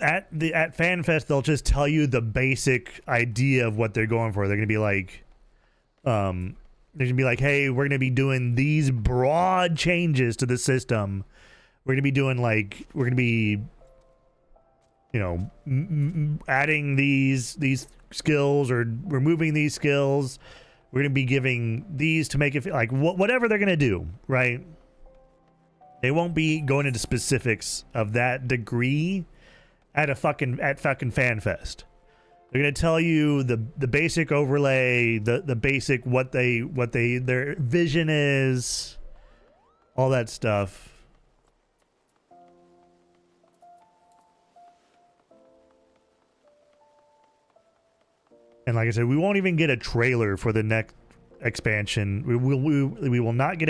At FanFest, they'll just tell you the basic idea of what they're going for. They're gonna be like, hey, we're gonna be doing these broad changes to the system. We're gonna be doing you know, adding these skills or removing these skills. We're going to be giving these to make it feel like whatever they're going to do, right? They won't be going into specifics of that degree at fucking FanFest. They're going to tell you the basic overlay, the basic what their vision is, all that stuff. And like I said, we won't even get a trailer for the next expansion. We will not get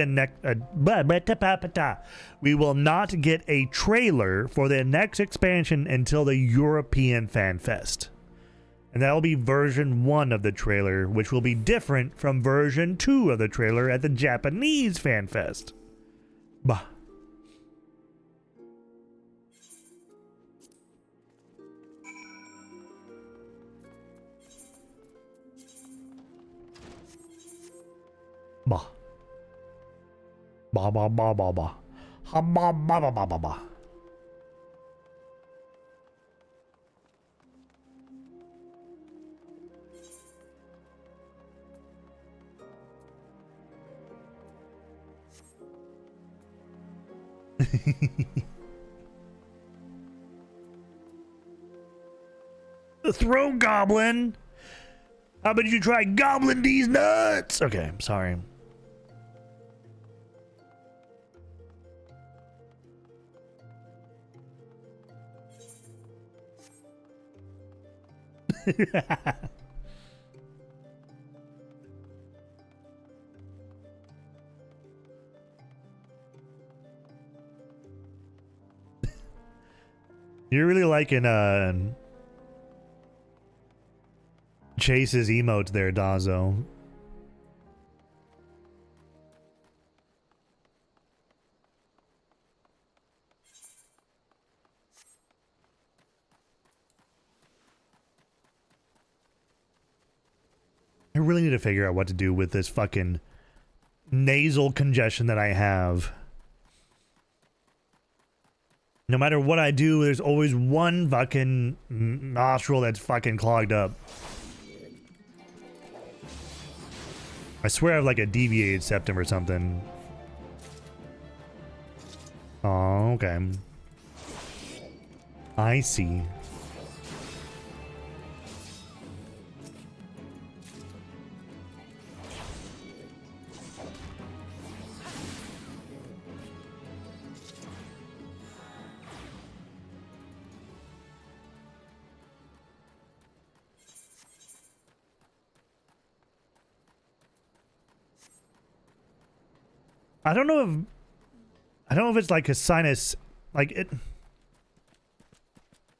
we will not get a trailer for the next expansion until the European Fan Fest. And that will be version 1 of the trailer, which will be different from version 2 of the trailer at the Japanese Fan Fest. Bah. Bah. Ba ba ba ba ba. Ha ba ba ba ba ba ba. The Throne Goblin. How about you try gobbling these nuts? Okay, I'm sorry. You're really liking Chase's emotes there, Dazzo. I really need to figure out what to do with this fucking nasal congestion that I have. No matter what I do, there's always one fucking nostril that's fucking clogged up. I swear I have like a deviated septum or something. Oh, okay. I see. I don't know if it's like a sinus, like it.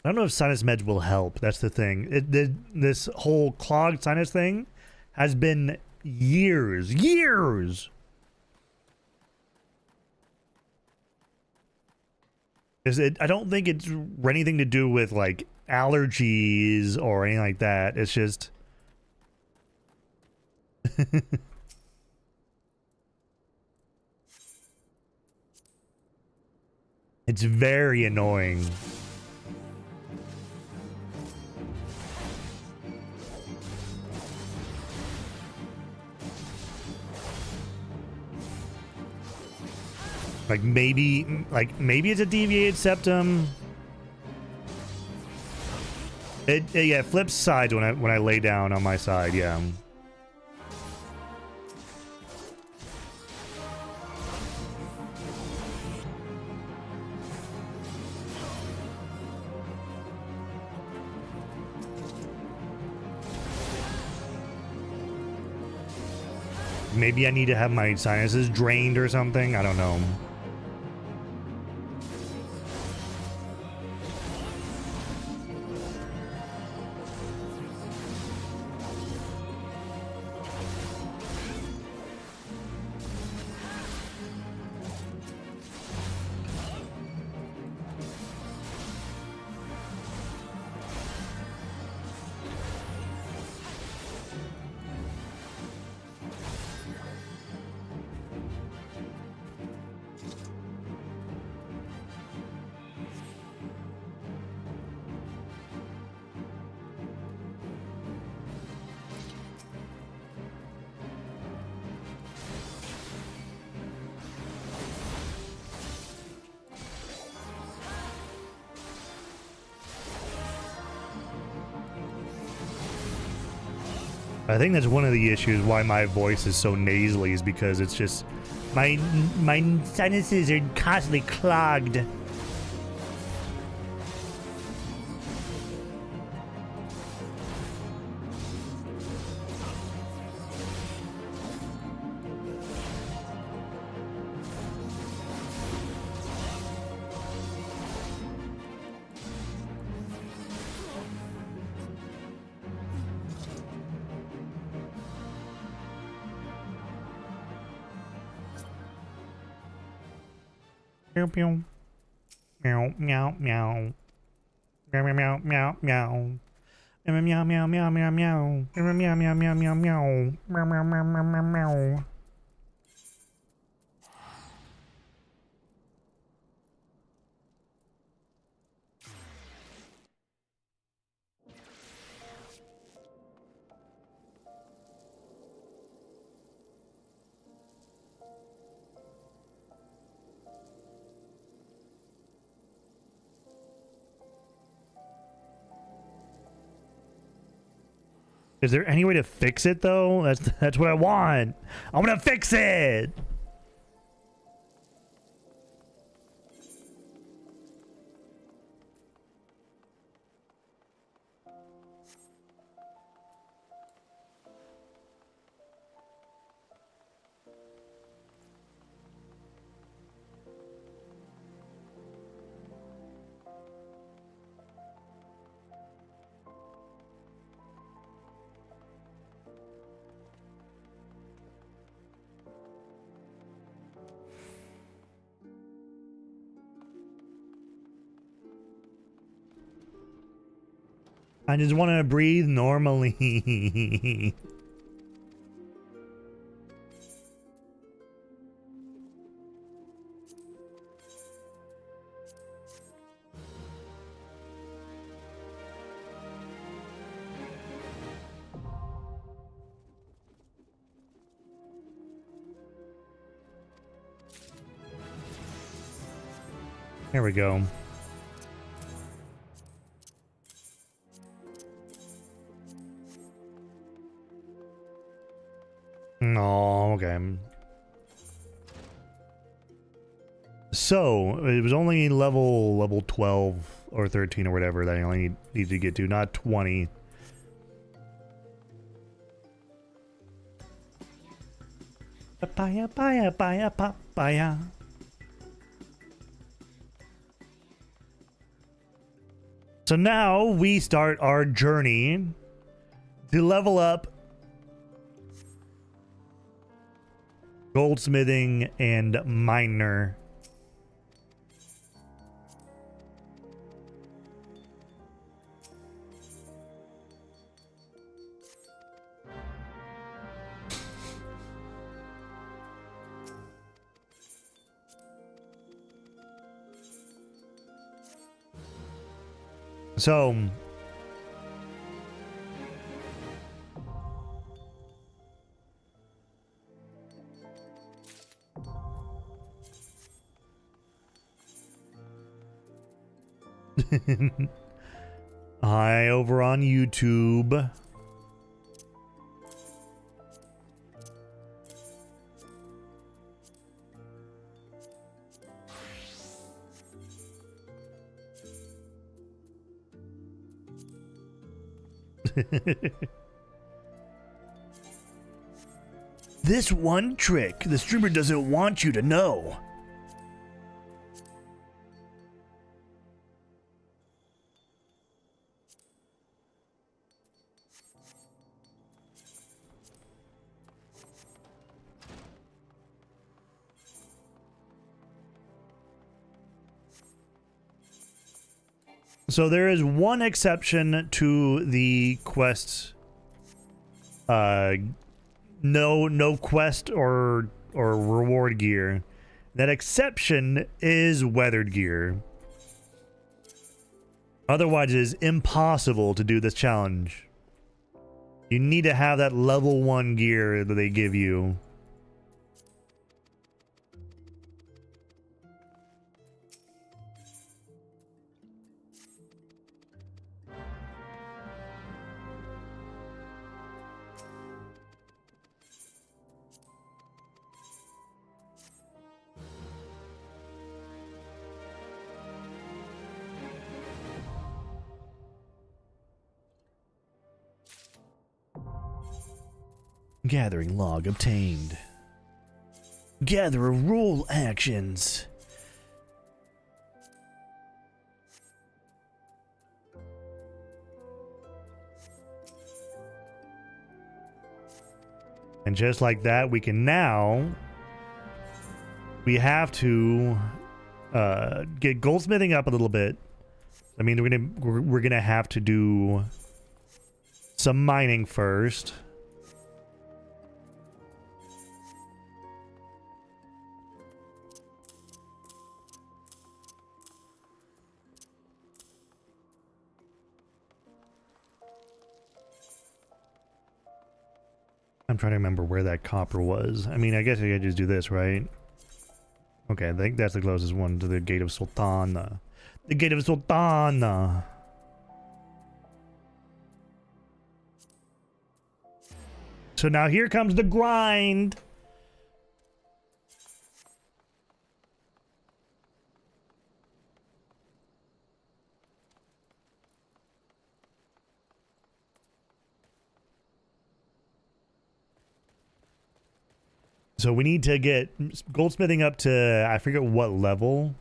I don't know if sinus meds will help. That's the thing. This whole clogged sinus thing has been years. I don't think it's anything to do with like allergies or anything like that. It's just it's very annoying. Like maybe it's a deviated septum. It flips sides when I lay down on my side. Yeah. Maybe I need to have my sinuses drained or something. I don't know. I think that's one of the issues why my voice is so nasally, is because it's just my sinuses are constantly clogged. Pew pew. Meow meow meow. Meow meow meow meow. Meow meow meow meow meow meow. Meow meow meow meow meow meow. Meow meow meow meow meow meow. Is there any way to fix it though? That's what I want. I want to fix it. I just want to breathe normally. Here we go. No, okay. So it was only level 12 or 13 or whatever that I only need to get to, not 20. Papaya, papaya, papaya, papaya. So now we start our journey to level up goldsmithing and miner. So hi over on YouTube. This one trick the streamer doesn't want you to know. So there is one exception to the quest. No quest or reward gear. That exception is weathered gear. Otherwise, it is impossible to do this challenge. You need to have that level 1 gear that they give you. Gathering log obtained. Gather rule actions. And just like that, we can now... We have to get goldsmithing up a little bit. I mean, we're gonna have to do some mining first. I'm trying to remember where that copper was. I mean, I guess I could just do this, right? Okay, I think that's the closest one to the Gate of Sultana. The Gate of Sultana! So now here comes the grind! So we need to get goldsmithing up to, I forget what level.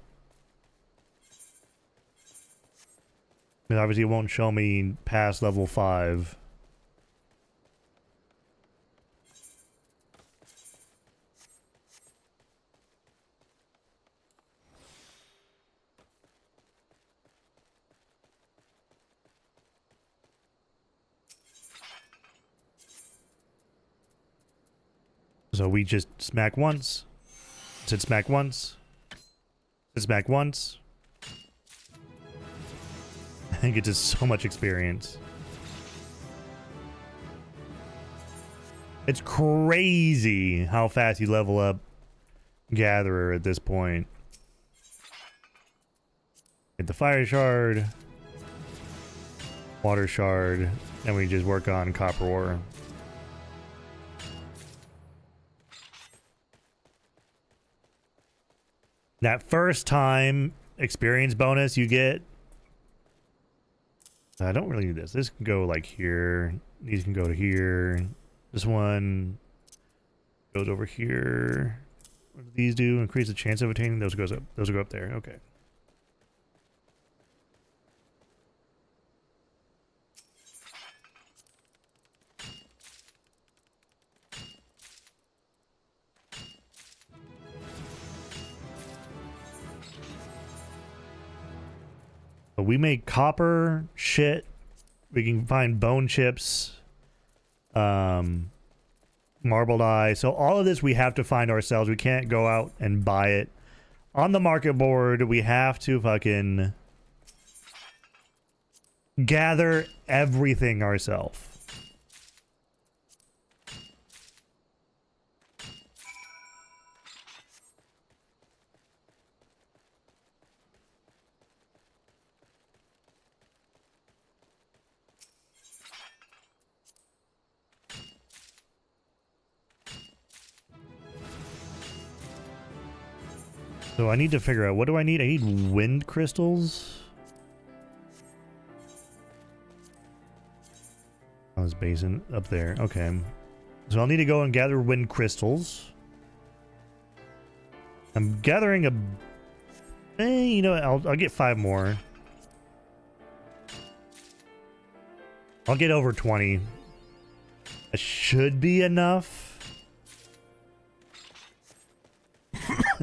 But obviously it won't show me past level 5. So we just smack once, sit smack once, sit smack once. I think it's just so much experience. It's crazy how fast you level up Gatherer at this point. Get the fire shard, water shard, and we just work on copper ore. That first time experience bonus you get, I don't really need this. This can go like here. These can go to here. This one Goes over here. What do these do? Increase the chance of attaining. Those goes up. Those will go up there. Okay. But we make copper shit. We can find bone chips. Marbled eye. So all of this we have to find ourselves. We can't go out and buy it on the market board. We have to fucking gather everything ourselves. So I need to figure out, what do I need? I need wind crystals. Oh, this basin up there. Okay. So I'll need to go and gather wind crystals. I'm gathering a... you know what? I'll get 5 more. I'll get over 20. That should be enough.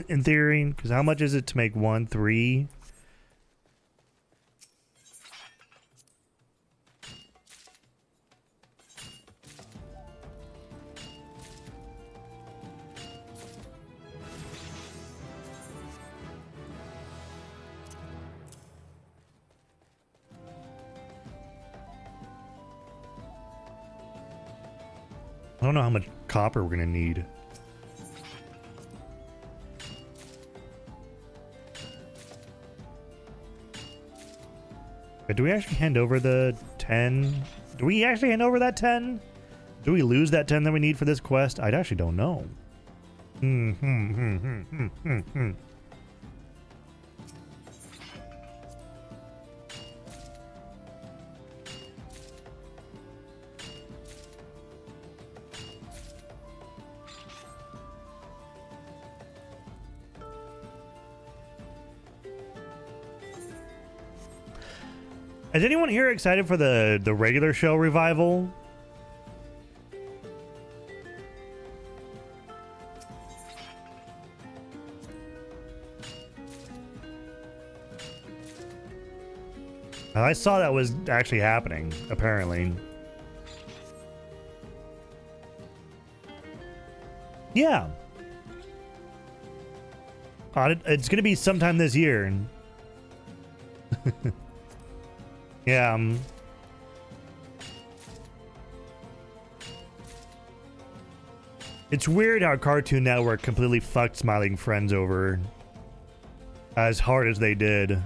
In theory, because how much is it to make 1? 3? I don't know how much copper we're gonna need. Do we actually hand over the 10? Do we actually hand over that 10? Do we lose that 10 that we need for this quest? I actually don't know. Is anyone here excited for the regular show revival? I saw that was actually happening, apparently. Yeah. It's going to be sometime this year. Yeah. It's weird how Cartoon Network completely fucked Smiling Friends over as hard as they did.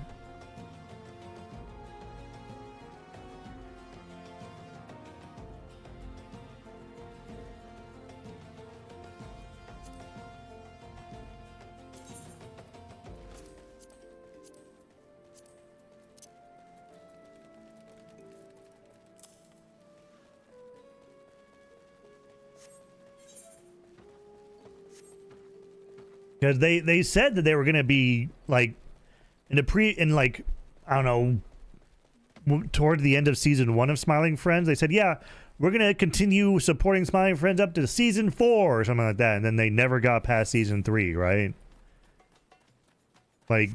Because they said that they were gonna be like in like I don't know, toward the end of season 1 of Smiling Friends. They said, yeah, we're gonna continue supporting Smiling Friends up to season 4 or something like that, and then they never got past season 3, right? Like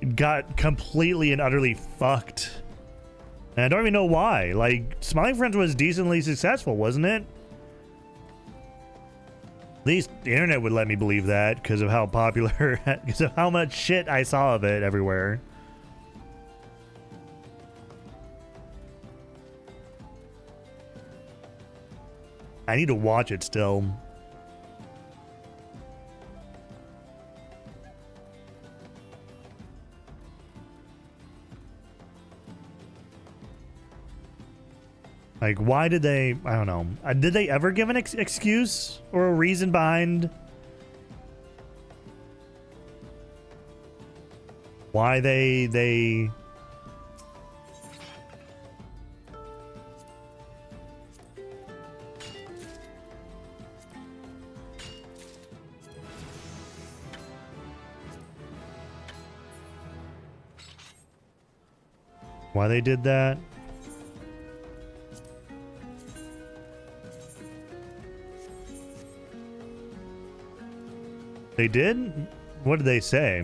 it got completely and utterly fucked, and I don't even know why. Like Smiling Friends was decently successful, wasn't it? At least the internet would let me believe that because of how popular, because of how much shit I saw of it everywhere. I need to watch it still. Like, why did they... I don't know. Did they ever give an excuse or a reason behind why they... Why they did that? They did? What did they say?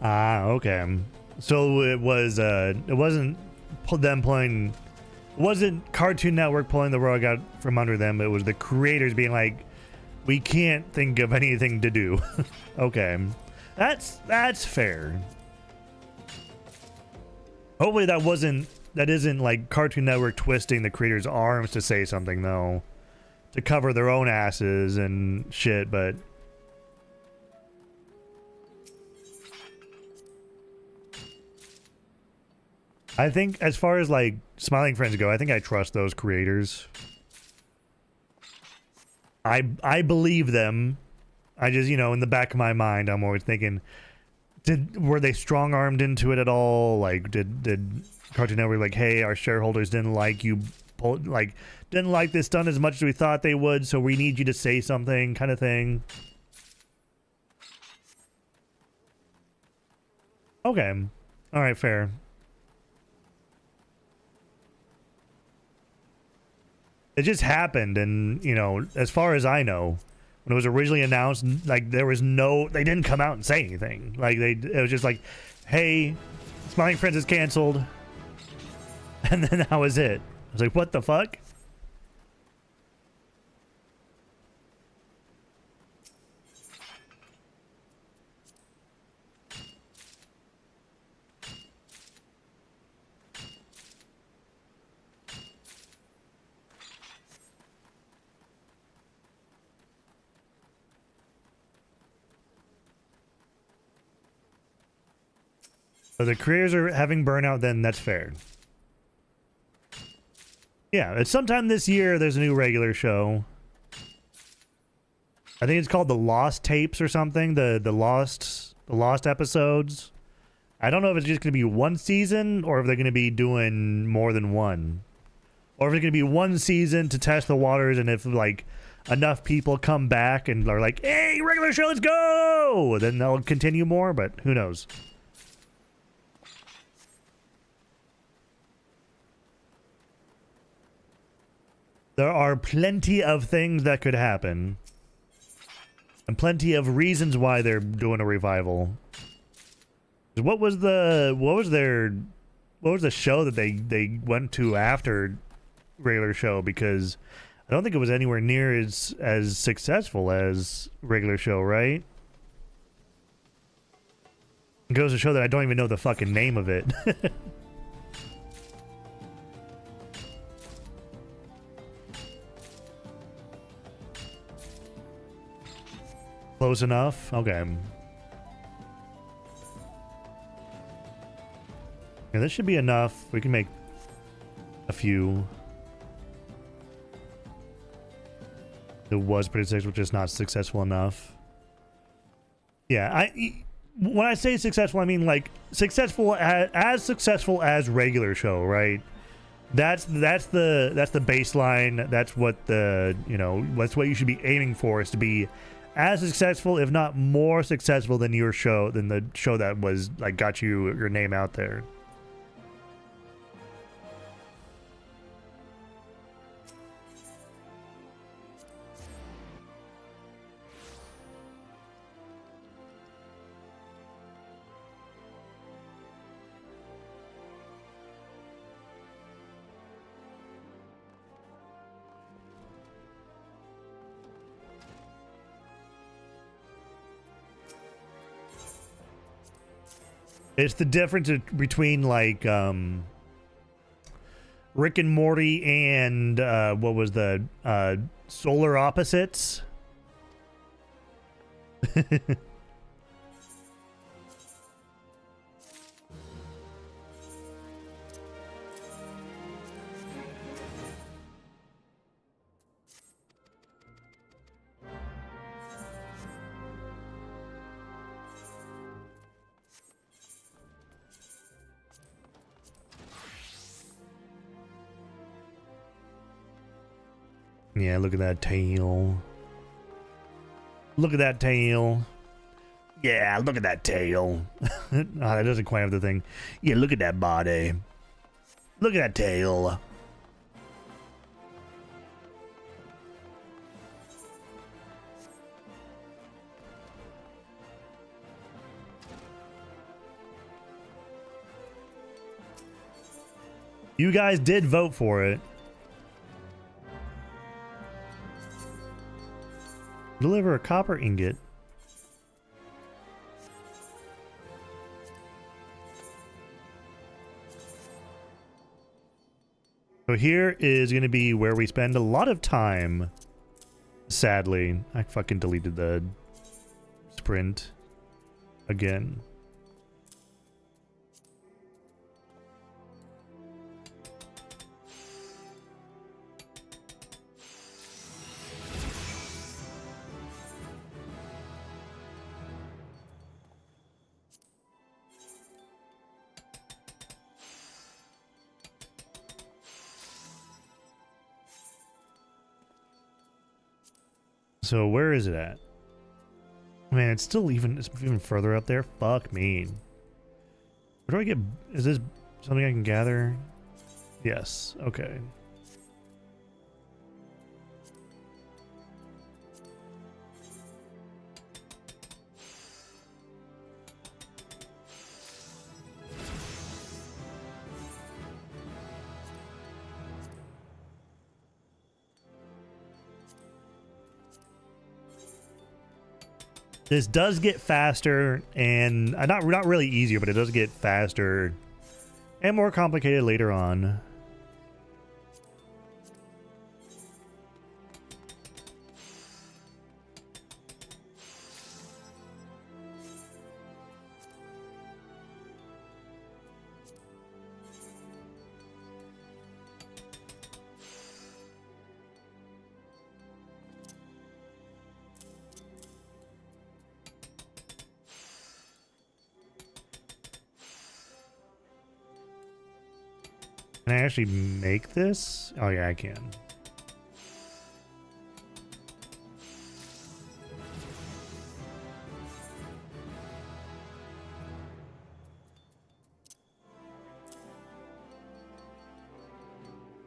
Ah, okay. So it wasn't them playing. It wasn't Cartoon Network pulling the rug out from under them. It was the creators being like, we can't think of anything to do. Okay. That's fair. Hopefully that isn't like Cartoon Network twisting the creators' arms to say something though. To cover their own asses and shit, but I think as far as like Smiling Friends go, I think I trust those creators. I believe them. I just, you know, in the back of my mind, I'm always thinking, were they strong-armed into it at all? Like, did Cartoon Network like, hey, our shareholders didn't like you, didn't like this done as much as we thought they would, so we need you to say something, kind of thing. Okay, all right, fair. It just happened, and, you know, as far as I know, when it was originally announced, like, there was no... They didn't come out and say anything. Like, it was just like, hey, Smiling Friends is canceled. And then that was it. I was like, what the fuck? So the creators are having burnout, then that's fair. Yeah, it's sometime this year there's a new regular show. I think it's called The Lost Tapes or something. The Lost episodes. I don't know if it's just gonna be one season or if they're gonna be doing more than one. Or if it's gonna be one season to test the waters, and if like enough people come back and are like, hey, regular show, let's go, then they'll continue more, but who knows. There are plenty of things that could happen. And plenty of reasons why they're doing a revival. What was the show that they went to after regular show? Because I don't think it was anywhere near as successful as regular show, right? It goes to show that I don't even know the fucking name of it. Close enough? Okay. Yeah, this should be enough. We can make a few. It was pretty successful, just not successful enough. Yeah, when I say successful, I mean like successful as successful as regular show, right? That's the baseline. That's what that's what you should be aiming for, is to be as successful, if not more successful than your show, than the show that was like got your name out there. It's the difference between like Rick and Morty and what was the Solar Opposites? Yeah, look at that tail. Look at that tail. Yeah, look at that tail. Oh, that doesn't quite have the thing. Yeah, look at that body. Look at that tail. You guys did vote for it. Deliver a copper ingot. So here is going to be where we spend a lot of time. Sadly, I fucking deleted the sprint again. So where is it at? Man, it's still it's even further up there. Fuck me. Where do I get? Is this something I can gather? Yes. Okay. This does get faster, and not really easier, but it does get faster and more complicated later on. Can I actually make this? Oh yeah, I can.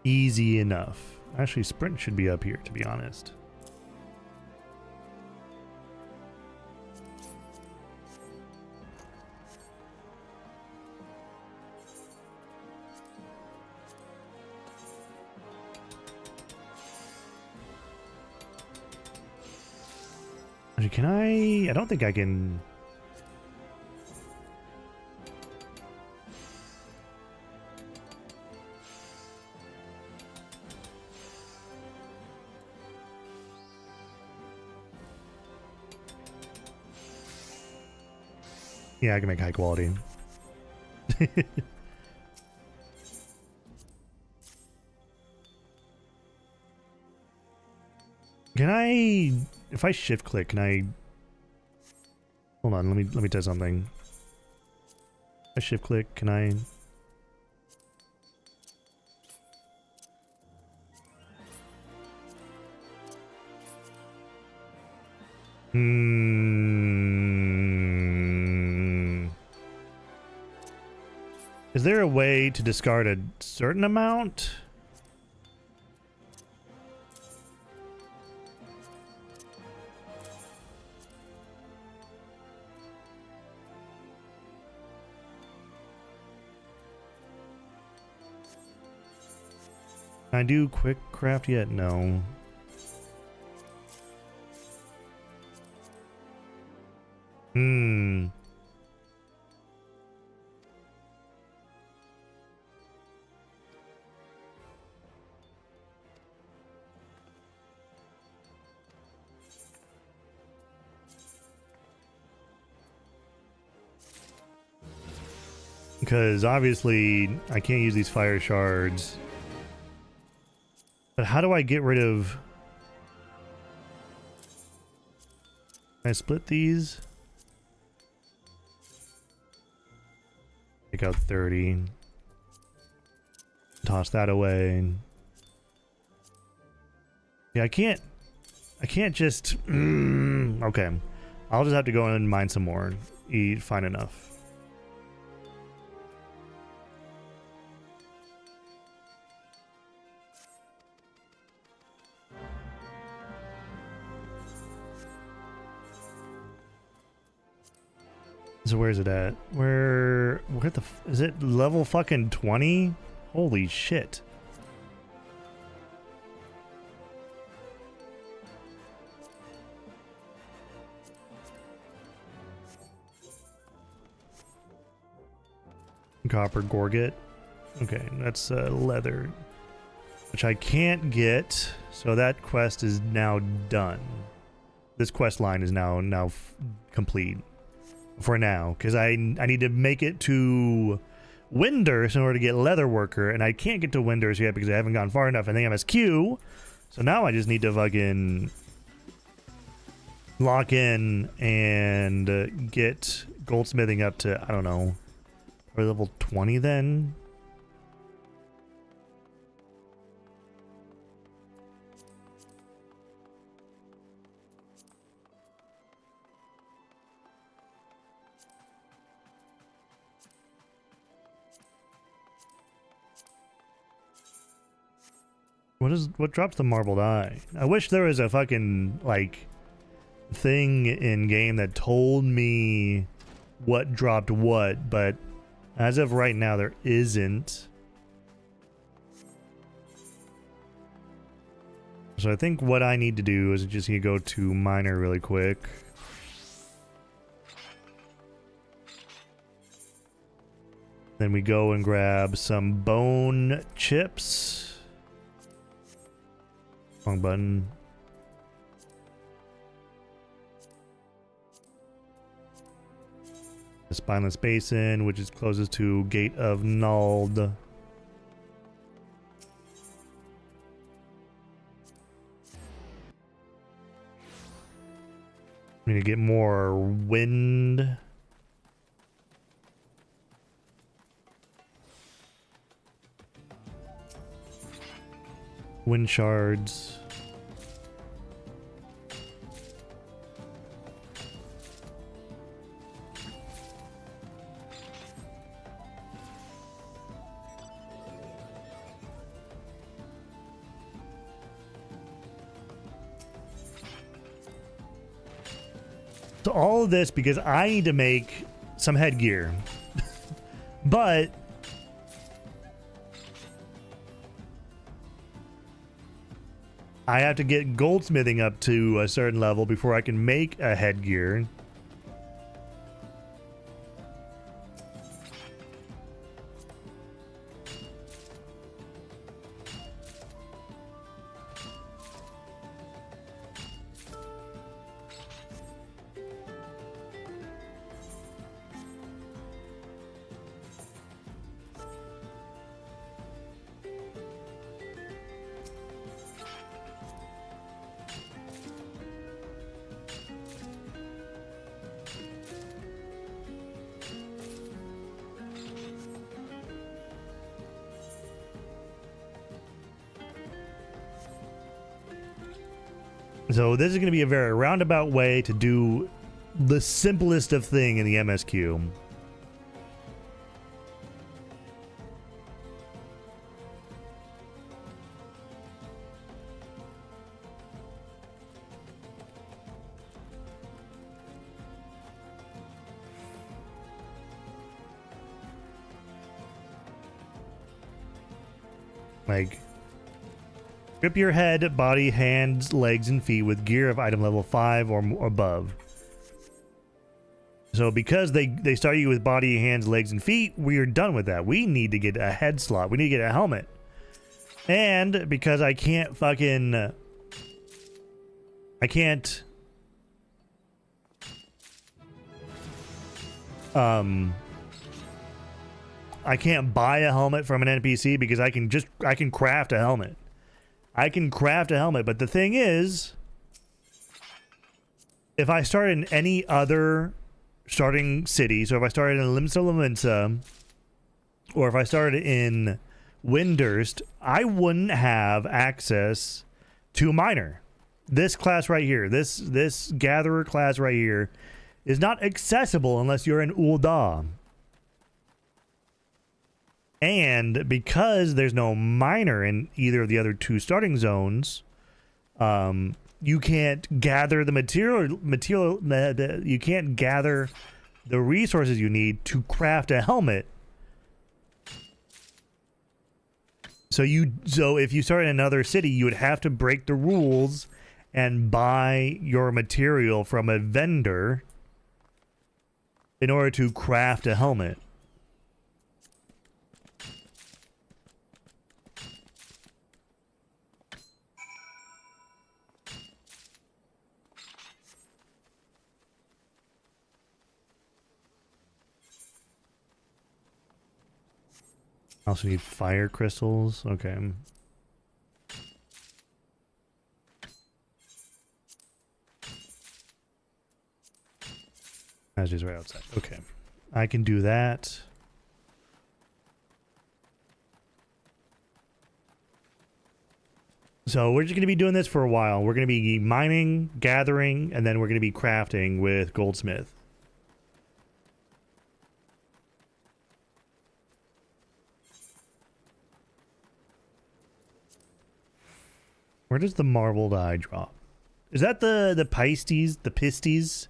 Easy enough. Actually, sprint should be up here, to be honest. Can I don't think I can. Yeah, I can make high quality. Can I, if I shift click, can I, hold on, let me test something. If I shift click, can I? Is there a way to discard a certain amount? Can I do quick craft yet? No. Because obviously I can't use these fire shards. But how do I get rid of... Can I split these? Take out 30. Toss that away. Yeah, I can't just okay. I'll just have to go in and mine some more. Find enough. So where's it at? Where is it level fucking 20? Holy shit. Copper gorget. Okay, that's leather, which I can't get. So that quest is now done. This quest line is now complete for now, because I need to make it to Winders in order to get leather worker, and I can't get to Winders yet because I haven't gone far enough in the MSQ. So now I just need to fucking lock in and get goldsmithing up to, I don't know, or level 20 then. What drops the marbled eye? I wish there was a fucking like thing in game that told me what dropped what, but as of right now there isn't. So I think what I need to do is just need to go to miner really quick. Then we go and grab some bone chips. Wrong button. The Spineless Basin, which is closest to Gate of Nald. I'm gonna get more wind. Wind shards. So all of this because I need to make some headgear. But I have to get goldsmithing up to a certain level before I can make a headgear. So this is going to be a very roundabout way to do the simplest of thing in the MSQ. Like, equip your head, body, hands, legs, and feet with gear of item level 5 or above. So because they start you with body, hands, legs, and feet, we are done with that. We need to get a head slot. We need to get a helmet. And because I can't fucking... I can't... I can't buy a helmet from an NPC because I can craft a helmet. I can craft a helmet, but the thing is, if I start in any other starting city, so if I started in Limsa, or if I started in Windurst, I wouldn't have access to a miner. This class right here, this gatherer class right here, is not accessible unless you're an Ul'dah. And because there's no miner in either of the other two starting zones, you can't gather the material. You can't gather the resources you need to craft a helmet. So if you start in another city, you would have to break the rules and buy your material from a vendor in order to craft a helmet. Also need fire crystals. Okay. That's just right outside. Okay. I can do that. So we're just going to be doing this for a while. We're going to be mining, gathering, and then we're going to be crafting with Goldsmith. Where does the marbled eye drop? Is that the Pistes, the Pistes,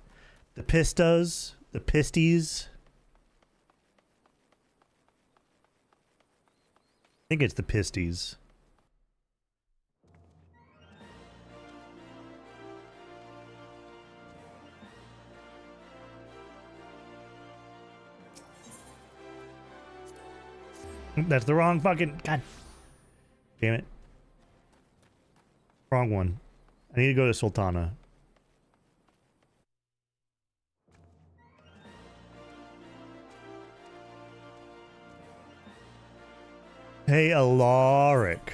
the Pistas, the Pistes? I think it's the Pistes. That's the wrong fucking... God damn it. Wrong one. I need to go to Sultana. Hey, Alaric.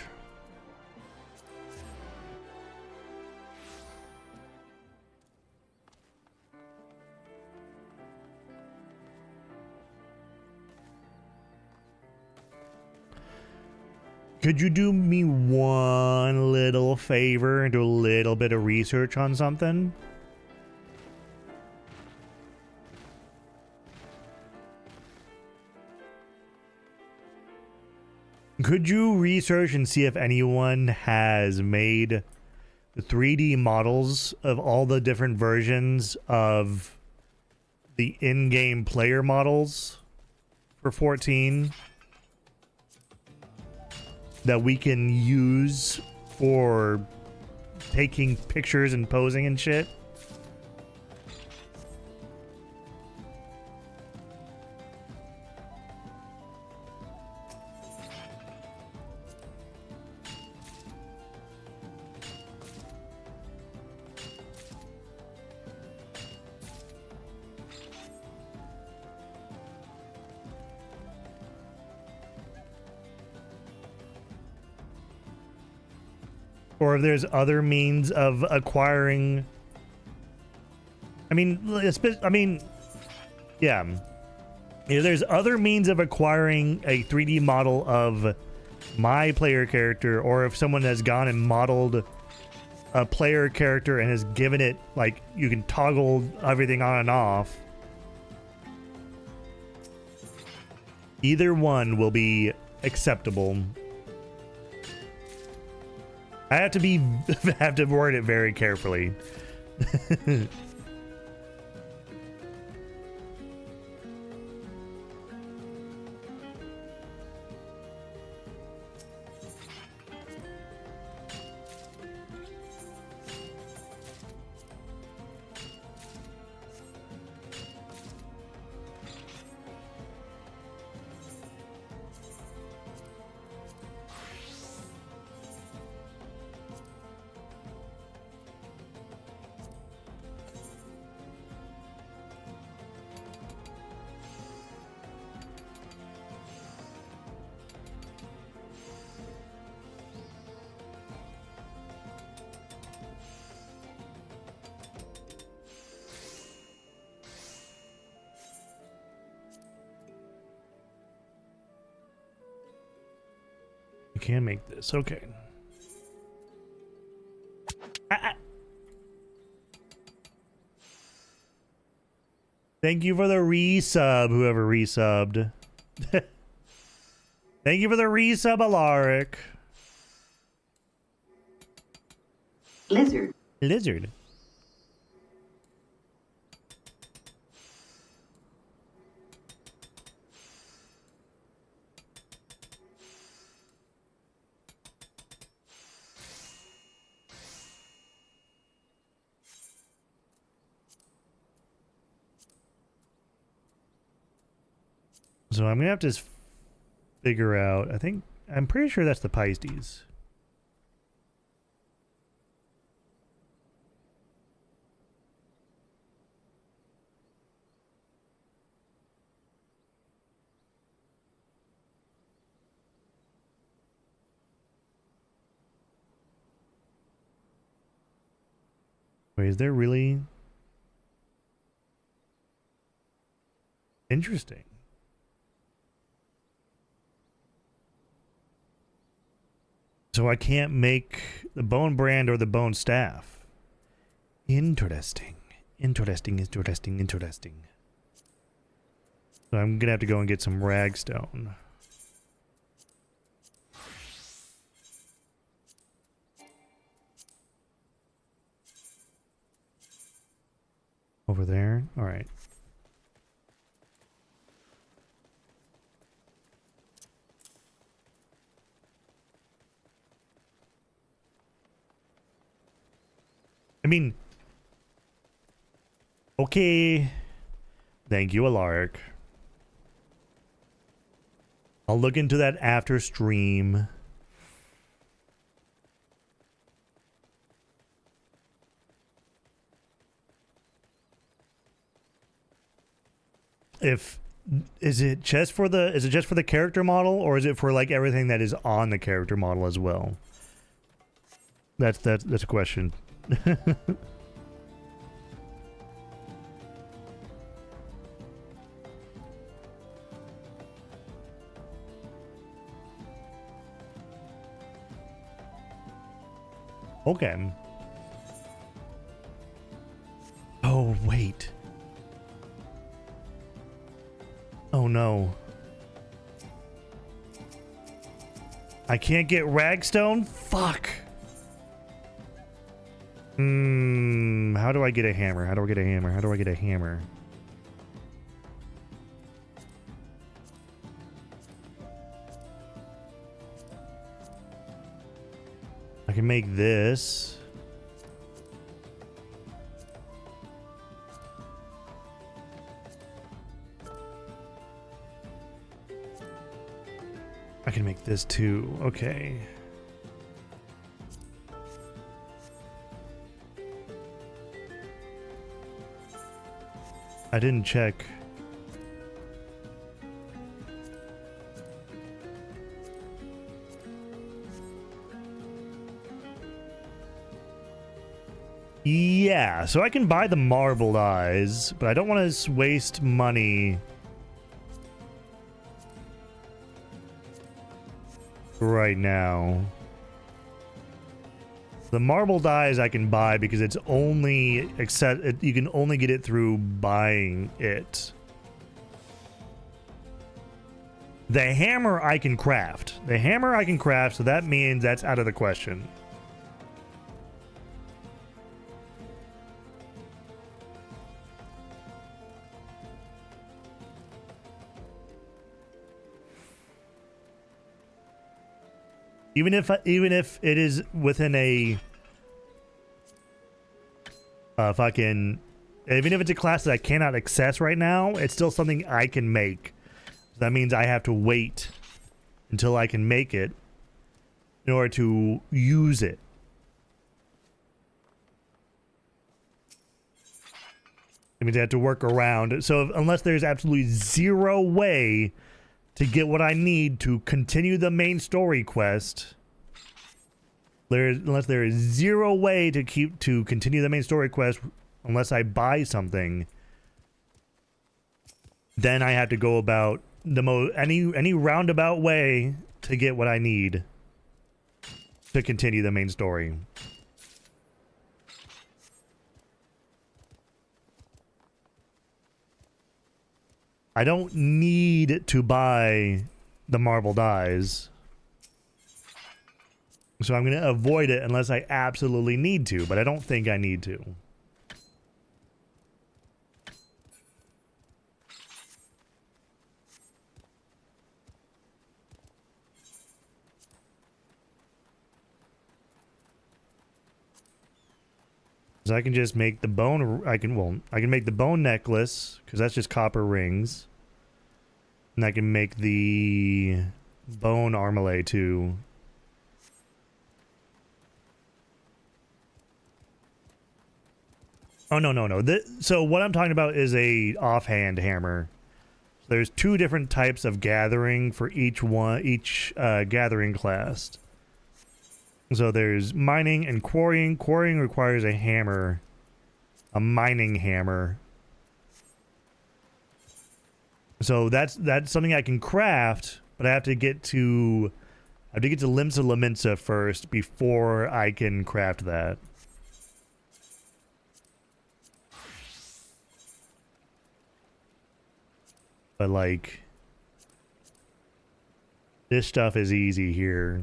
Could you do me one little favor and do a little bit of research on something? Could you research and see if anyone has made 3D models of all the different versions of the in-game player models for 14? That we can use for taking pictures and posing and shit. Or if there's other means of acquiring. Yeah. If there's other means of acquiring a 3D model of my player character, or if someone has gone and modeled a player character and has given it, like, you can toggle everything on and off. Either one will be acceptable. I have to word it very carefully. Can make this. Okay. Thank you for the resub, whoever resubbed. Thank you for the resub, Alaric. Lizard. Lizard. So I'm gonna have to figure out. I'm pretty sure that's the Pisces. Wait, is there really? Interesting. So I can't make the bone brand or the bone staff. Interesting. Interesting, interesting, interesting. So I'm gonna have to go and get some ragstone. Over there? Alright. I mean, okay. Thank you, Alaric. I'll look into that after stream. Is it just for the character model, or is it for like everything that is on the character model as well? That's a question. Okay. Oh, wait. Oh no. I can't get ragstone? Fuck. How do I get a hammer? How do I get a hammer? How do I get a hammer? I can make this. I can make this too. Okay. I didn't check. Yeah, so I can buy the marbled eyes, but I don't want to waste money right now. The marbled eyes I can buy because it's only you can only get it through buying it. The hammer I can craft. The hammer I can craft, so that means that's out of the question. Even if it is within a even if it's a class that I cannot access right now, it's still something I can make. So that means I have to wait until I can make it in order to use it. It means I have to work around. So unless there's absolutely zero way to get what I need to continue the main story quest, unless there is zero way to continue the main story quest unless I buy something, then I have to go about any roundabout way to get what I need to continue the main story. I don't need to buy the marble dies. So I'm going to avoid it unless I absolutely need to, but I don't think I need to. So I can just make the bone, I can make the bone necklace, because that's just copper rings. And I can make the bone armlet too. Oh, no. So what I'm talking about is a offhand hammer. There's two different types of gathering for each gathering class. So there's mining and quarrying. Quarrying requires a hammer, a mining hammer. So that's something I can craft, but I have to get to Limsa Laminsa first before I can craft that. But like, this stuff is easy here.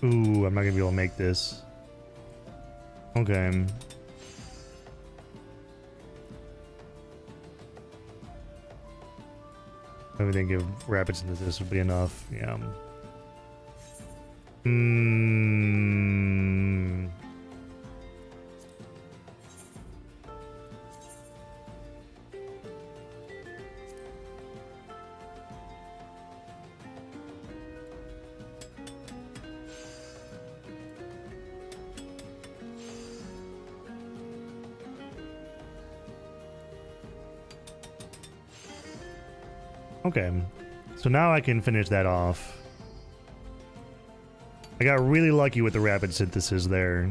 Ooh, I'm not gonna be able to make this. Okay. I would think if rapid synthesis would be enough. Yeah. Okay, so now I can finish that off. I got really lucky with the rapid synthesis there.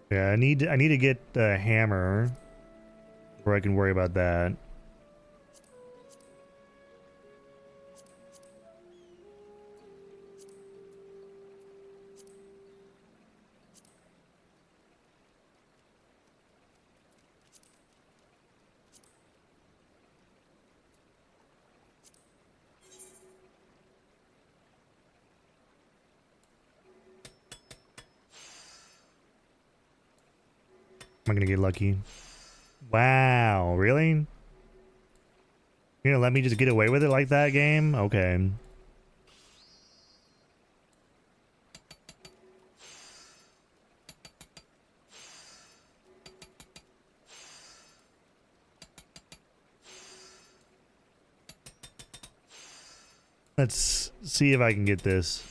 Yeah, I need to get the hammer where I can worry about that. Am I gonna get lucky? Wow, really? You're gonna let me just get away with it like that, game? Okay. Let's see if I can get this.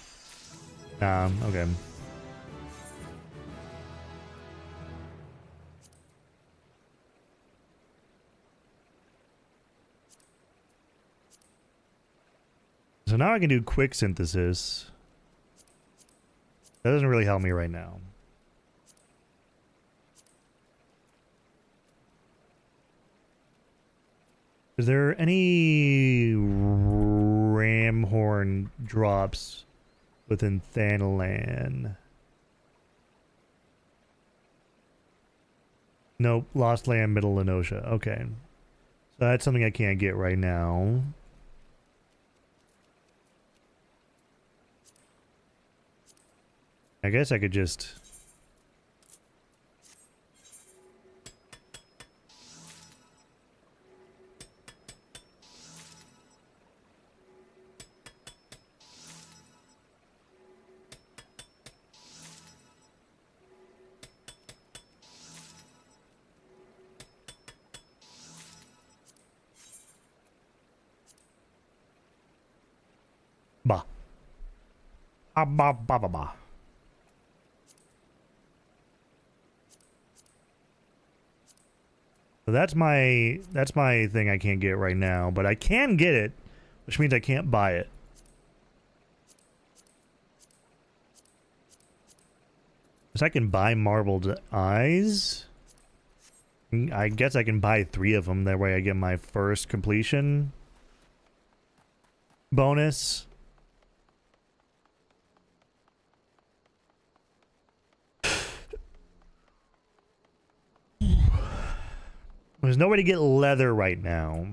Okay. So now I can do quick synthesis. That doesn't really help me right now. Is there any ram horn drops within Thanalan? Nope. Lost Land, Middle Lenosha. Okay. So that's something I can't get right now. I guess I could just... Bah. Ah, bah, bah, bah, bah. So that's my thing I can't get right now, but I can get it, which means I can't buy it. So I can buy marbled eyes. I guess I can buy 3 of them. That way I get my first completion bonus. There's no way to get leather right now.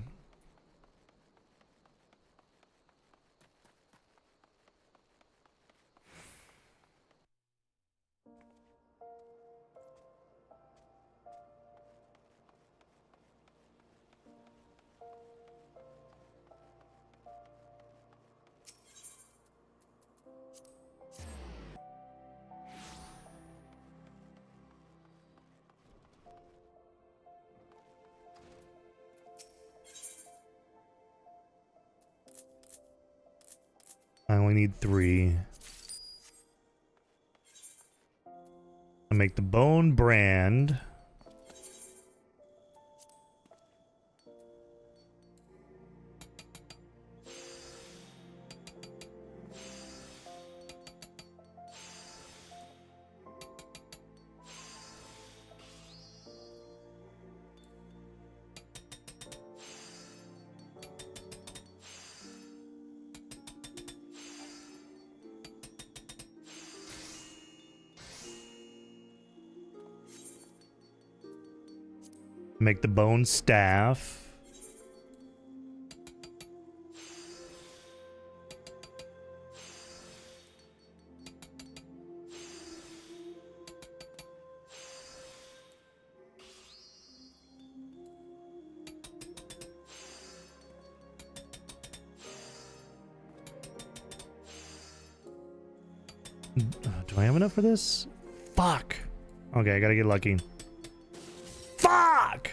I only need 3. I make the bone brand. Make the bone staff. Do I have enough for this? Fuck. Okay, I gotta get lucky. Fuck!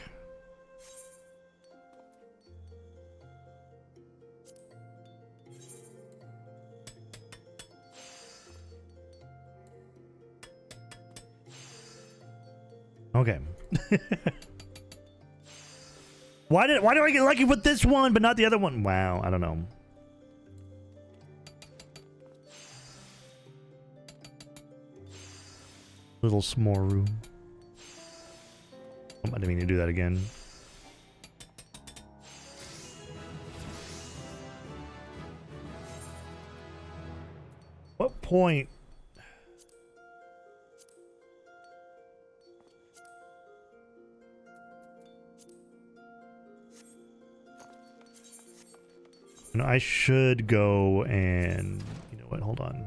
Okay. Why do I get lucky with this one but not the other one? Wow, I don't know. Little small room. I didn't mean to do that again. What point? No, I should go and you know what? Hold on.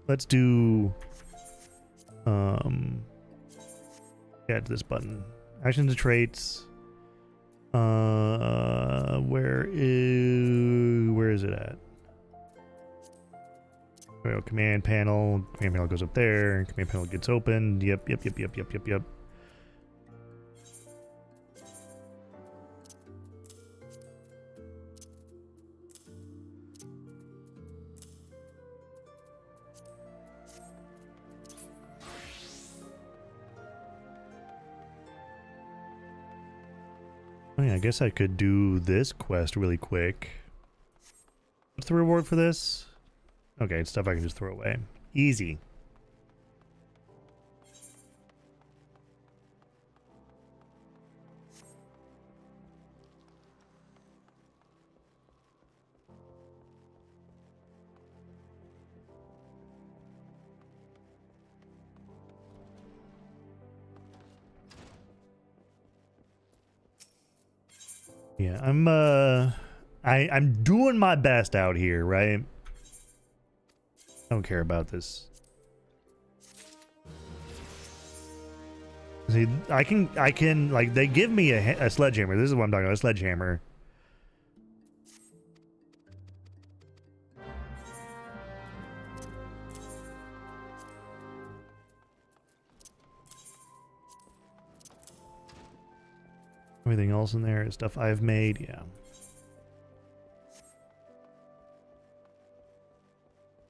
Let's do add this button. Actions and traits. Where is it at? There we go, command panel. Command panel goes up there. Command panel gets opened. Yep. Oh yeah, I guess I could do this quest really quick. What's the reward for this? Okay, it's stuff I can just throw away. Easy. Yeah, I'm doing my best out here, right? I don't care about this. See, I can like they give me a sledgehammer. This is what I'm talking about, a sledgehammer. Everything else in there is stuff I've made, yeah.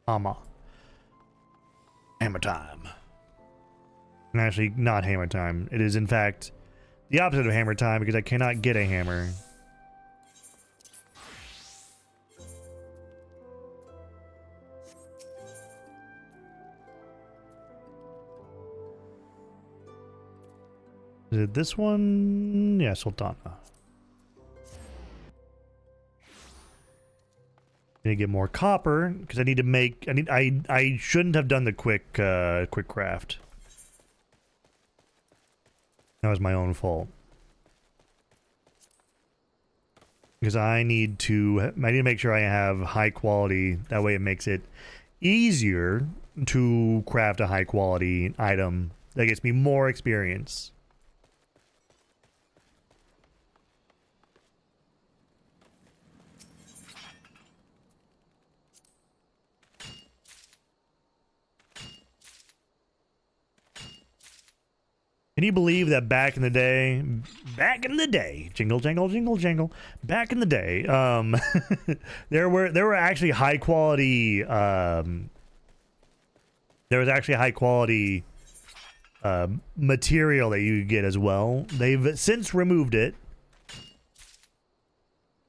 Hammer time. And actually, not hammer time. It is, in fact, the opposite of hammer time because I cannot get a hammer. Is it this one? Yeah, Sultana. I need to get more copper because I need to make. I shouldn't have done the quick craft. That was my own fault. Because I need to make sure I have high quality. That way, it makes it easier to craft a high quality item that gets me more experience. Can you believe that back in the day, jingle, jangle, jingle, jangle, back in the day, there were actually high quality, there was actually high quality material that you could get as well. They've since removed it.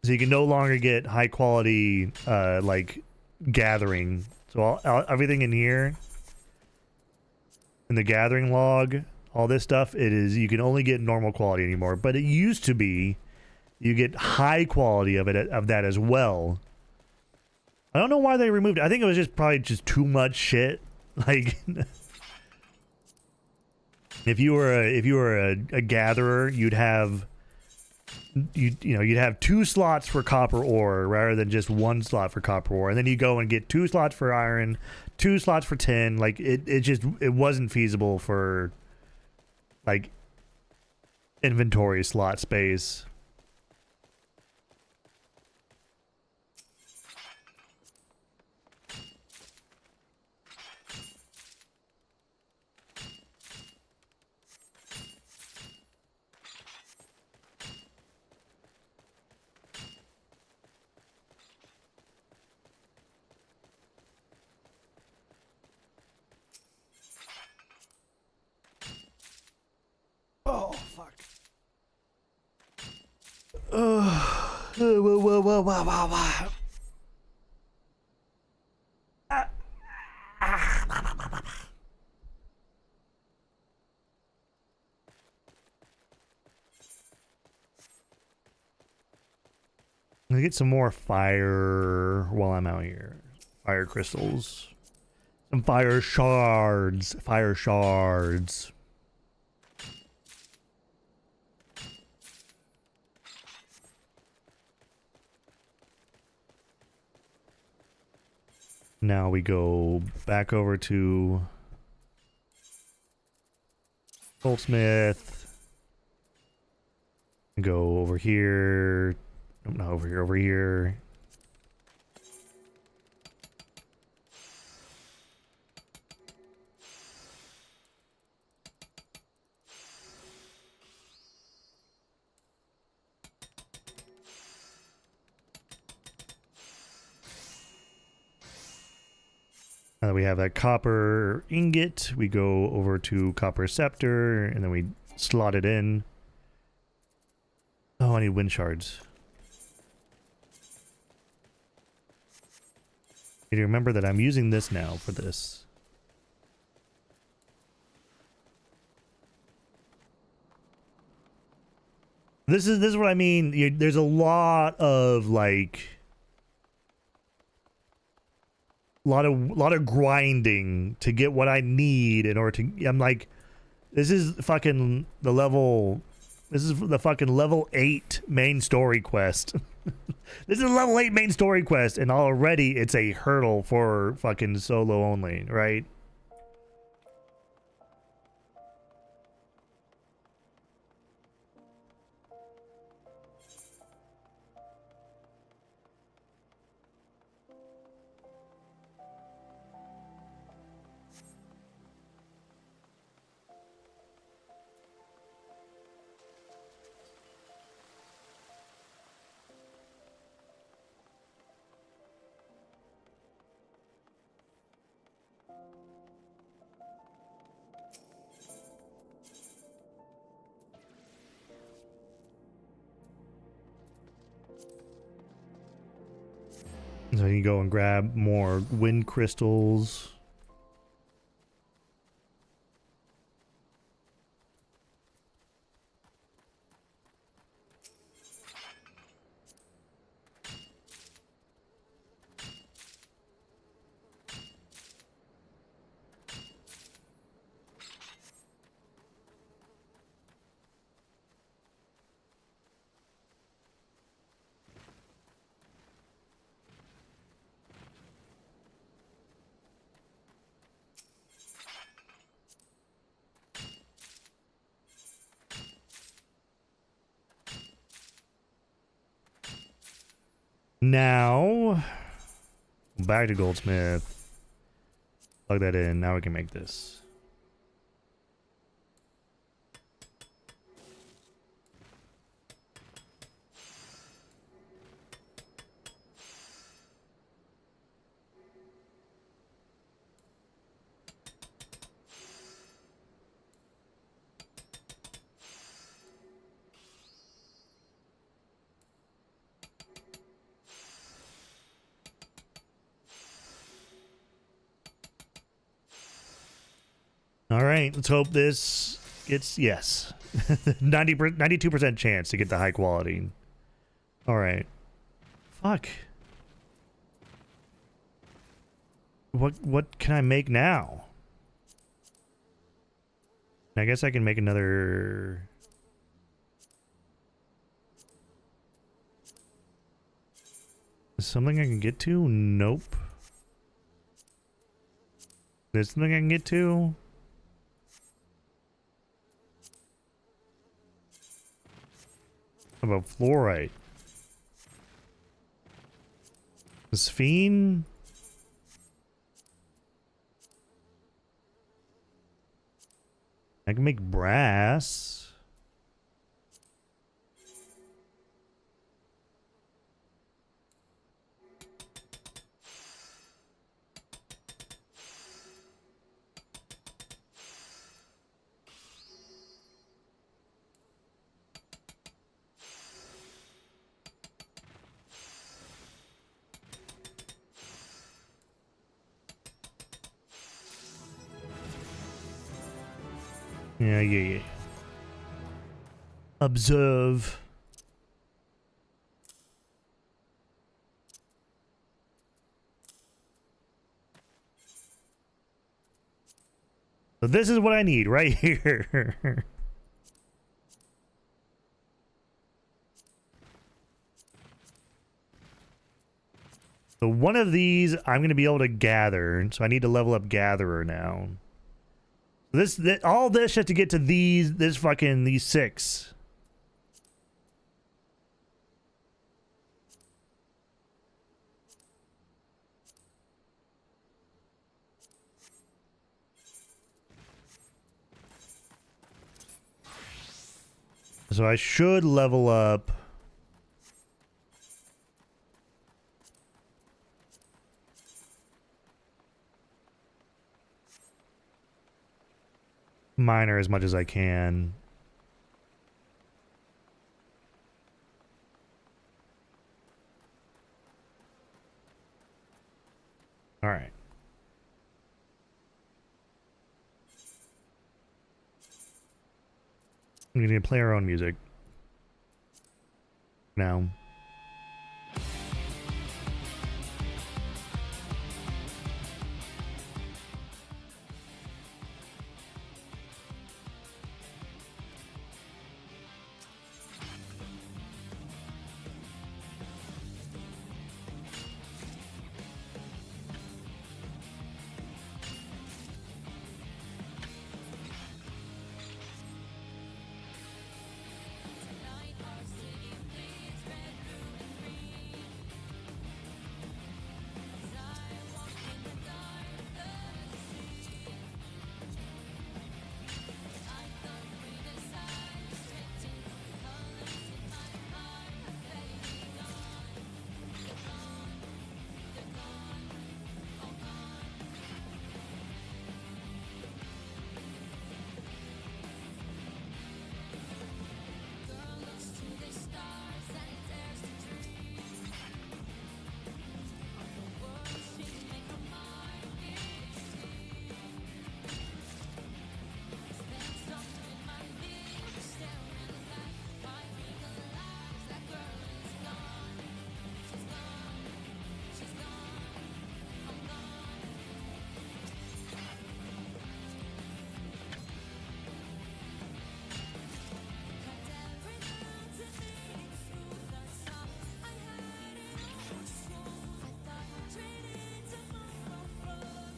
So you can no longer get high quality, like, gathering. So everything in here, in the gathering log, all this stuff, you can only get normal quality anymore. But it used to be you get high quality of that as well. I don't know why they removed it. I think it was just probably just too much shit. Like, if you were a gatherer, you'd have two slots for copper ore rather than just one slot for copper ore, and then you go and get 2 slots for iron, 2 slots for tin. Like it wasn't feasible for, like, inventory slot space. Oh, fuck. Let's get some more fire while I'm out here. Fire crystals. Some fire shards. Fire shards. Now we go back over to Goldsmith. Go over here. No, over here. We have that copper ingot. We go over to copper scepter, and then we slot it in. Oh, I need wind shards. You remember that I'm using this now for this. This is what I mean. There's a lot of, like, lot of grinding to get what I need in order to. I'm like, this is fucking the level. This is the fucking level 8 main story quest. This is a level 8 main story quest, and already it's a hurdle for fucking solo only, right? So you go and grab more wind crystals. Now, back to goldsmith. Plug that in. Now we can make this. All right, let's hope this gets, yes. 92% chance to get the high quality. All right. Fuck. What can I make now? I guess I can make another... Is something I can get to? Nope. There's something I can get to? How about fluorite? Sphene? I can make brass. Yeah. Observe. So this is what I need right here. So one of these I'm going to be able to gather. So I need to level up gatherer now. All this just to get to these 6. So I should level up. Miner as much as I can. All right. We need to play our own music now.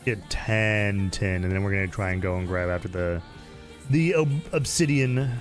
Get 10, 10, and then we're gonna try and go and grab after the obsidian.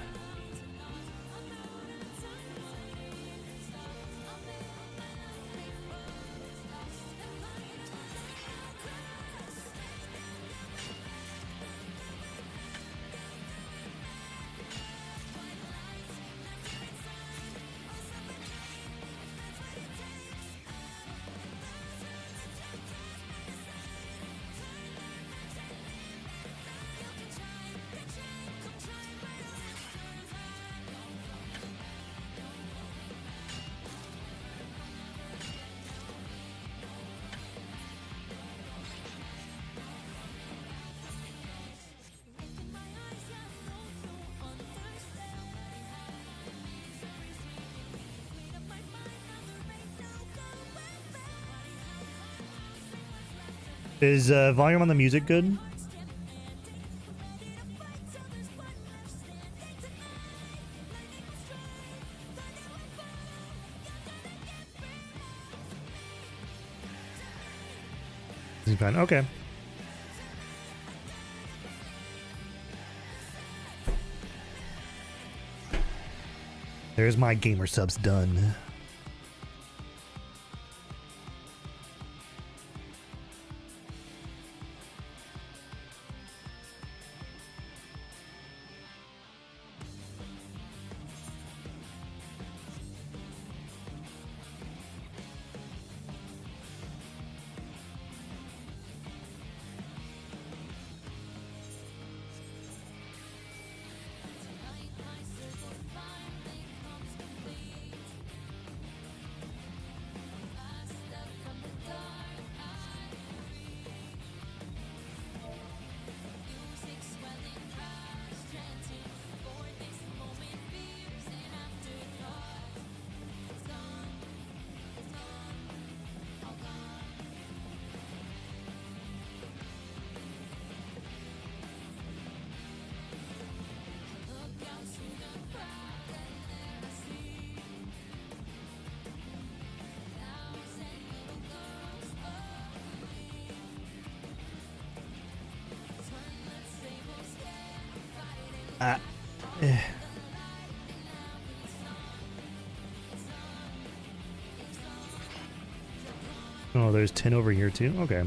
Is volume on the music good? Fine. Okay. There's my gamer subs done. Oh, there's 10 over here too? Okay.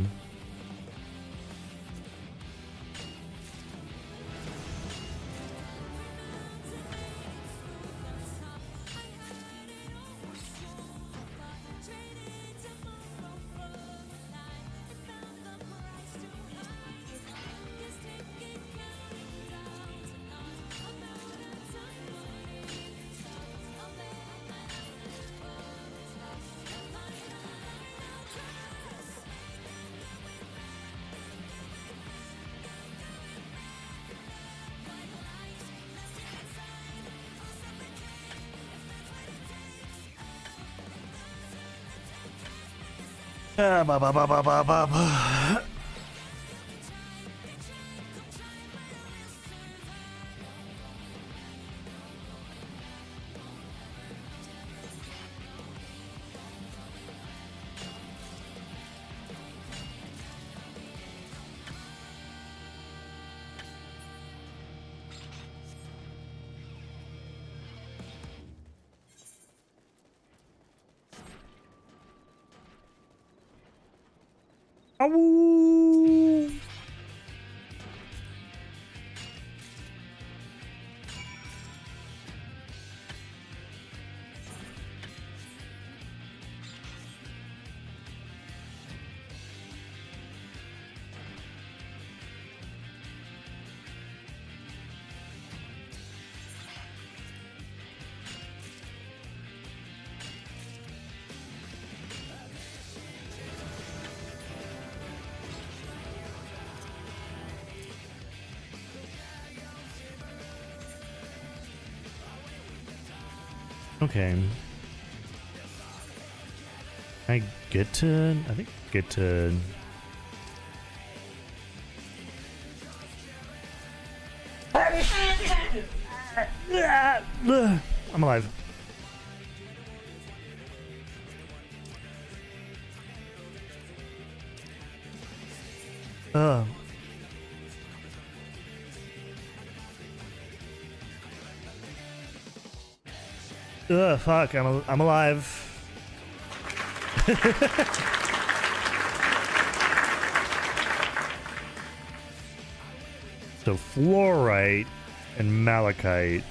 Ba, ba, ba, ba, ba, ba. Ow! Okay. I get to... I think I get to... I'm alive. Ugh. Ugh, fuck, I'm alive. So fluorite and malachite.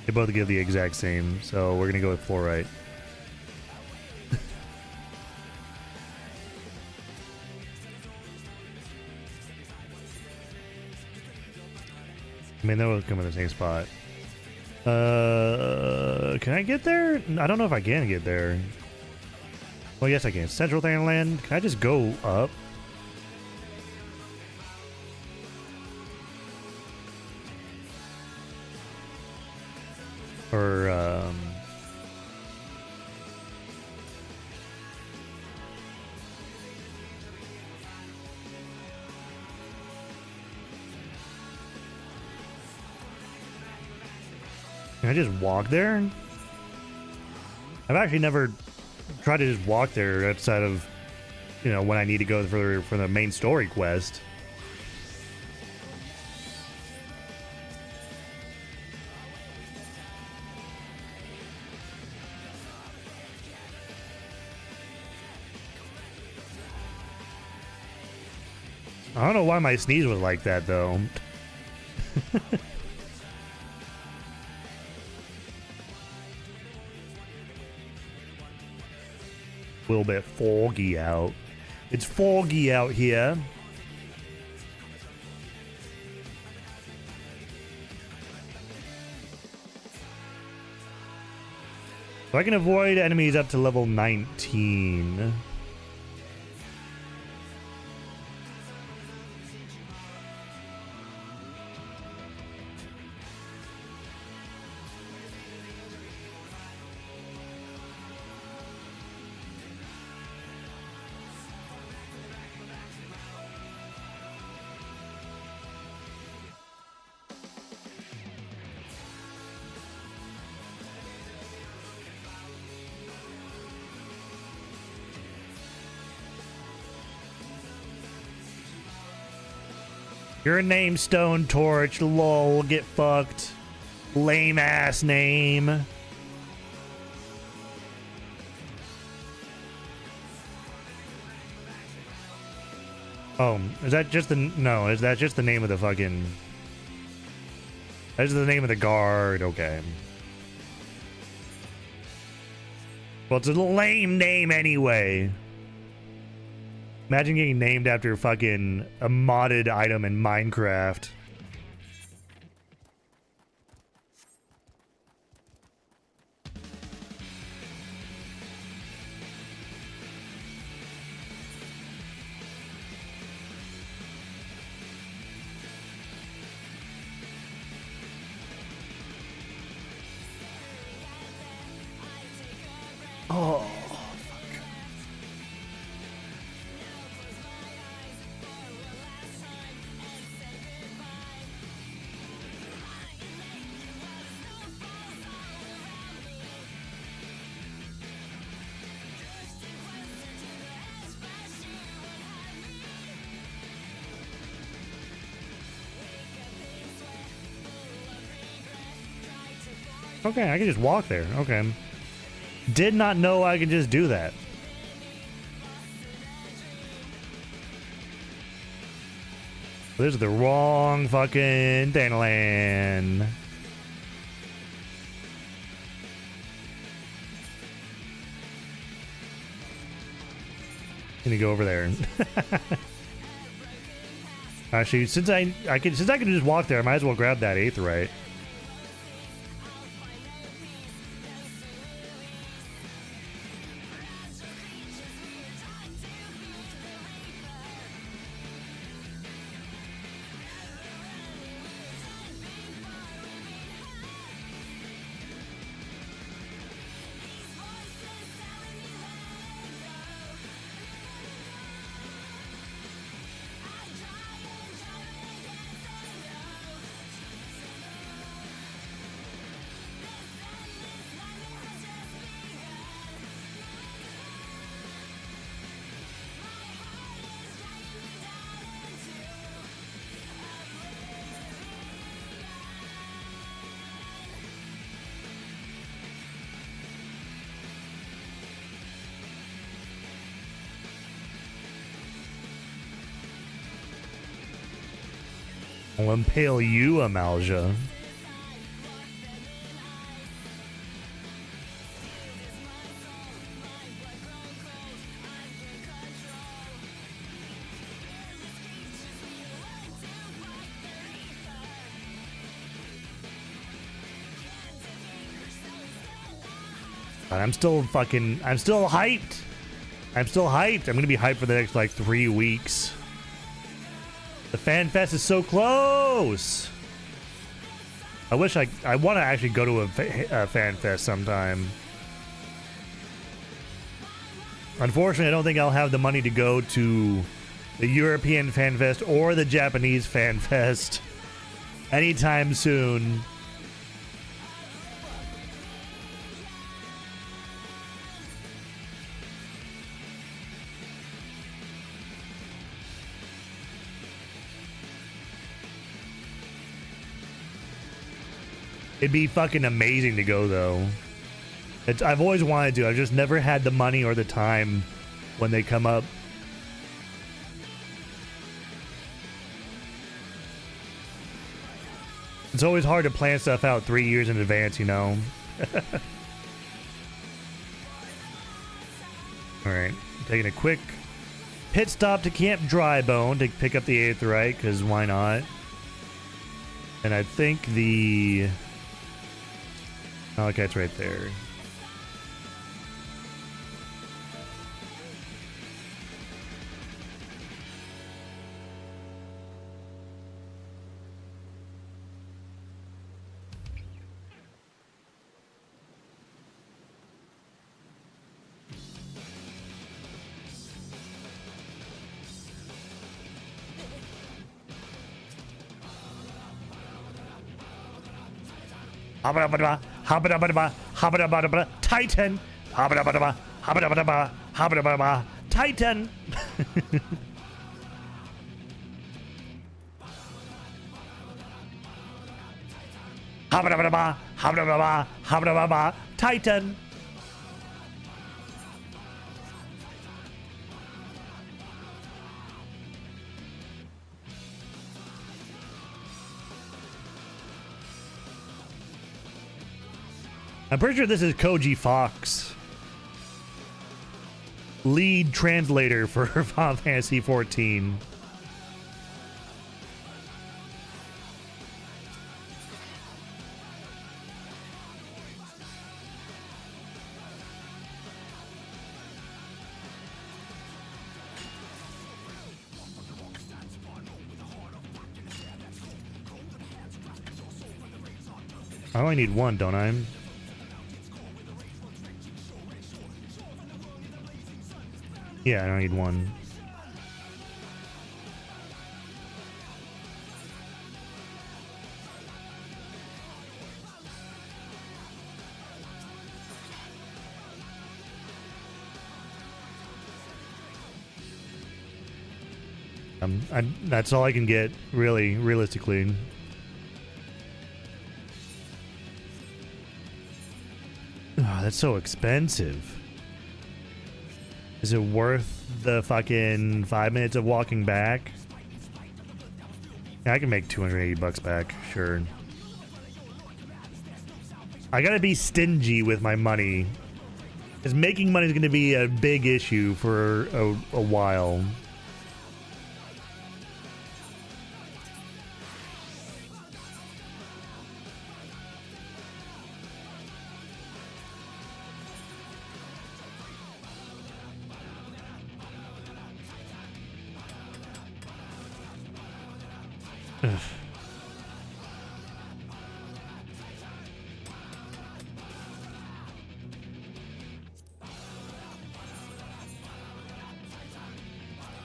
They both give the exact same, so we're gonna go with fluorite. I mean, they both come in the same spot. Can I get there? I don't know if I can get there. Well, yes, I can. Central Thailand. Can I just go up? Or, can I just walk there? I've actually never tried to just walk there outside of, you know, when I need to go for the main story quest. I don't know why my sneeze was like that, though. A little bit foggy out. It's foggy out here. So I can avoid enemies up to level 19. Your name's Stone Torch, lol, get fucked. Lame ass name. Oh, is that just the, no, is that just the name of the fucking, that's the name of the guard, okay. Well, it's a lame name anyway. Imagine getting named after fucking a modded item in Minecraft. Oh. Okay, I can just walk there. Okay. Did not know I could just do that. This is the wrong fucking Thailand. Gonna go over there. Actually, since I can just walk there, I might as well grab that aetheryte. I'll impale you, Amalja. But I'm still hyped. I'm still hyped. I'm gonna be hyped for the next like 3 weeks. The fan fest is so close. I wish I want to actually go to a fan fest sometime. Unfortunately, I don't think I'll have the money to go to the European fan fest or the Japanese fan fest anytime soon. It'd be fucking amazing to go, though. I've always wanted to. I've just never had the money or the time when they come up. It's always hard to plan stuff out 3 years in advance, you know? Alright. Taking a quick pit stop to Camp Drybone to pick up the Aetheryte, because why not? And I think the... Oh, okay, it's right there. Habba-dabba-dabba, habba-dabba-dabba, habba-dabba-dabba, Titan! Habba-dabba-dabba, habba-dabba-dabba, habba-dabba-dabba, Titan! Habba-dabba-dabba, habba-dabba-dabba, habba-dabba-dabba, Titan! I'm pretty sure this is Koji Fox, lead translator for Final Fantasy XIV. I only need one, don't I? Yeah, I don't need one. That's all I can get, really, realistically. Oh, that's so expensive. Is it worth the fucking 5 minutes of walking back? Yeah, I can make 280 bucks back, sure. I gotta be stingy with my money, because making money is gonna be a big issue for a while.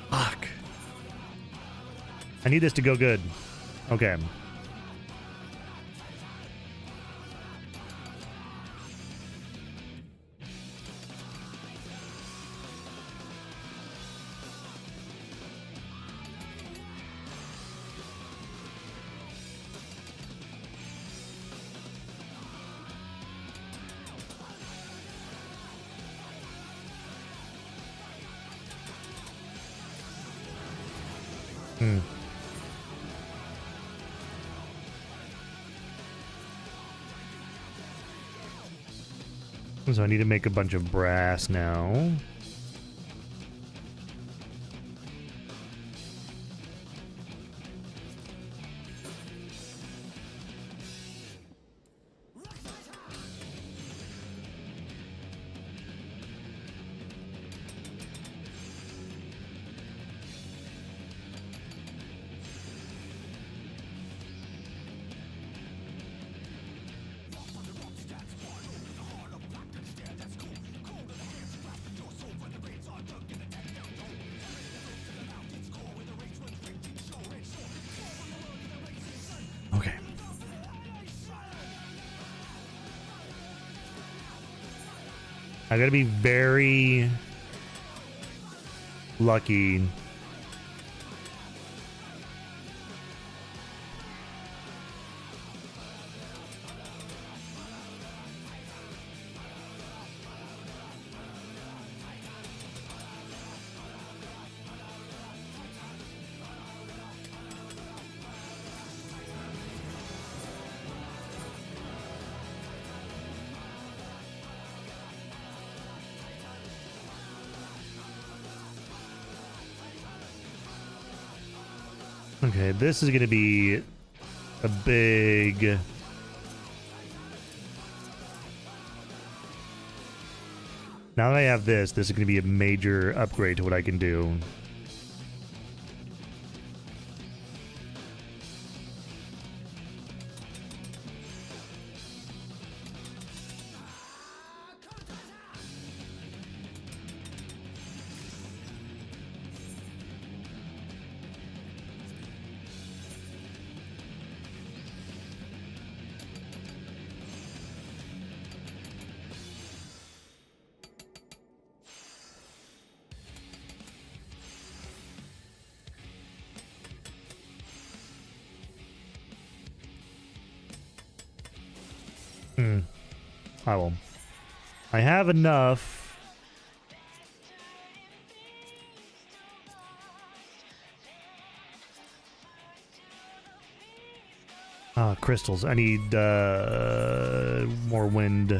Fuck. I need this to go good. Okay. So I need to make a bunch of brass now. Okay. I gotta be very lucky. Okay, this is going to be a big... Now that I have this is going to be a major upgrade to what I can do. I will. I have enough. Crystals. I need more wind.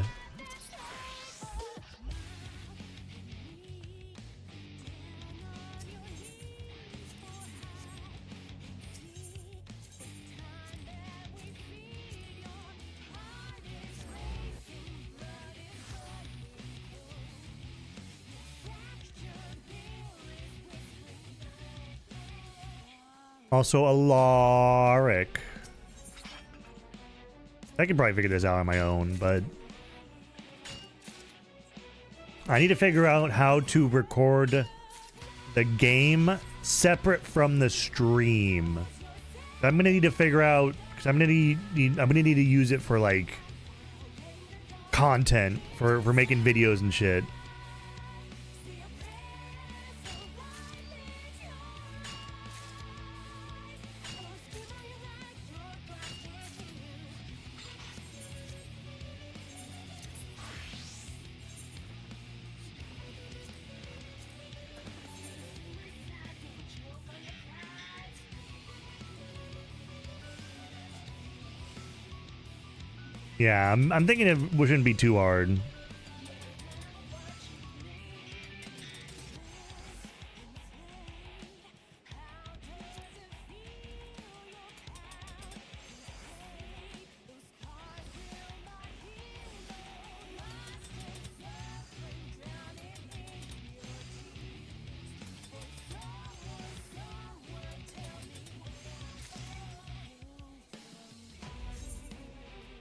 Also, Alaric. I can probably figure this out on my own, but I need to figure out how to record the game separate from the stream. I'm gonna need to figure out, because I'm gonna need to use it for like content for making videos and shit. Yeah, I'm thinking it shouldn't be too hard.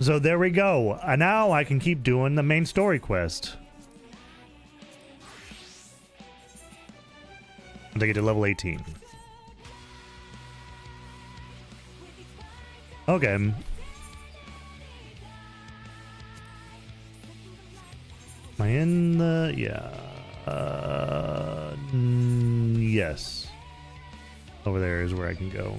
So there we go. Now I can keep doing the main story quest. Until I get to level 18. Okay. Am I in the... yeah. Yes. Over there is where I can go.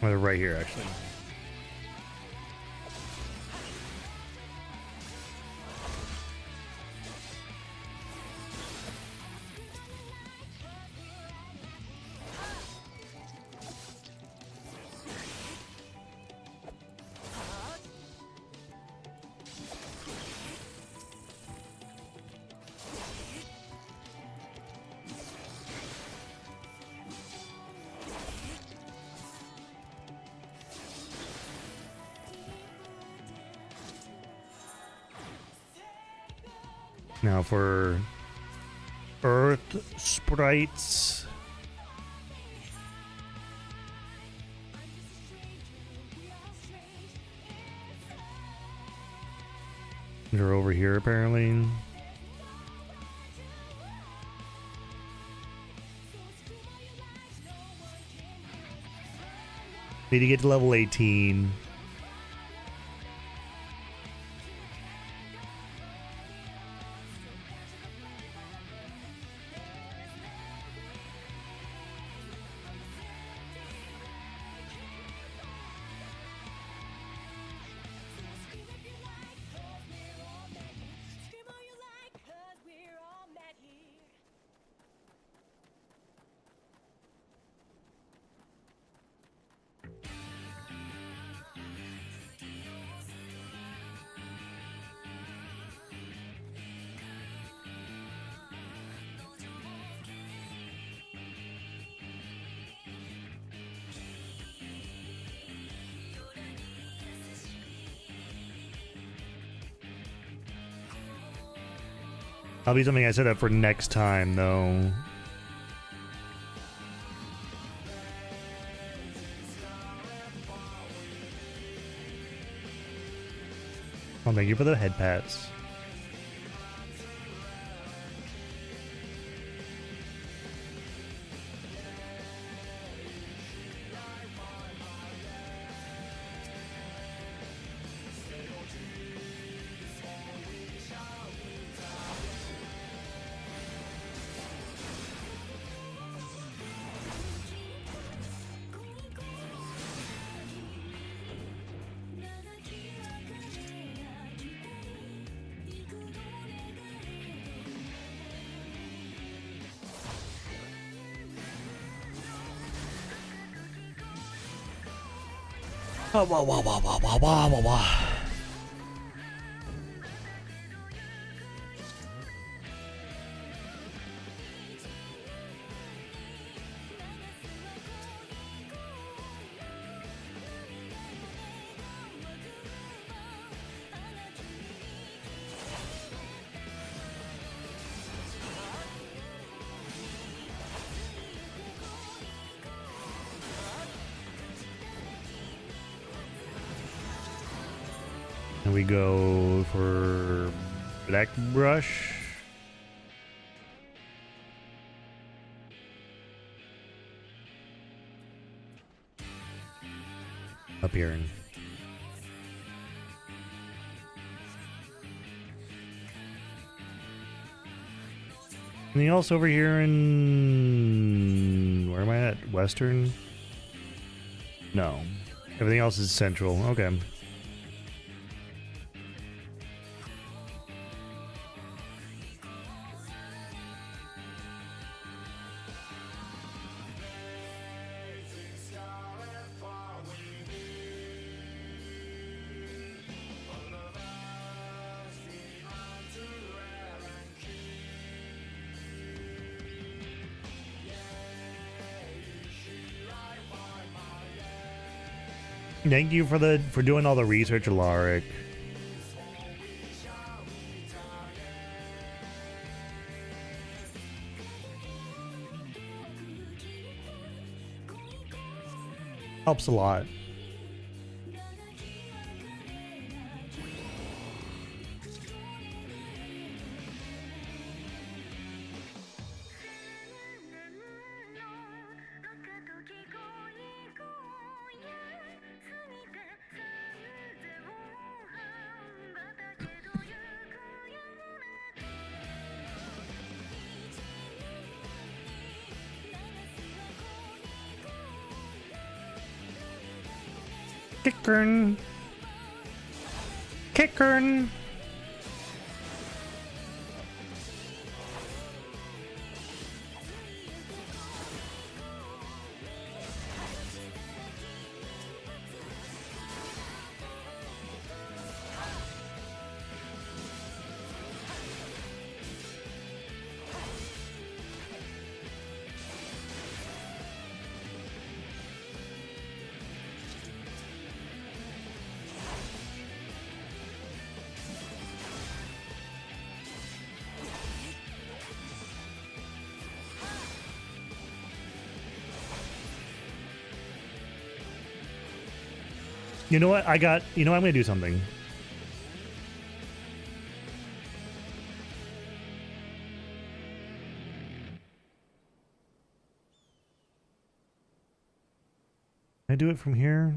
Well, they're right here, actually. Now for Earth sprites. They're over here apparently. Need to get to level 18. That'll be something I set up for next time, though. Oh, thank you for the head pats. Wah, wah, wah, wah, wah, wah, wah, wah, wah. And we go for Black Brush. Up here. Anything else over here in... Where am I at? Western? No. Everything else is central. Okay. Thank you for doing all the research, Alaric. Helps a lot. Kickern. Kickern. You know what? You know, I'm going to do something. Can I do it from here?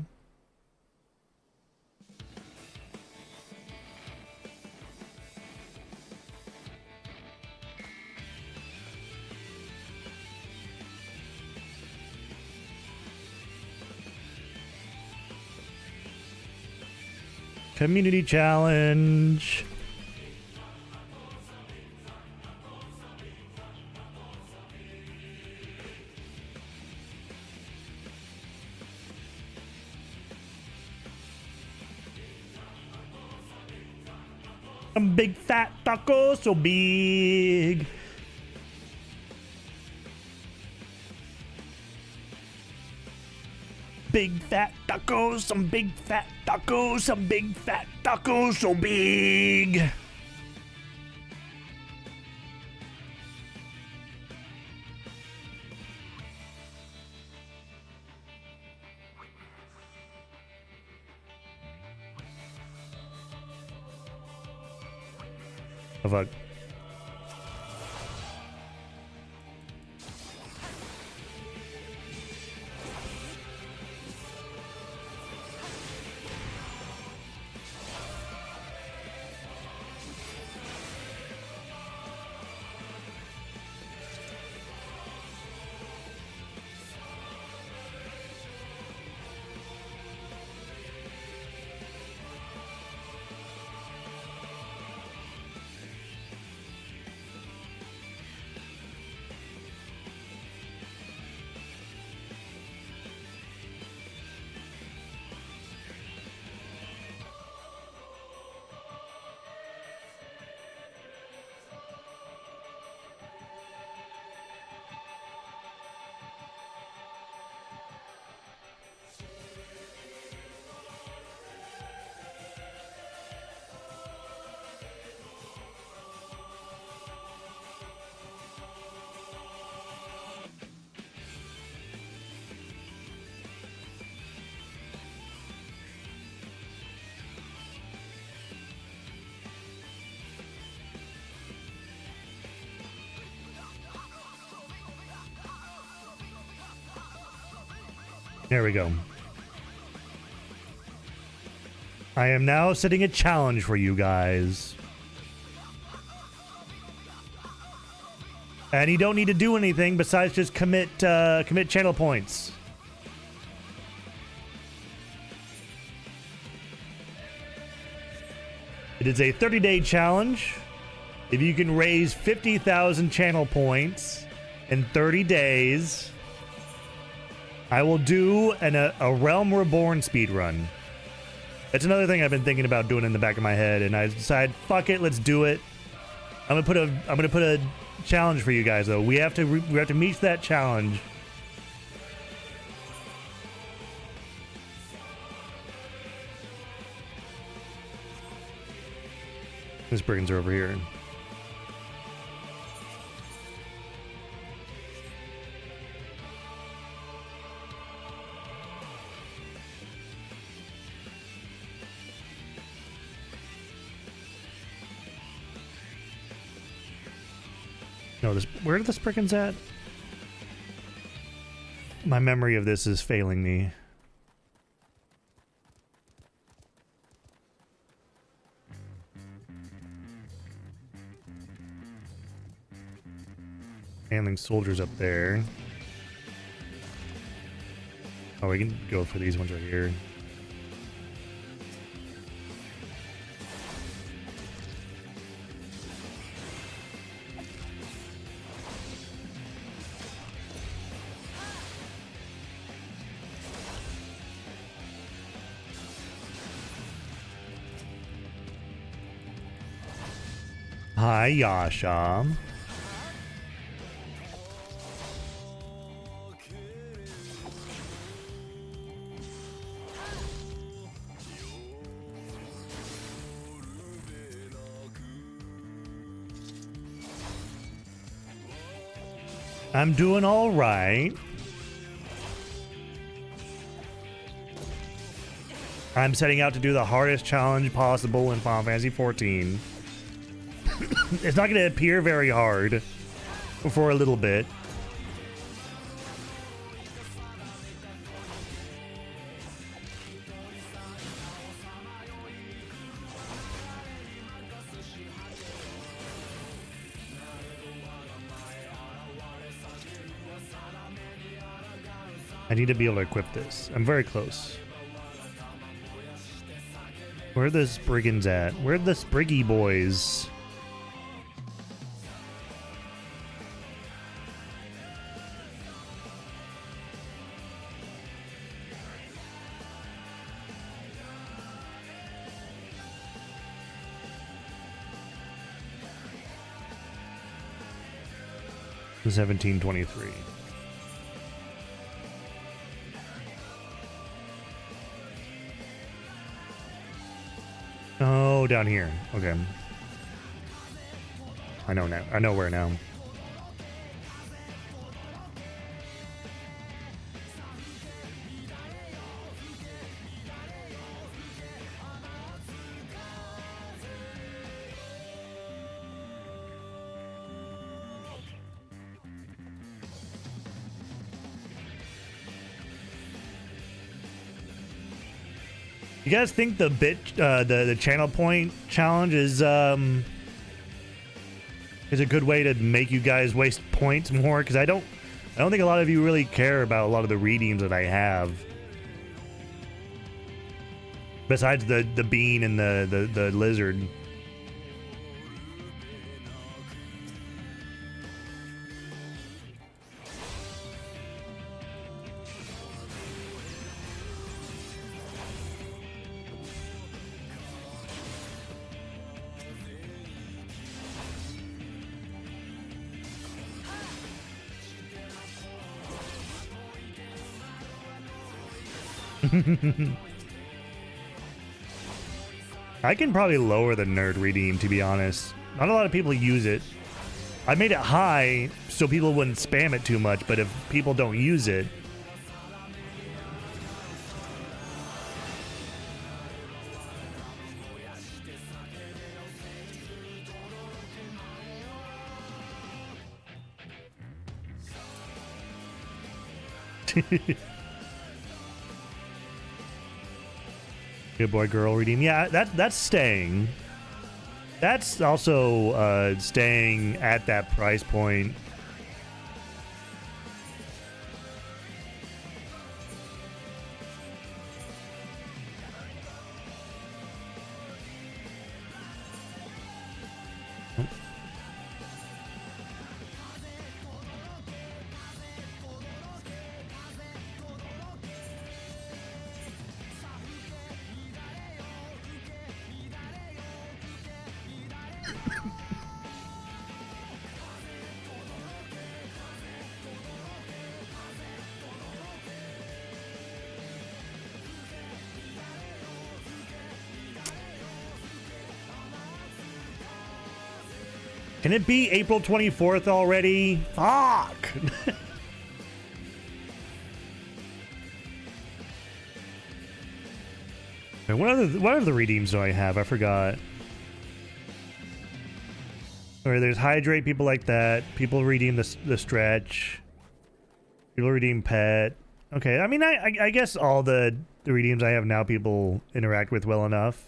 Community challenge. Some big fat tacos, so big. Big fat tacos, some big fat tacos, some big fat tacos, so big. Oh, fuck. There we go. I am now setting a challenge for you guys. And you don't need to do anything besides just commit channel points. It is a 30-day challenge. If you can raise 50,000 channel points in 30 days, I will do a Realm Reborn speedrun. That's another thing I've been thinking about doing in the back of my head, and I decided, fuck it, let's do it. I'm gonna put a challenge for you guys though. We have to meet that challenge. This brigands are over here. No, where are the Spriggans at? My memory of this is failing me. Handling soldiers up there. Oh, we can go for these ones right here. Hi, Yasha. I'm doing all right. I'm setting out to do the hardest challenge possible in Final Fantasy XIV. It's not going to appear very hard for a little bit. I need to be able to equip this. I'm very close. Where are the Spriggans at? Where are the Spriggy boys? The 1723. Oh, down here. Okay. I know now. I know where now. You guys think the the channel point challenge is a good way to make you guys waste points more? Because I don't think a lot of you really care about a lot of the redeems that I have. Besides the bean and the lizard. I can probably lower the nerd redeem, to be honest. Not a lot of people use it. I made it high so people wouldn't spam it too much, but if people don't use it... Good boy, girl redeem. Yeah, that's staying. That's also staying at that price point. Can it be April 24th already? Fuck! What other redeems do I have? I forgot. Or there's hydrate, people like that. People redeem the stretch. People redeem pet. Okay, I mean, I guess all the redeems I have now people interact with well enough.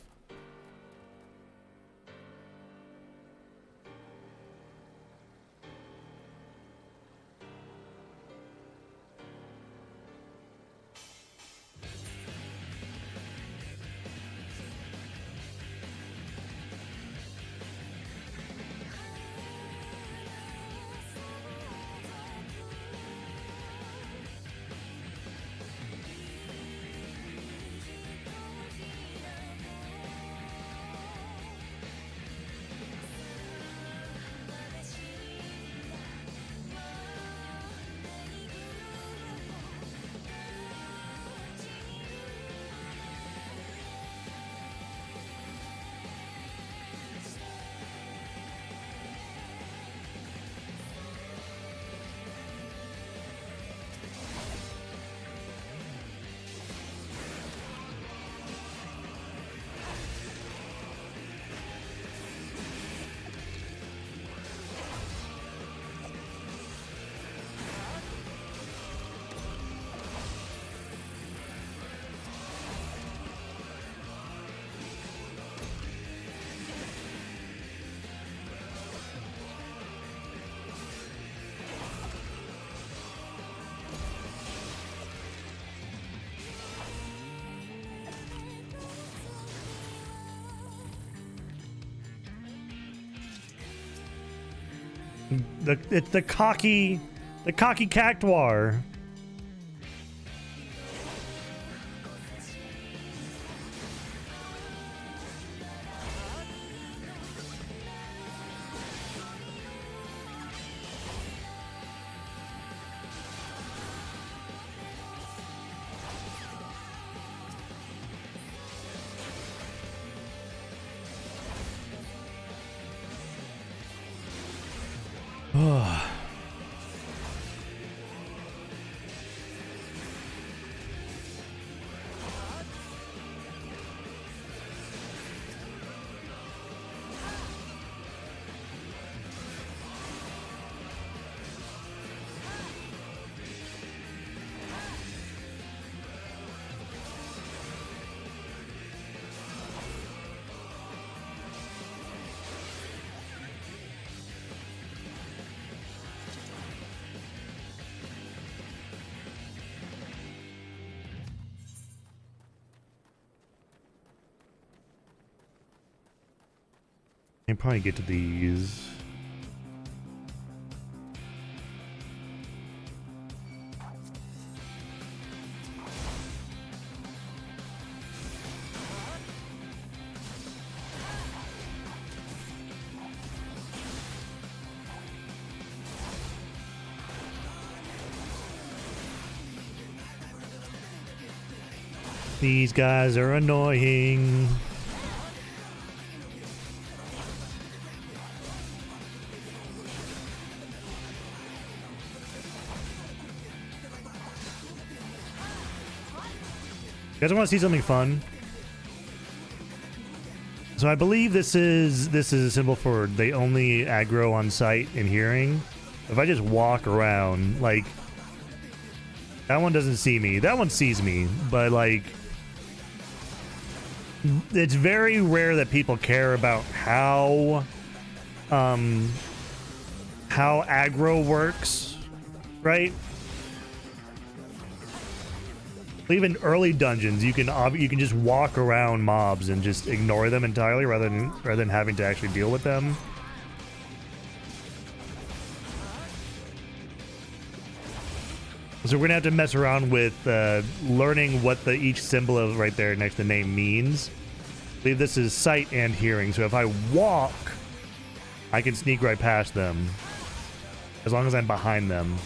It's the cocky cactuar. I can probably get to these. These guys are annoying. You guys want to see something fun? So I believe this is a symbol for they only aggro on sight and hearing. If I just walk around, like, that one doesn't see me. That one sees me, but like, it's very rare that people care about how aggro works, right? Even early dungeons, you can just walk around mobs and just ignore them entirely rather than having to actually deal with them. So we're gonna have to mess around with learning what each symbol of right there next to the name means. I believe this is sight and hearing. So if I walk, I can sneak right past them as long as I'm behind them.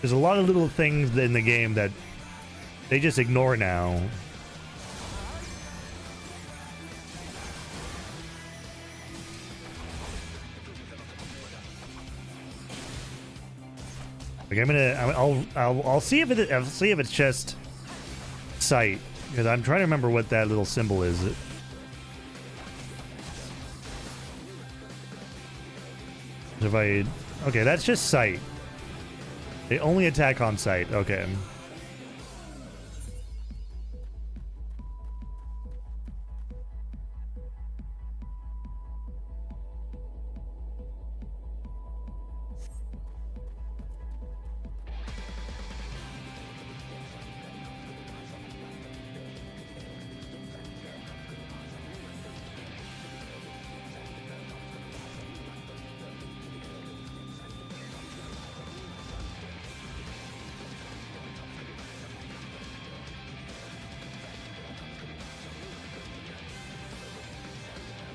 There's a lot of little things in the game that they just ignore now. Like I'll see if it's just sight, because I'm trying to remember what that little symbol is. Okay, that's just sight. They only attack on sight. Okay.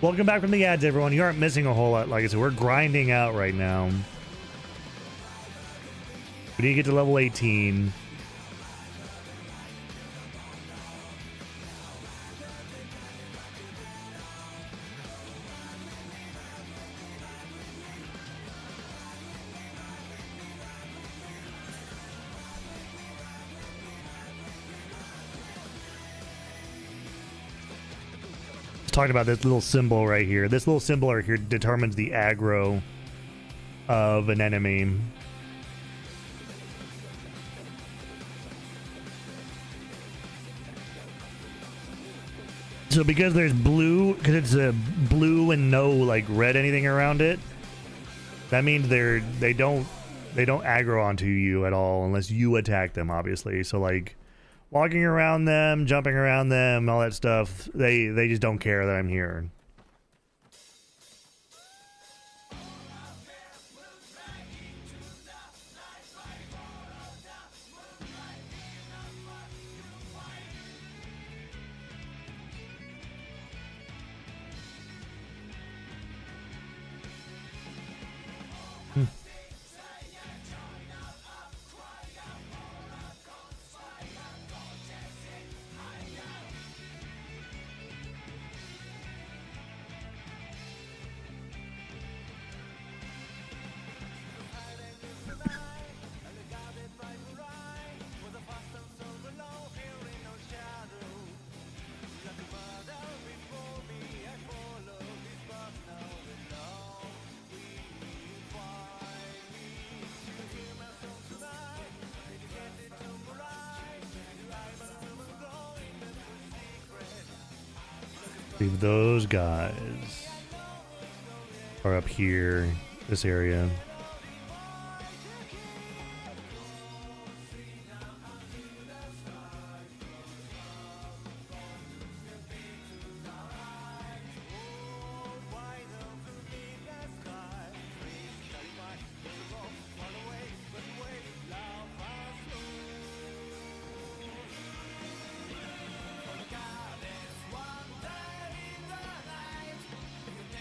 Welcome back from the ads, everyone. You aren't missing a whole lot. Like I said, we're grinding out right now. We need to get to level 18. Talking about this little symbol right here. This little symbol right here determines the aggro of an enemy. So because there's blue, because it's a blue and no like red anything around it, that means they don't aggro onto you at all unless you attack them, obviously. So like walking around them, jumping around them, all that stuff. They just don't care that I'm here. Leave those guys are up here, this area.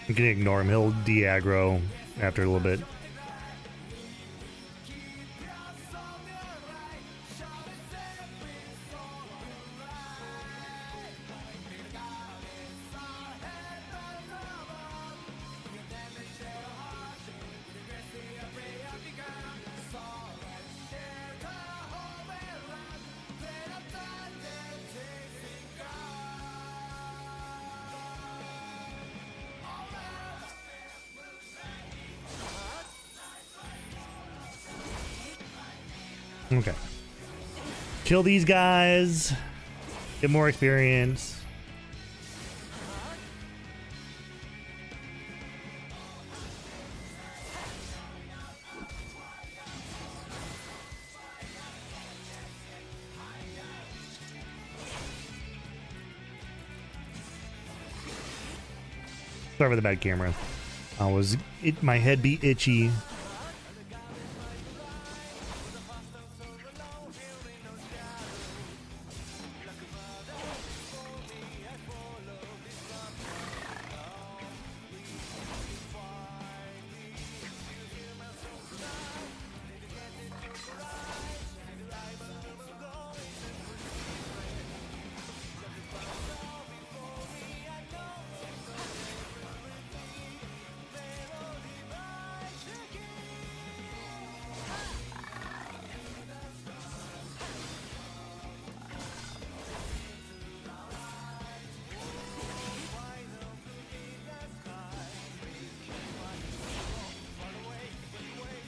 You can ignore him. He'll de-aggro after a little bit. Okay. Kill these guys. Get more experience. Sorry for the bad camera. My head be itchy.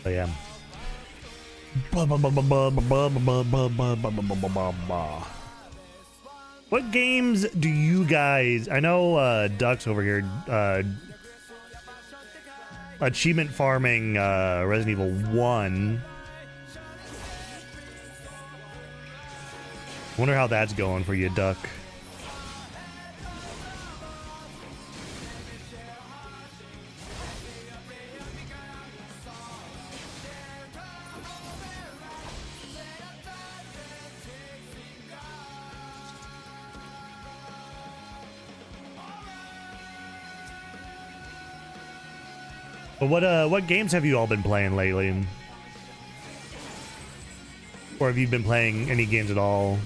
Oh yeah. What games do you guys? I know Ducks over here. Achievement farming Resident Evil 1. Wonder how that's going for you, Duck. But what games have you all been playing lately? Or have you been playing any games at all?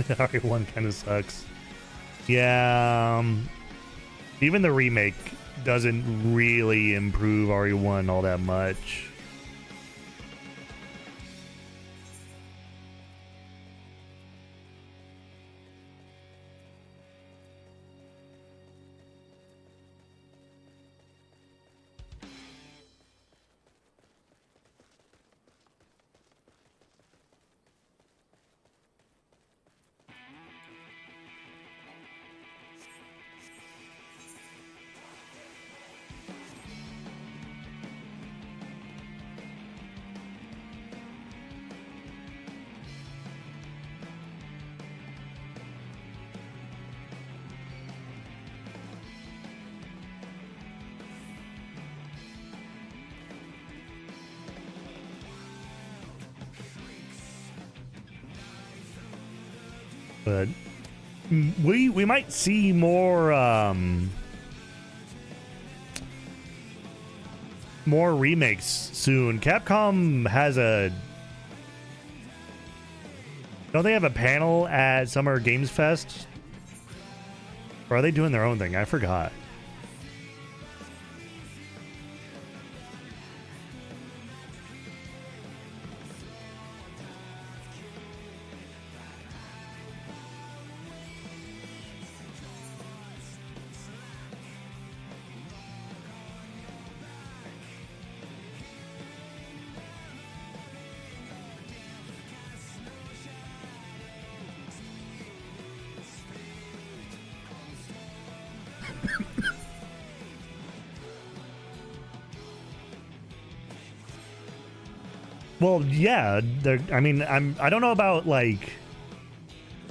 RE1 kind of sucks. Yeah, even the remake doesn't really improve RE1 all that much. But we might see more more remakes soon. Capcom has a don't they have a panel at Summer Games Fest? Or are they doing their own thing? I forgot. Well, yeah, I mean, I don't know about like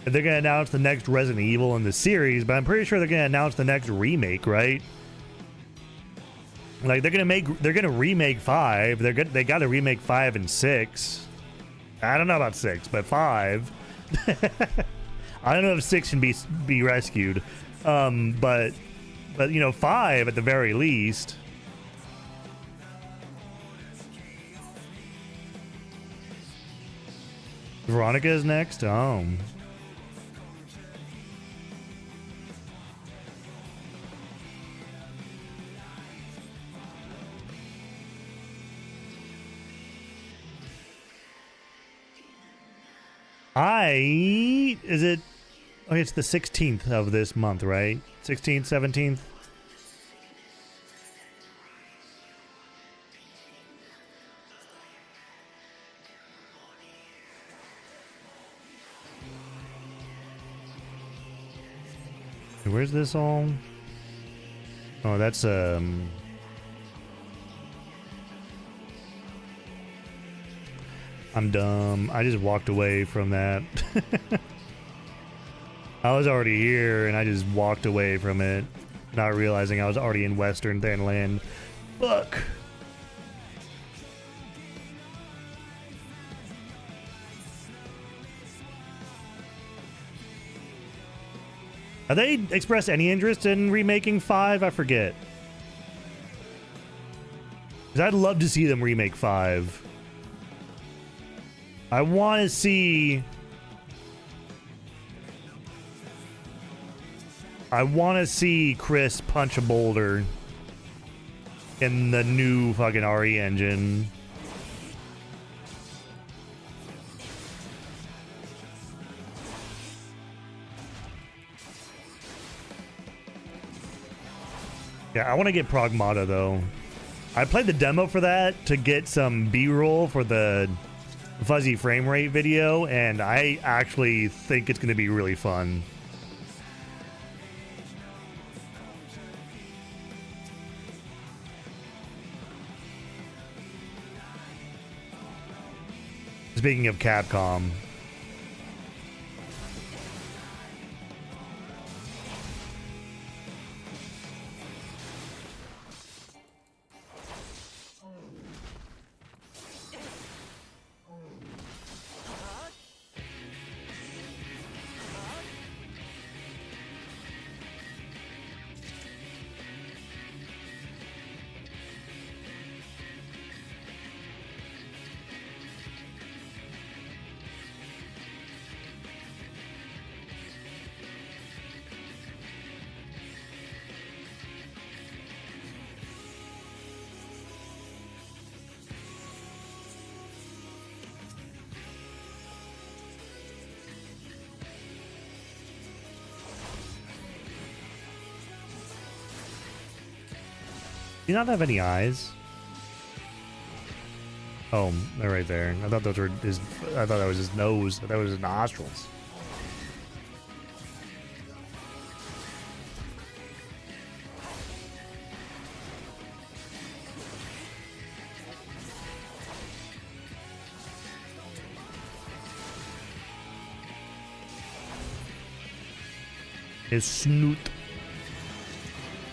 if they're gonna announce the next Resident Evil in the series, but I'm pretty sure they're gonna announce the next remake, right? Like they're gonna remake 5. They got to remake 5 and 6. I don't know about 6, but 5. I don't know if 6 can be rescued, but you know 5 at the very least. Veronica is next? Oh. Is it? Okay, it's the 16th of this month, right? 16th, 17th? Where's this all? Oh, that's I'm dumb. I just walked away from that. I was already here and I just walked away from it, not realizing I was already in Western Thailand. Fuck. Have they expressed any interest in remaking 5? I forget. Because I'd love to see them remake 5. I want to see... Chris punch a boulder in the new fucking RE engine. Yeah, I want to get Pragmata though. I played the demo for that to get some B-roll for the fuzzy frame rate video, and I actually think it's going to be really fun. Speaking of Capcom, do you not have any eyes? Oh, they're right there. I thought those were his. I thought that was his nose. I thought it was his nostrils. His snoot.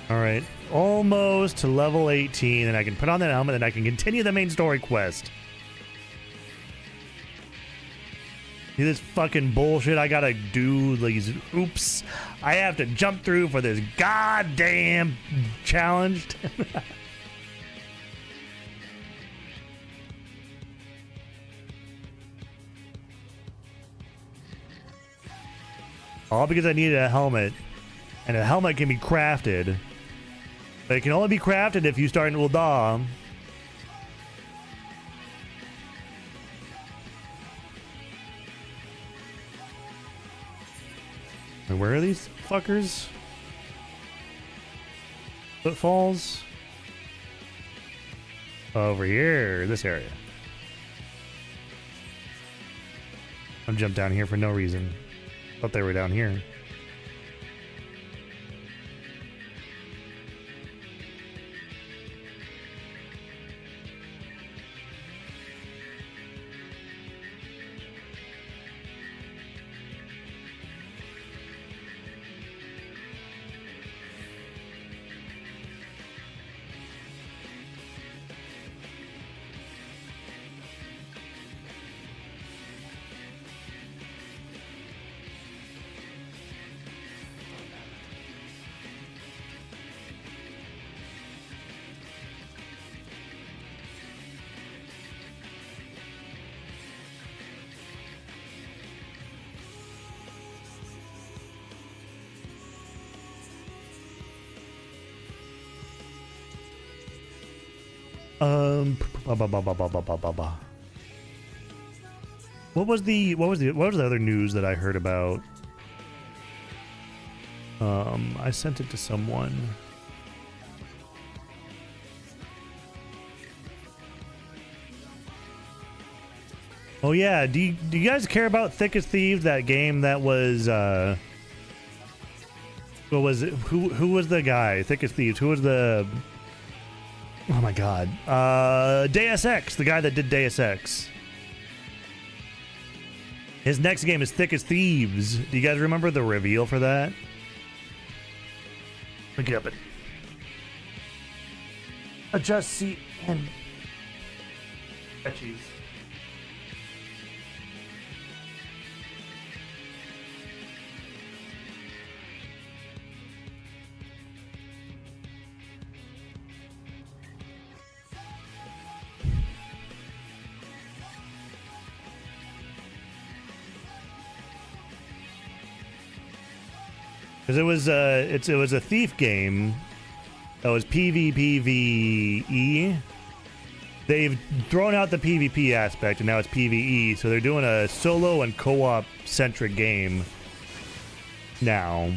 All right, almost to level 18, and I can put on that helmet and I can continue the main story quest. This fucking bullshit I gotta do these hoops I have to jump through for this goddamn challenge. All because I needed a helmet. And a helmet can be crafted. But it can only be crafted if you start in Ul'dah. And where are these fuckers? Footfalls? Over here, this area. I'll jump down here for no reason. Thought they were down here. What was the other news that I heard about? I sent it to someone. Oh yeah, do you guys care about Thick as Thieves? That game that was what was it? Who was the guy? Thick as Thieves. Who was the? Oh my god. Deus Ex, the guy that did Deus Ex. His next game is Thick as Thieves. Do you guys remember the reveal for that? Look it up. Adjust seat and cheese. Because it was a thief game that was PvPvE. They've thrown out the PvP aspect and now it's PvE, so they're doing a solo and co-op centric game now.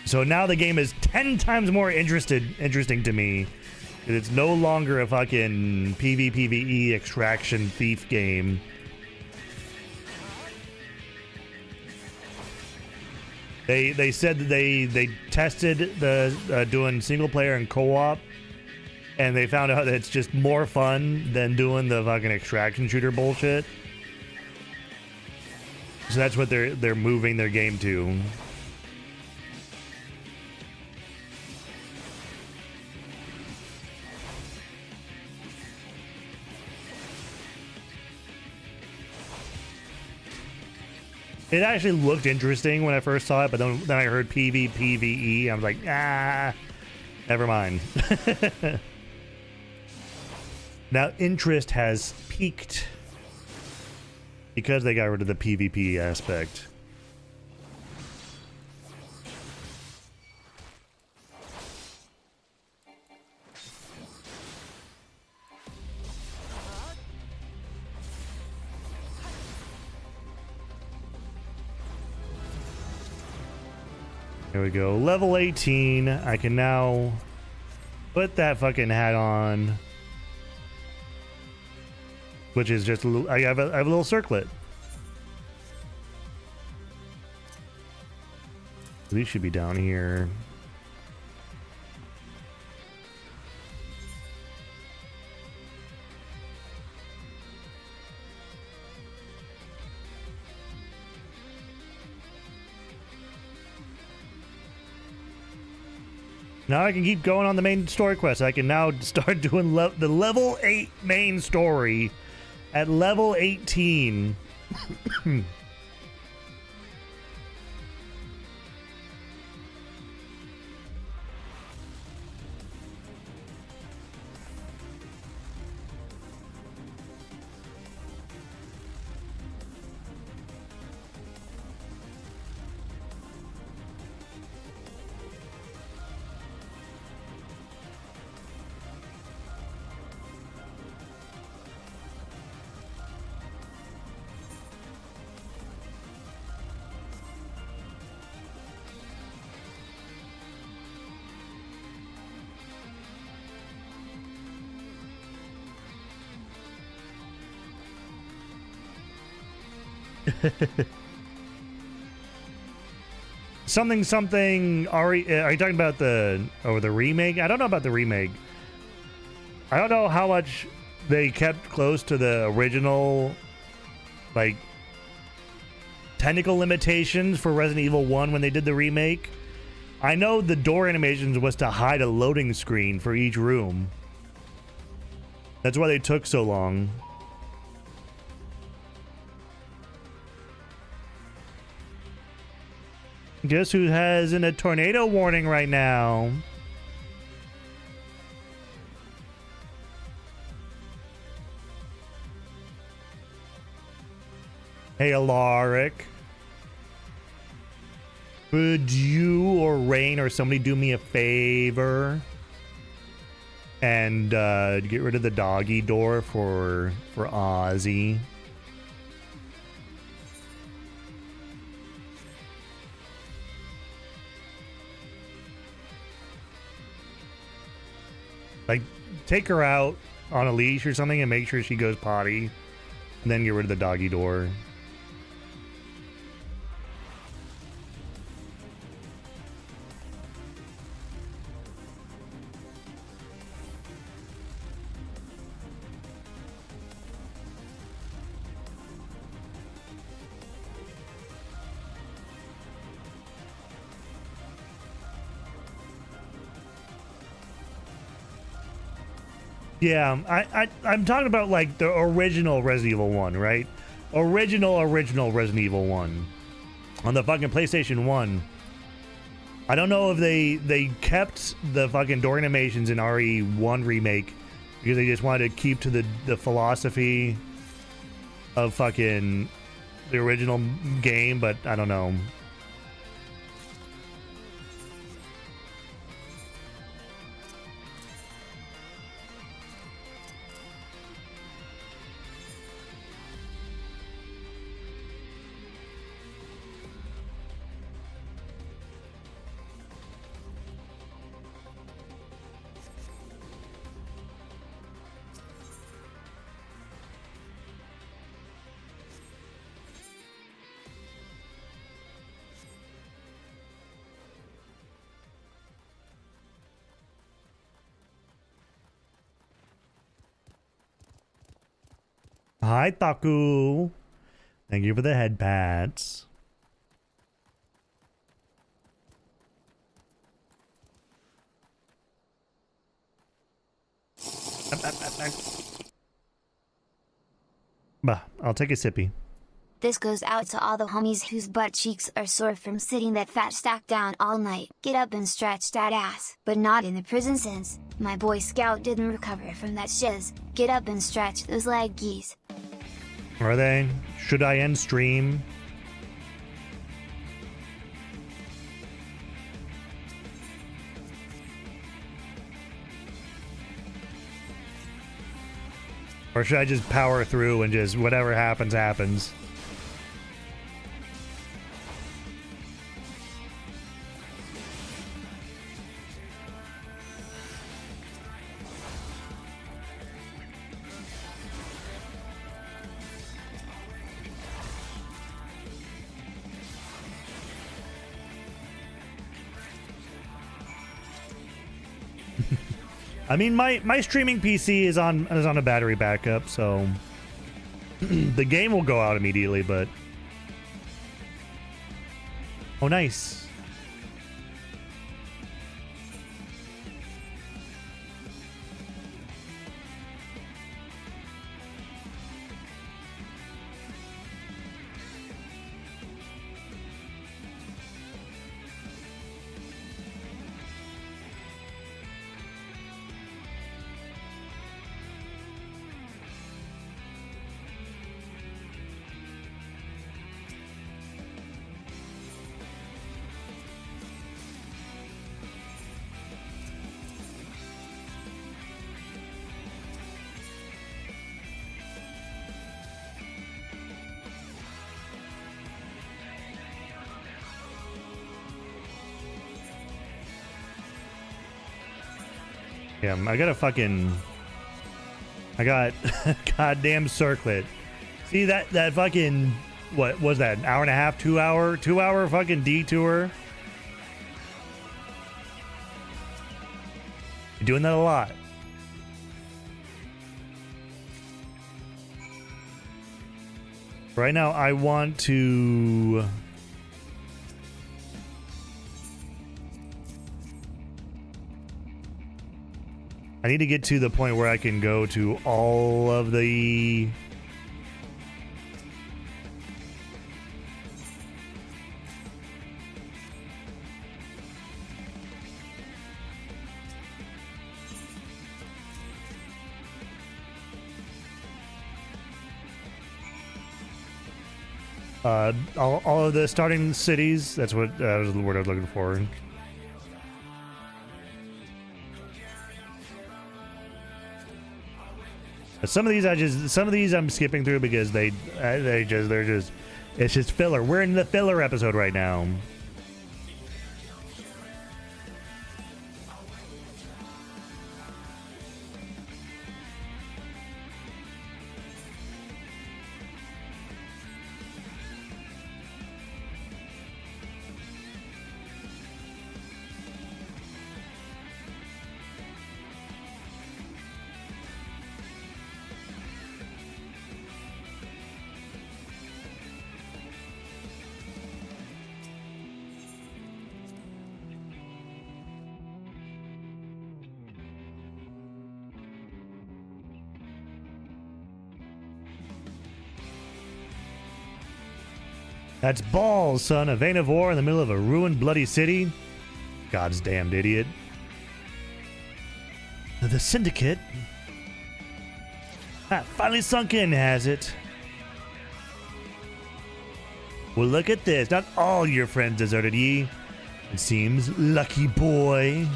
So now the game is 10 times more interesting to me. It's no longer a fucking PvPvE extraction thief game. They said that they tested the doing single player and co-op, and they found out that it's just more fun than doing the fucking extraction shooter bullshit. So that's what they're moving their game to. It actually looked interesting when I first saw it, but then I heard PvPvE. I was like, never mind. Now interest has peaked because they got rid of the PvP aspect. There we go. Level 18. I can now put that fucking hat on. Which is just a little, I have a little circlet. These should be down here. Now I can keep going on the main story quest. I can now start doing the level 8 main story At level 18. Something. Are you talking about the remake? I don't know about the remake. I don't know how much they kept close to the original, like, technical limitations for Resident Evil 1 when they did the remake. I know the door animations was to hide a loading screen for each room. That's why they took so long. Guess who has in a tornado warning right now? Hey, Alaric. Could you or Rain or somebody do me a favor and get rid of the doggy door for Ozzy? Like, take her out on a leash or something and make sure she goes potty, and then get rid of the doggy door. Yeah, I'm talking about like the original Resident Evil 1, right? Original Resident Evil 1 on the fucking PlayStation 1. I don't know if they kept the fucking door animations in RE1 remake because they just wanted to keep to the philosophy of fucking the original game, but I don't know. Hi, Taku. Thank you for the head pats. Bah, I'll take a sippy. This goes out to all the homies whose butt cheeks are sore from sitting that fat stack down all night. Get up and stretch that ass, but not in the prison sense. My boy Scout didn't recover from that shiz. Get up and stretch those leggies. Are they? Should I end stream? Or should I just power through and just whatever happens, happens? I mean, my streaming PC is on a battery backup, so the game will go out immediately, but oh, nice. Yeah, I got a fucking... I got goddamn circlet. See that fucking... What was that? An hour and a half, 2 hour fucking detour? You're doing that a lot. Right now, I want to... I need to get to the point where I can go to all of the... all of the starting cities. That's what was the word I was looking for. Some of these I'm skipping through because they're just it's just filler. We're in the filler episode right now. That's balls, son. A vein of war in the middle of a ruined, bloody city. God's damned idiot. The Syndicate? Finally sunk in, has it? Well, look at this. Not all your friends deserted ye. It seems. Lucky boy.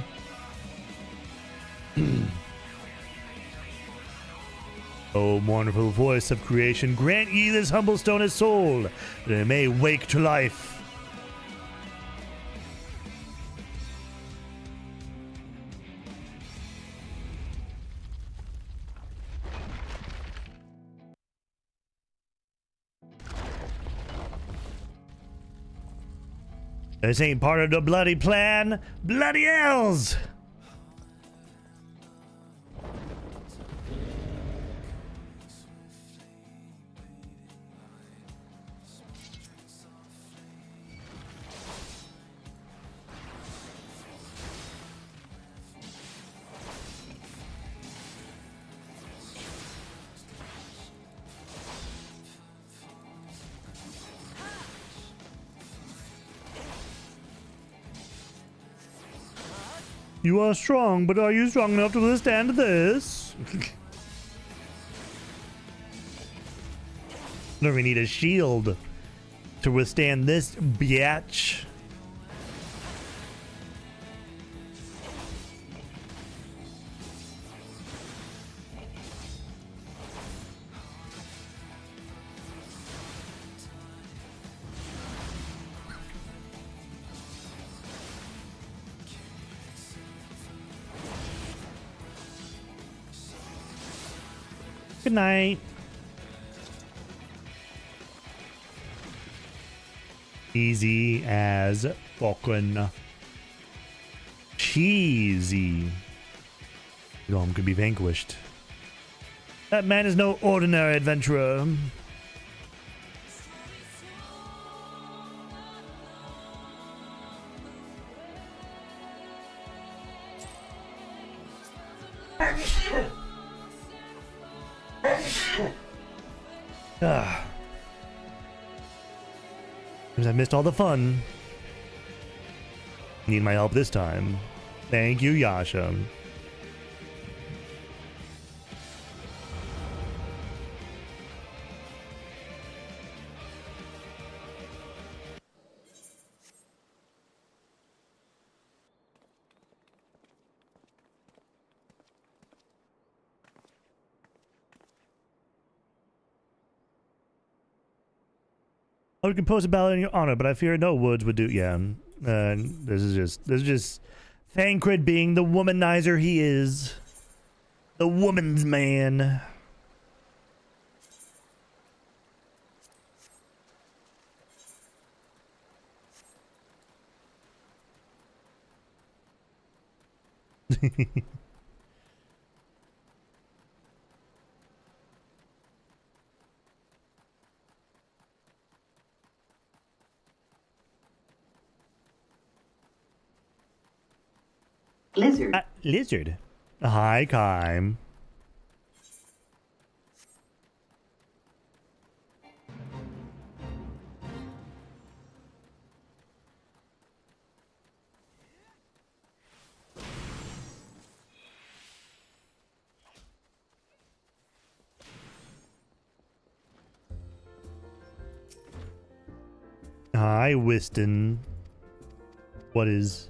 O wonderful voice of creation, grant ye this humble stone his soul, that it may wake to life. This ain't part of the bloody plan. Bloody hells! You are strong, but are you strong enough to withstand this? Don't even need a shield to withstand this biatch. Good night. Easy as fucking cheesy. Golem could be vanquished. That man is no ordinary adventurer. Seems I missed all the fun. Need my help this time. Thank you, Yasha. I would compose a ballad in your honor, but I fear no words would do. Yeah, this is just Thancred being the womanizer he is. The woman's man. Lizard. Lizard. Hi, Kime. Hi, Whiston. What is...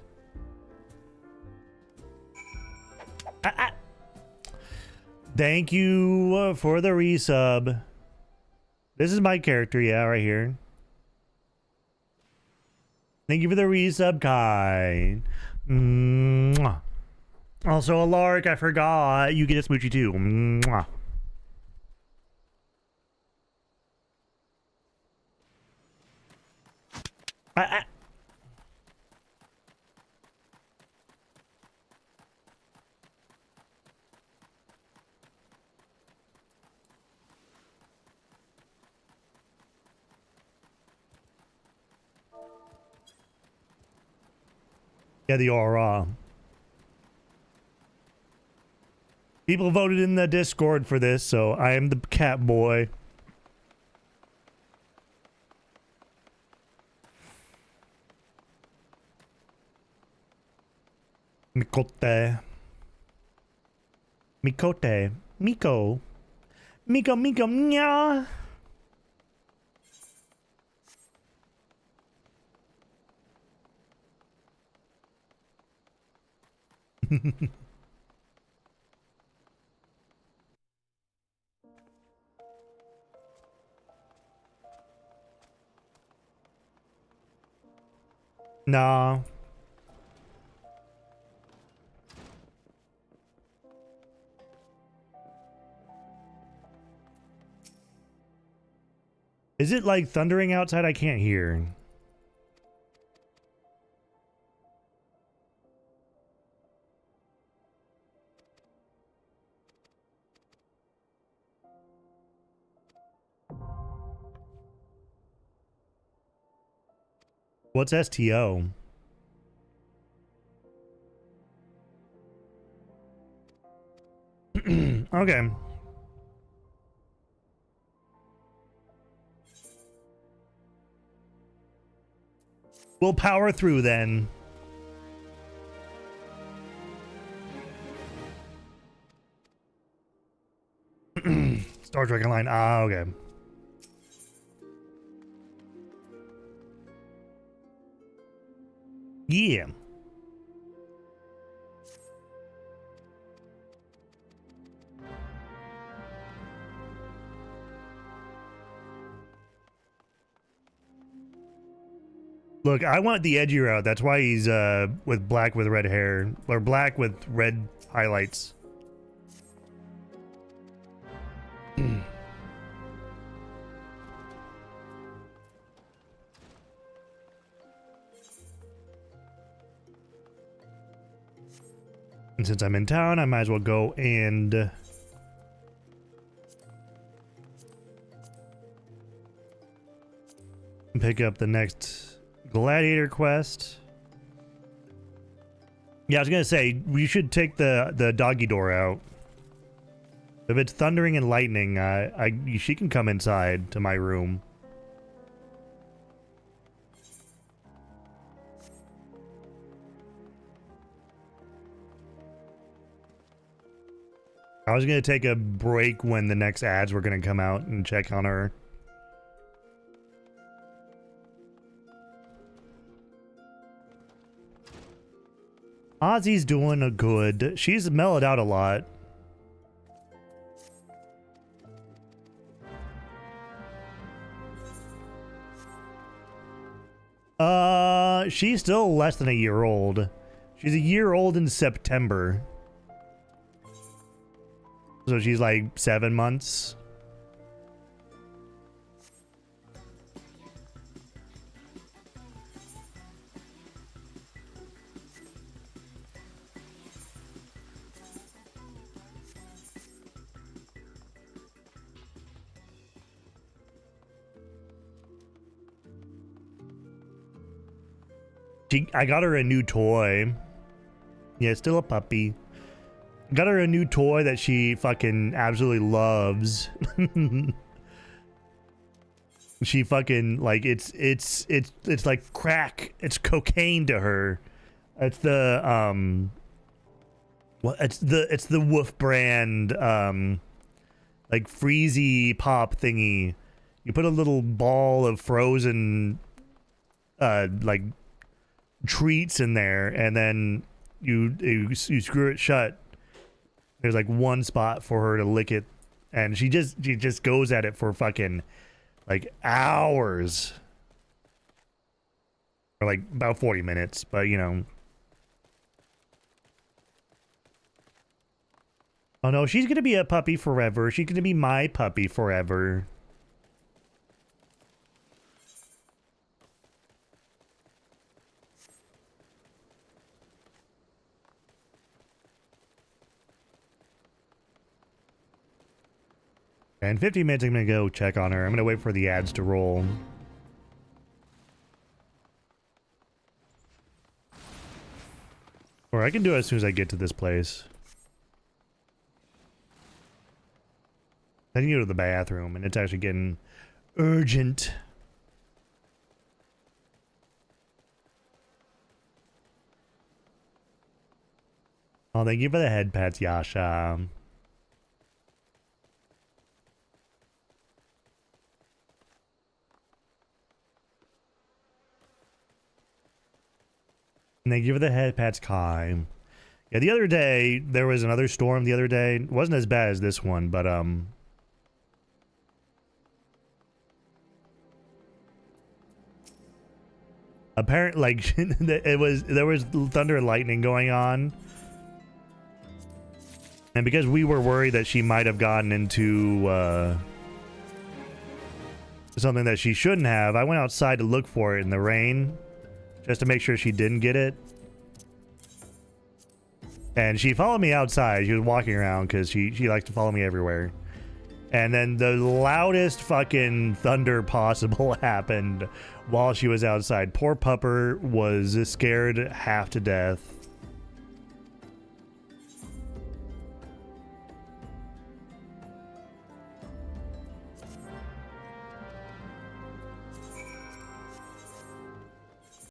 Thank you for the resub. This is my character, yeah, right here. Thank you for the resub, Kai. Mwah. Also, Alaric, I forgot. You get a smoochie too. Mwah. Yeah, the aura. People voted in the Discord for this, so I am the cat boy. Mikote. Mikote. Miko. Miko, Miko, nya. Nah. Is it like thundering outside? I can't hear. What's STO? Okay. We'll power through then. Star Trek Online. Ah, okay. Yeah. Look, I want the edgy route. That's why he's with black with red hair, or black with red highlights. And since I'm in town, I might as well go and pick up the next gladiator quest. Yeah, I was gonna say we should take the doggy door out. If it's thundering and lightning, she can come inside to my room. I was gonna take a break when the next ads were gonna come out and check on her. Ozzy's doing a good. She's mellowed out a lot. She's still less than a year old. She's a year old in September. So she's like 7 months. I got her a new toy. Yeah, still a puppy. Got her a new toy that she fucking absolutely loves. She fucking like it's like crack. It's cocaine to her. It's the it's the Wolf brand like freezy pop thingy. You put a little ball of frozen like treats in there, and then you screw it shut. There's like one spot for her to lick it, and she just goes at it for fucking like hours, or like about 40 minutes, but you know. Oh no, she's gonna be a puppy forever. She's gonna be my puppy forever. In 15 minutes, I'm going to go check on her. I'm going to wait for the ads to roll. Or I can do it as soon as I get to this place. I need to go to the bathroom, and it's actually getting urgent. Oh, thank you for the head pats, Yasha. And they give her the head pats, Kai. Yeah, the other day, there was another storm the other day. It wasn't as bad as this one, but, apparently, like, there was thunder and lightning going on. And because we were worried that she might have gotten into, something that she shouldn't have, I went outside to look for it in the rain. Just to make sure she didn't get it. And she followed me outside. She was walking around because she likes to follow me everywhere. And then the loudest fucking thunder possible happened while she was outside. Poor pupper was scared half to death.